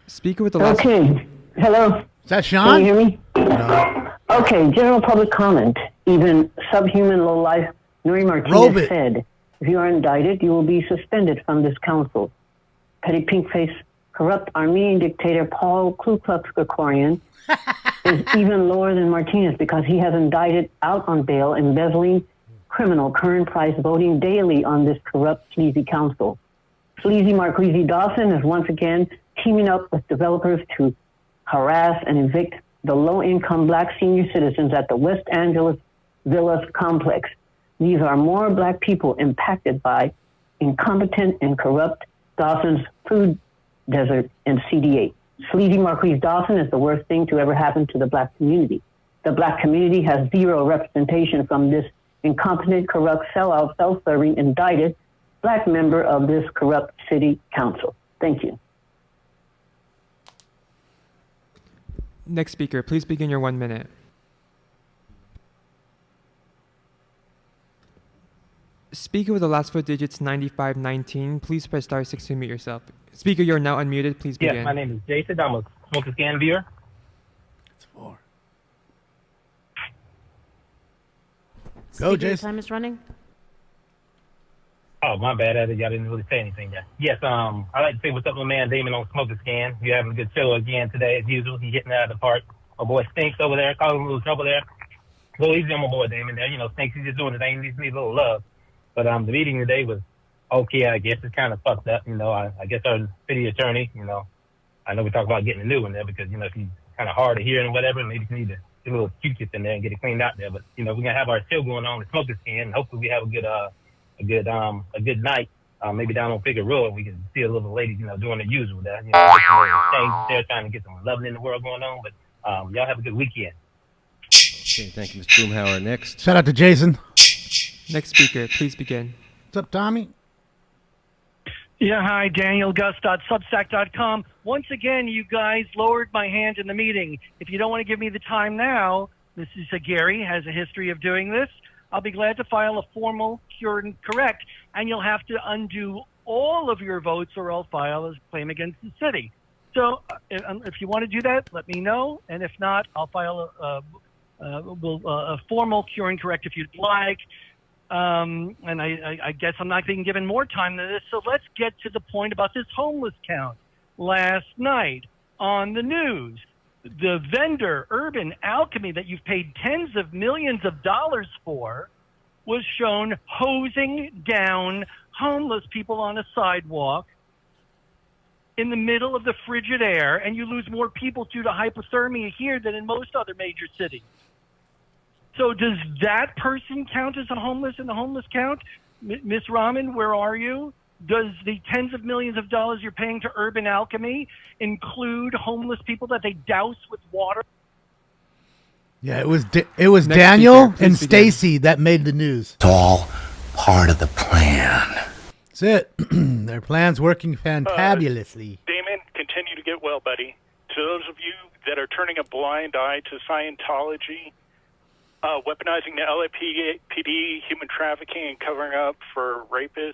Speaker with the last... Okay. Hello. Is that Sean? Can you hear me? No. Okay. General public comment. Even subhuman lowlife Nuri Martinez said, if you are indicted, you will be suspended from this council. Petty pink-faced, corrupt Armenian dictator Paul Ku Klux Klan is even lower than Martinez because he has indicted out on bail, embezzling criminal current price voting daily on this corrupt, sleazy council. Sleazy Marquise Dawson is once again teaming up with developers to harass and evict the low-income black senior citizens at the West Angeles Villas complex. These are more black people impacted by incompetent and corrupt Dawson's food desert and CD8. Sleazy Marquise Dawson is the worst thing to ever happen to the black community. The black community has zero representation from this incompetent, corrupt, sellout, self-serving, indicted black member of this corrupt city council. Thank you. Next speaker, please begin your 1 minute. Speaker with the last 4 digits 9519, please press *6 to mute yourself. Speaker, you're now unmuted. Please begin. Yes, my name is Jason. I'm a smoke a scan viewer. It's 4. Speaker, Jason. your time is running. Oh, my bad. Y'all didn't really say anything there. Yes, I'd like to say what's up with my man Damon on Smoke a Scan. You're having a good show again today, as usual. He's hitting out of the park. My boy Stinks over there, causing a little trouble there. A little easy on my boy Damon there. You know, Stinks, he's just doing his thing. He just needs a little love. But the meeting today was okay, I guess. It's kind of fucked up. You know, I guess our city attorney, you know, I know we talk about getting a new one there because, you know, she's kind of hard of hearing and whatever. Maybe she need to get a little Q-tip in there and get it cleaned out there. But, you know, we're going to have our show going on with Smoke a Scan. And hopefully we have a good night. Maybe down on Figueroa, we can see a little ladies, you know, doing the usual there. You know, they're trying to get some loving in the world going on. But y'all have a good weekend. Okay, thank you, Mr. Boomhauer. Next. Shout out to Jason. Next speaker, please begin. What's up, Tommy? Yeah, hi, DanielGus.substack.com. Once again, you guys lowered my hand in the meeting. If you don't want to give me the time now, this is Gary, has a history of doing this. I'll be glad to file a formal cure and correct, and you'll have to undo all of your votes or I'll file a claim against the city. So if you want to do that, let me know, and if not, I'll file a formal cure and correct if you'd like. And I guess I'm not being given more time than this, so let's get to the point about this homeless count. Last night on the news, the vendor, Urban Alchemy, that you've paid tens of millions of dollars for, was shown hosing down homeless people on a sidewalk in the middle of the frigid air, and you lose more people due to hypothermia here than in most other major cities. So does that person count as a homeless in the homeless count? Ms. Rahman, where are you? Does the tens of millions of dollars you're paying to Urban Alchemy include homeless people that they douse with water? Yeah, it was Daniel and Stacy that made the news. It's all part of the plan. That's it. Their plan's working fantabulously. Damon, continue to get well, buddy. To those of you that are turning a blind eye to Scientology, weaponizing the LAPD, human trafficking, and covering up for rapists,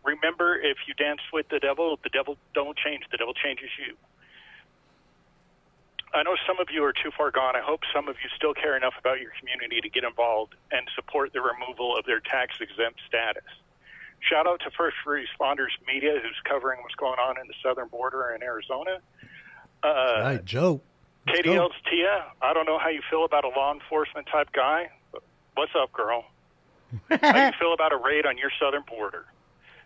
remember, if you dance with the devil don't change. The devil changes you. I know some of you are too far gone. I hope some of you still care enough about your community to get involved and support the removal of their tax-exempt status. Shout out to First Responders Media, who's covering what's going on in the southern border in Arizona. Right, Joe. KDL's Tia, I don't know how you feel about a law enforcement type guy, but what's up, girl? How do you feel about a raid on your southern border?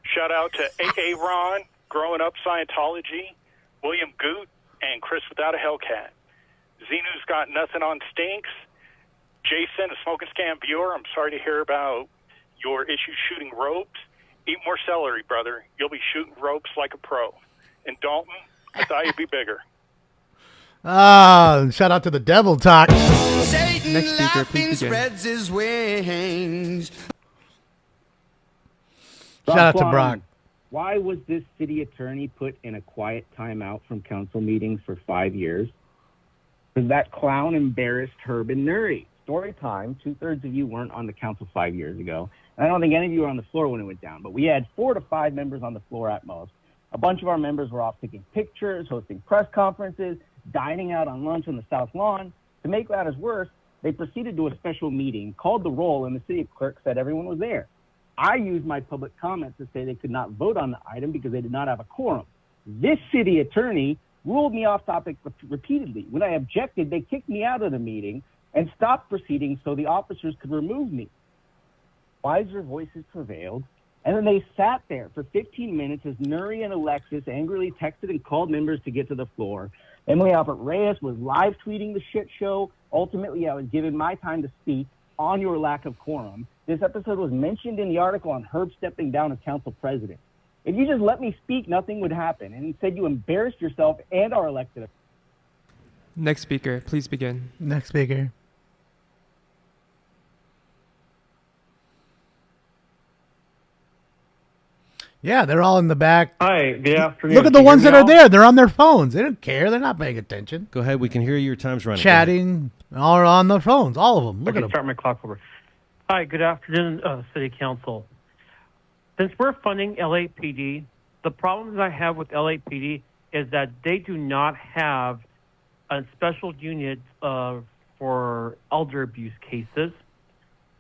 Shout out to A.A. Ron, Growing Up Scientology, William Goot, and Chris Without a Hellcat. Xenu's Got Nothing on Stinks. Jason, a Smoking Scam viewer, I'm sorry to hear about your issue shooting ropes. Eat more celery, brother. You'll be shooting ropes like a pro. And Dalton, I thought you'd be bigger. Shout out to the Devil Talk. Next speaker, please begin. Spreads his wings. Shout out to Brock. Why was this city attorney put in a quiet timeout from council meetings for 5 years? Because that clown embarrassed Herb and Nuri. Story time, 2/3 of you weren't on the council 5 years ago. And I don't think any of you were on the floor when it went down. But we had 4 to 5 members on the floor at most. A bunch of our members were off taking pictures, hosting press conferences, dining out on lunch on the South Lawn. To make matters worse, they proceeded to a special meeting, called the roll, and the city clerk said everyone was there. I used my public comments to say they could not vote on the item because they did not have a quorum. This city attorney ruled me off topic repeatedly. When I objected, they kicked me out of the meeting and stopped proceedings so the officers could remove me. Wiser voices prevailed, and then they sat there for 15 minutes as Nuri and Alexis angrily texted and called members to get to the floor. Emily Albert Reyes was live tweeting the shit show. Ultimately, I was given my time to speak on your lack of quorum. This episode was mentioned in the article on Herb stepping down as council president. If you just let me speak, nothing would happen. And instead, you embarrassed yourself and our elected. Next speaker, please begin. Next speaker. Yeah, they're all in the back. Hi, good afternoon. Look at the ones that are there. They're on their phones. They don't care. They're not paying attention. Go ahead. We can hear you. Your time's running. Chatting, all on their phones. All of them. Look at them. Start my clock over. Hi, good afternoon, City Council. Since we're funding LAPD, the problems I have with LAPD is that they do not have a special unit for elder abuse cases.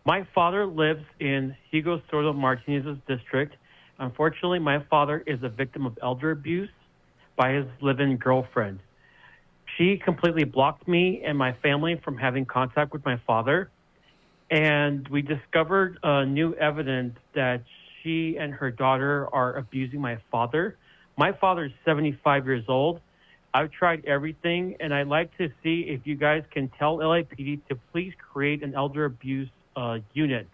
My father lives in Hugo Sordo Martinez's district. Unfortunately, my father is a victim of elder abuse by his live-in girlfriend. She completely blocked me and my family from having contact with my father. And we discovered new evidence that she and her daughter are abusing my father. My father is 75 years old. I've tried everything, and I'd like to see if you guys can tell LAPD to please create an elder abuse unit,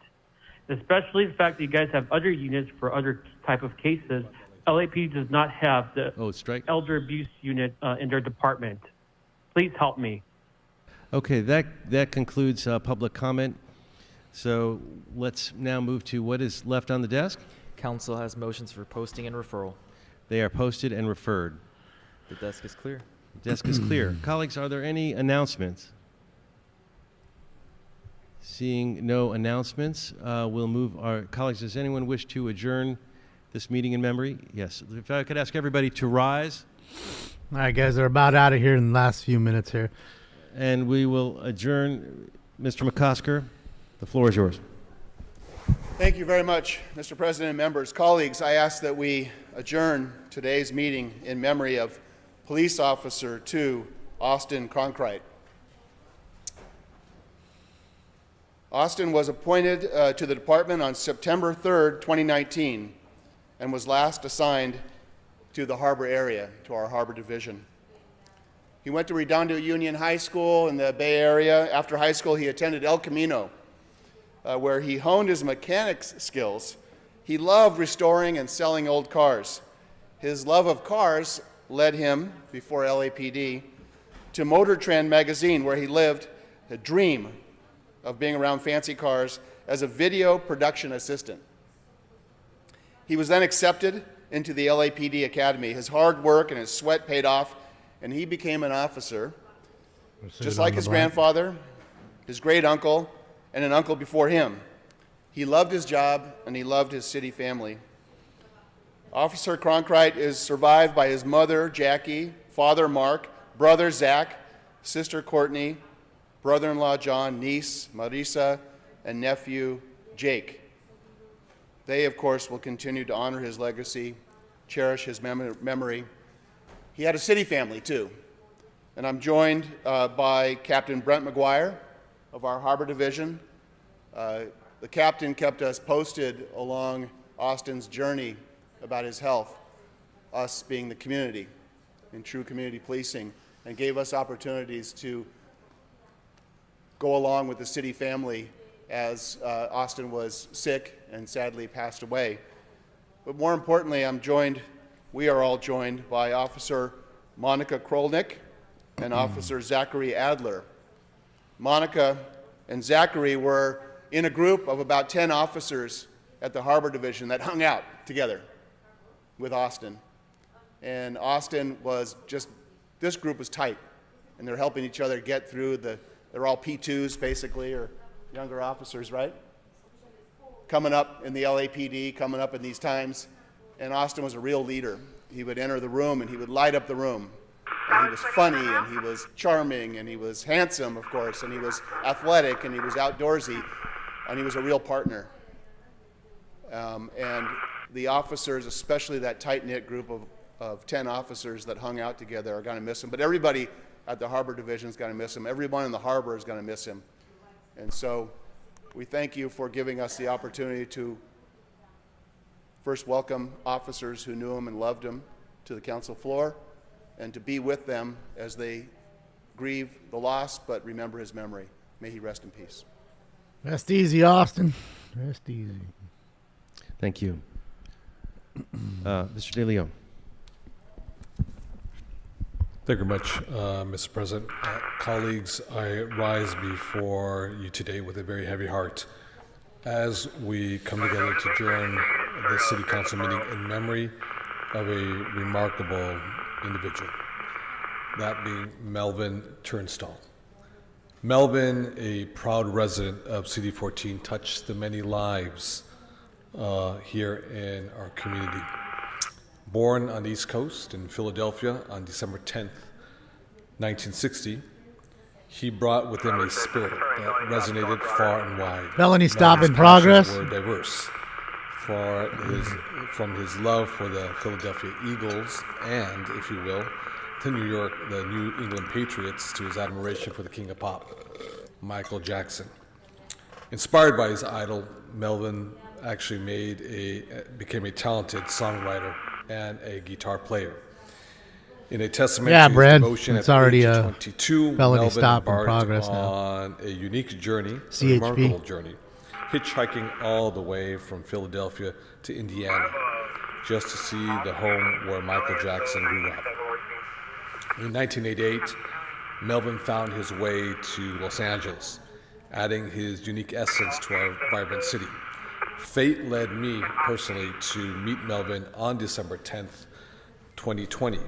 especially the fact that you guys have other units for other type of cases. LAPD does not have the elder abuse unit in their department. Please help me. Okay, that concludes public comment. So let's now move to what is left on the desk. Council has motions for posting and referral. They are posted and referred. The desk is clear. The desk is clear. Colleagues, are there any announcements? Seeing no announcements, we'll move our colleagues. Does anyone wish to adjourn this meeting in memory? Yes. If I could ask everybody to rise. All right, guys, they're about out of here in the last few minutes here. And we will adjourn. Mr. McCosker, the floor is yours. Thank you very much, Mr. President and members. Colleagues, I ask that we adjourn today's meeting in memory of Police Officer 2, Austin Cronkrite. Austin was appointed to the department on September 3rd, 2019, and was last assigned to the harbor area, to our harbor division. He went to Redondo Union High School in the Bay Area. After high school, he attended El Camino, where he honed his mechanics skills. He loved restoring and selling old cars. His love of cars led him, before LAPD, to Motor Trend magazine, where he lived a dream of being around fancy cars as a video production assistant. He was then accepted into the LAPD Academy. His hard work and his sweat paid off, and he became an officer, just like his grandfather, his great uncle, and an uncle before him. He loved his job, and he loved his city family. Officer Cronkite is survived by his mother, Jackie, father, Mark, brother, Zach, sister, Courtney, brother-in-law, John, niece, Marisa, and nephew, Jake. They, of course, will continue to honor his legacy, cherish his memory. He had a city family, too. And I'm joined by Captain Brent McGuire of our Harbor Division. The captain kept us posted along Austin's journey about his health, us being the community in true community policing, and gave us opportunities to go along with the city family as Austin was sick and sadly passed away. But more importantly, we are all joined by Officer Monica Krolnick and Officer Zachary Adler. Monica and Zachary were in a group of about 10 officers at the Harbor Division that hung out together with Austin. And Austin was just, this group was tight, and they're helping each other get through they're all P2s basically, or younger officers, right? Coming up in the LAPD, coming up in these times. And Austin was a real leader. He would enter the room and he would light up the room. And he was funny and he was charming and he was handsome, of course, and he was athletic and he was outdoorsy, and he was a real partner. And the officers, especially that tight-knit group of 10 officers that hung out together, are going to miss him. But everybody at the Harbor Division is going to miss him. Everyone in the harbor is going to miss him. And so we thank you for giving us the opportunity to first welcome officers who knew him and loved him to the council floor, and to be with them as they grieve the loss but remember his memory. May he rest in peace. Rest easy, Austin. Rest easy. Thank you. Mr. De Leon. Thank you very much, Mr. President. Colleagues, I rise before you today with a very heavy heart as we come together to adjourn this City Council meeting in memory of a remarkable individual, that being Melvin Turnstall. Melvin, a proud resident of City 14, touched the many lives here in our community. Born on the East Coast in Philadelphia on December 10th, 1960, he brought with him a spirit that resonated far and wide. Felony stop in His progress. passions were diverse, from his love for the Philadelphia Eagles and, if you will, the New England Patriots, to his admiration for the King of Pop, Michael Jackson. Inspired by his idol, Melvin actually became a talented songwriter and a guitar player. In a testament to his devotion at the age of 22, Melvin embarked on a unique journey, a remarkable journey, hitchhiking all the way from Philadelphia to Indiana, just to see the home where Michael Jackson grew up. In 1988, Melvin found his way to Los Angeles, adding his unique essence to our vibrant city. Fate led me personally to meet Melvin on December 10th, 2020,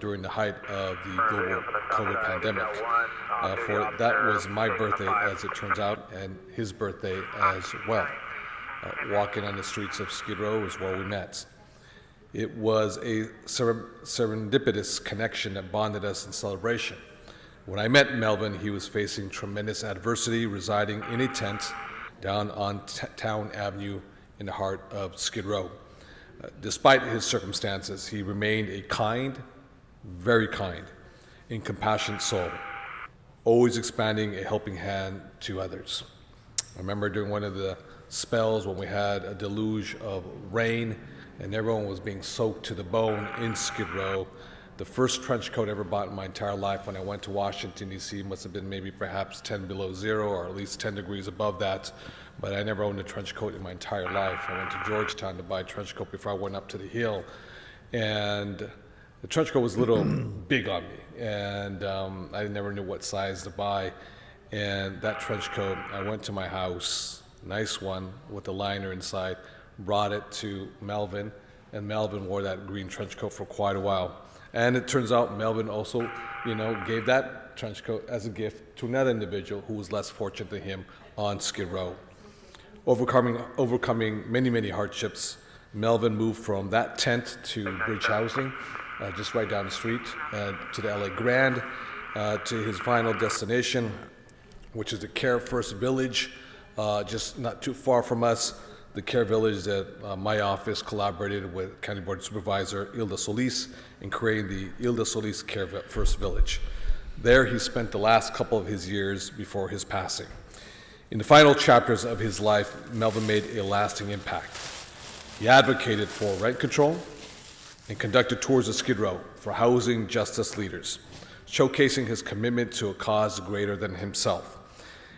during the height of the global COVID pandemic. For that was my birthday, as it turns out, and his birthday as well. Walking on the streets of Skid Row is where we met. It was a serendipitous connection that bonded us in celebration. When I met Melvin, he was facing tremendous adversity, residing in a tent down on Town Avenue in the heart of Skid Row. Despite his circumstances, he remained a kind, very kind, and compassionate soul, always expanding a helping hand to others. I remember during one of the spells when we had a deluge of rain and everyone was being soaked to the bone in Skid Row. The first trench coat I ever bought in my entire life when I went to Washington, D.C. must have been maybe perhaps 10 below zero or at least 10 degrees above that. But I never owned a trench coat in my entire life. I went to Georgetown to buy a trench coat before I went up to the Hill. And the trench coat was a little big on me. And I never knew what size to buy. And that trench coat, I went to my house, nice one with a liner inside, brought it to Melvin. And Melvin wore that green trench coat for quite a while. And it turns out Melvin also, gave that trench coat as a gift to another individual who was less fortunate than him on Skid Row. Overcoming many, many hardships, Melvin moved from that tent to Bridge Housing, just right down the street, to the LA Grand, to his final destination, which is the Care First Village, just not too far from us. The Care Village that my office collaborated with County Board Supervisor Ilda Solis in creating the Ilda Solis Care First Village. There he spent the last couple of his years before his passing. In the final chapters of his life, Melvin made a lasting impact. He advocated for rent control and conducted tours of Skid Row for housing justice leaders, showcasing his commitment to a cause greater than himself.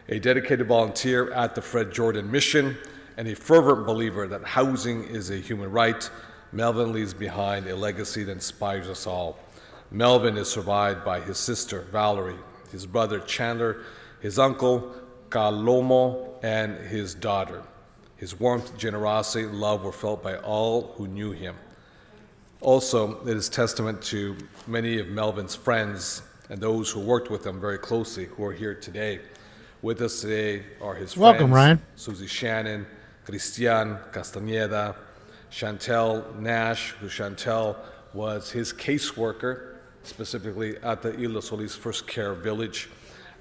A dedicated volunteer at the Fred Jordan Mission and a fervent believer that housing is a human right, Melvin leaves behind a legacy that inspires us all. Melvin is survived by his sister, Valerie, his brother, Chandler, his uncle, Calomo, and his daughter. His warmth, generosity, and love were felt by all who knew him. Also, it is testament to many of Melvin's friends and those who worked with him very closely who are here today. With us today are his friends. Welcome, Ryan. Susie Shannon, Cristian Castañeda, Chantel Nash, who Chantel was his caseworker, specifically at the Ilda Solis First Care Village,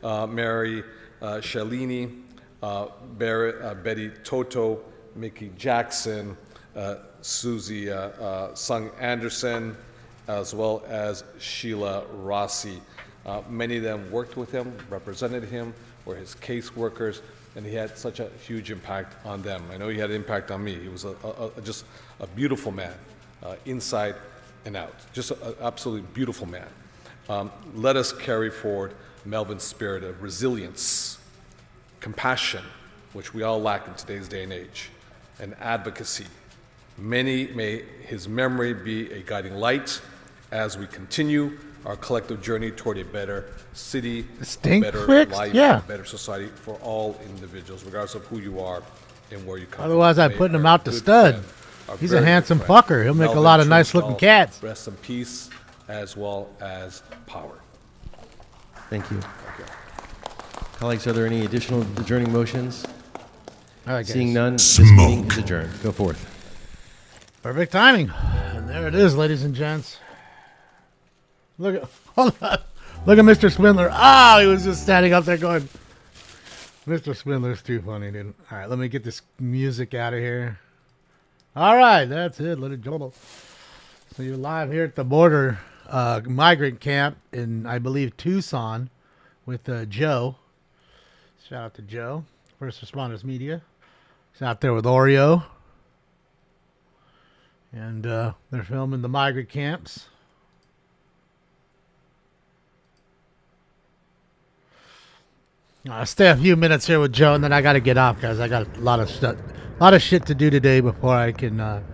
Mary Shalini, Betty Toto, Mickey Jackson, Susie Sung Anderson, as well as Sheila Rossi. Many of them worked with him, represented him, were his caseworkers, and he had such a huge impact on them. I know he had an impact on me. He was just a beautiful man, inside and out. Just an absolutely beautiful man. Let us carry forward Melvin's spirit of resilience, compassion, which we all lack in today's day and age, and advocacy. May his memory be a guiding light as we continue our collective journey toward a better city, a better life, a better society for all individuals, regardless of who you are and where you come from. Otherwise, I'm putting him out to stud. He's a handsome fucker. He'll make a lot of nice-looking cats. Rest in peace, as well as power. Thank you. Colleagues, are there any additional adjourning motions? All right, Seeing none, this meeting is adjourned. Go forth. Perfect timing. And there it is, ladies and gents. Look at Mr. Swindler. Ah, he was just standing up there going, Mr. Swindler's too funny, dude. All right, let me get this music out of here. All right, that's it. Let it jumble. So you're live here at the border migrant camp in, I believe, Tucson with Joe. Shout out to Joe, First Responders Media. He's out there with Oreo. And they're filming the migrant camps. I'll stay a few minutes here with Joe, and then I got to get off, guys. I got a lot of shit to do today before I can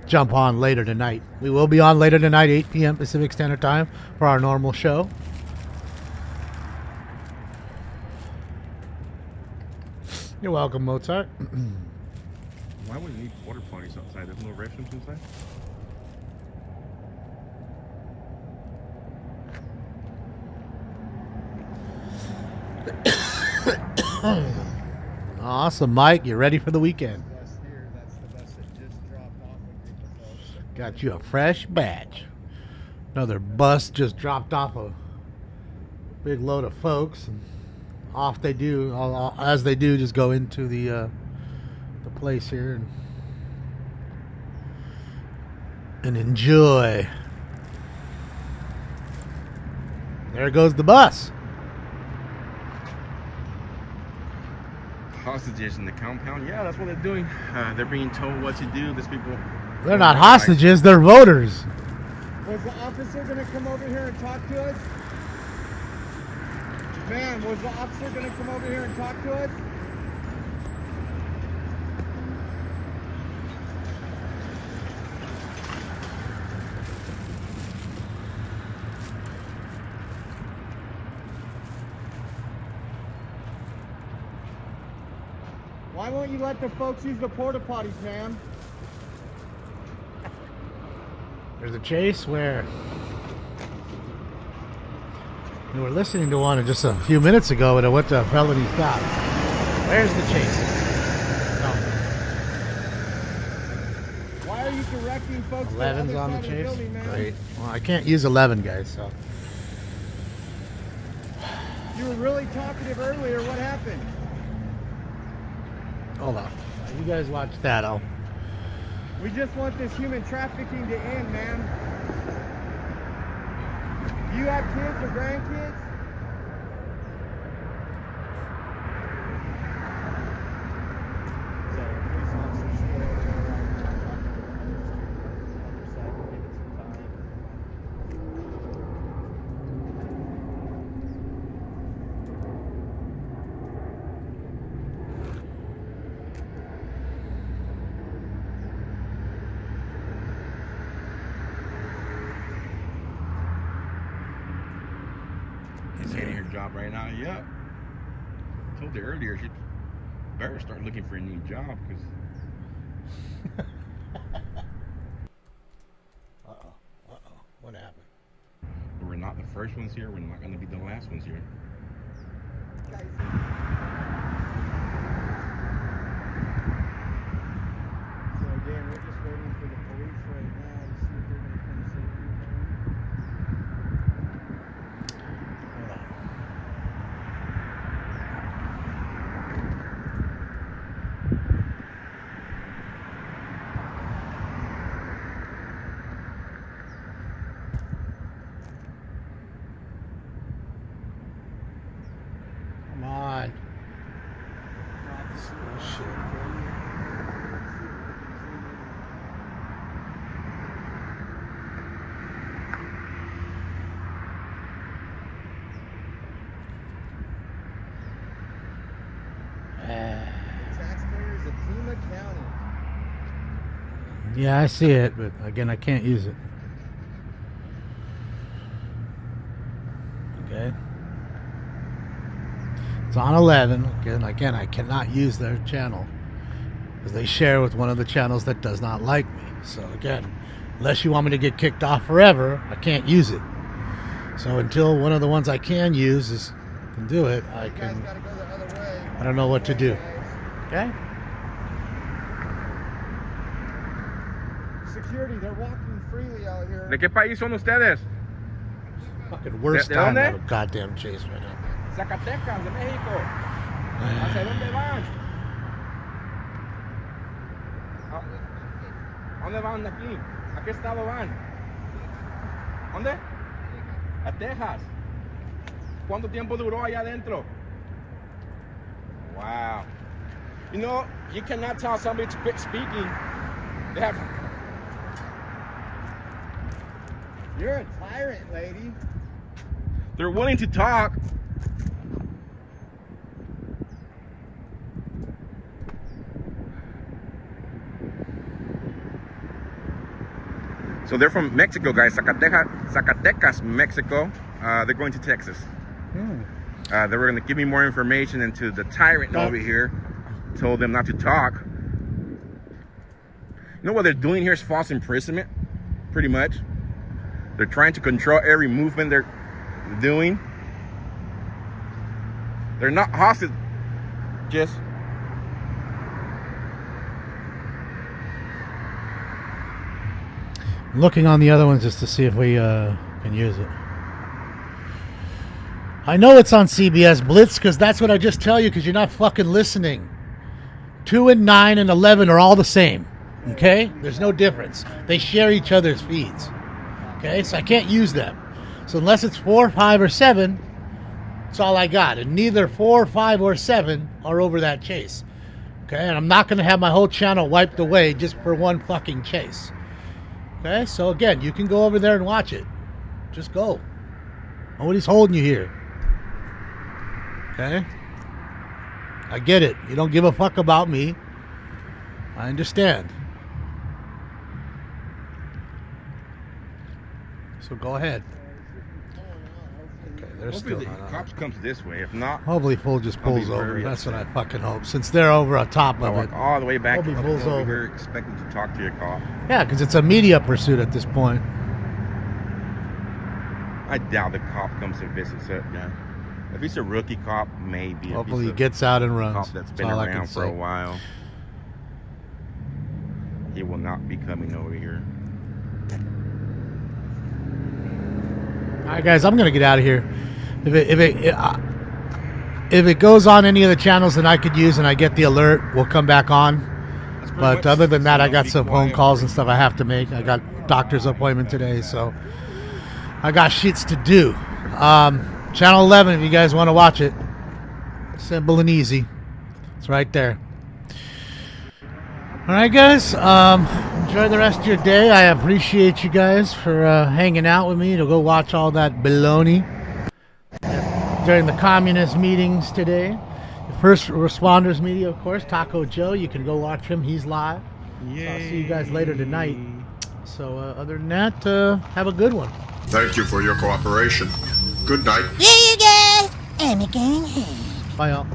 jump on later tonight. We will be on later tonight, 8 p.m. Pacific Standard Time for our normal show. You're welcome, Mozart. Why would we need water parties outside? There's no restrooms inside? Awesome, Mike. You ready for the weekend? Got you a fresh batch. Another bus just dropped off a big load of folks. And off they do. As they do, just go into the place here and enjoy. There goes the bus. hostages in the compound. Yeah, that's what they're doing. They're being told what to do. These people. They're not hostages, they're voters. Was the officer going to come over here and talk to us? Ma'am, was the officer going to come over here and talk to us? Why won't you let the folks use the porta potties, ma'am? There's a chase where we were listening to one just a few minutes ago and what the felony stop. Where's the chase? No. Why are you directing folks 11's to the on other the side chase? of the building, man? Great. Well, I can't use 11, guys, so. You were really talkative earlier. What happened? Hold on. You guys watch that. We just want this human trafficking to end, ma'am. Do you have kids or grandkids? Job right now, yeah. I told her earlier she better start looking for a new job because. What happened? We're not the first ones here. We're not going to be the last ones here. So again, we're just waiting for the police right now to see if they're going to come save you. Come on. Taxpayers of Pima County. Yeah, I see it, but again, I can't use it. Okay. It's on 11. Again, I cannot use their channel because they share with one of the channels that does not like me. So again, unless you want me to get kicked off forever, I can't use it. So until one of the ones I can use can do it, I don't know what to do. Okay? Security, they're walking freely out here. ¿De qué país son ustedes? Fucking worst ¿De time to dónde? have a goddamn chase right now. Zacatecas, de México. ¿Hacia dónde van? ¿A dónde van de aquí? ¿A qué estado van? ¿Dónde? A Texas. ¿Cuánto tiempo duró allá adentro? Wow. You know, you cannot tell somebody to quit speaking. They have. You're a tyrant, lady. They're willing to talk. So they're from Mexico, guys. Zacatecas, Mexico. They're going to Texas. They were going to give me more information into the tyrant over here. Told them not to talk. You know what they're doing here is false imprisonment, pretty much. They're trying to control every movement they're doing. They're not hostages. I'm looking on the other ones just to see if we can use it. I know it's on CBS Blitz because that's what I just tell you because you're not fucking listening. 2 and 9 and 11 are all the same. Okay? There's no difference. They share each other's feeds. Okay? So I can't use them. So unless it's 4, 5, or 7, That's all I got. And neither 4, 5, or 7 are over that chase. Okay, and I'm not going to have my whole channel wiped away just for one fucking chase. Okay, so again, you can go over there and watch it. Just go. Nobody's holding you here. Okay? I get it. You don't give a fuck about me. I understand. So go ahead. Okay, they're Hopefully still the not cops comes this way. If not, Hopefully Full just I'll be pulls over. very That's what I upset. fucking hope. Since they're over on top I of walk it. all the way back Hopefully up pulls over over. here expecting to talk to your cop. Yeah, because it's a media pursuit at this point. I doubt the cop comes and visits that guy. If he's a rookie cop, maybe. If Hopefully he's he a gets out and runs. cop that's been all I can around for a say. while, he will not be coming over here. All right, guys, I'm gonna get out of here. If it goes on any of the channels that I could use and I get the alert, we'll come back on. But other than that, I got some phone calls and stuff I have to make. I got doctor's appointment today, so I got shits to do. Channel 11, if you guys want to watch it, simple and easy. It's right there. All right, guys. Enjoy the rest of your day. I appreciate you guys for hanging out with me to go watch all that baloney during the communist meetings today. The first responders media, of course, Taco Joe. You can go watch him. He's live. So I'll see you guys later tonight. So other than that, have a good one. Thank you for your cooperation. Good night. Yeah, you guys. I'm going home. Bye, y'all.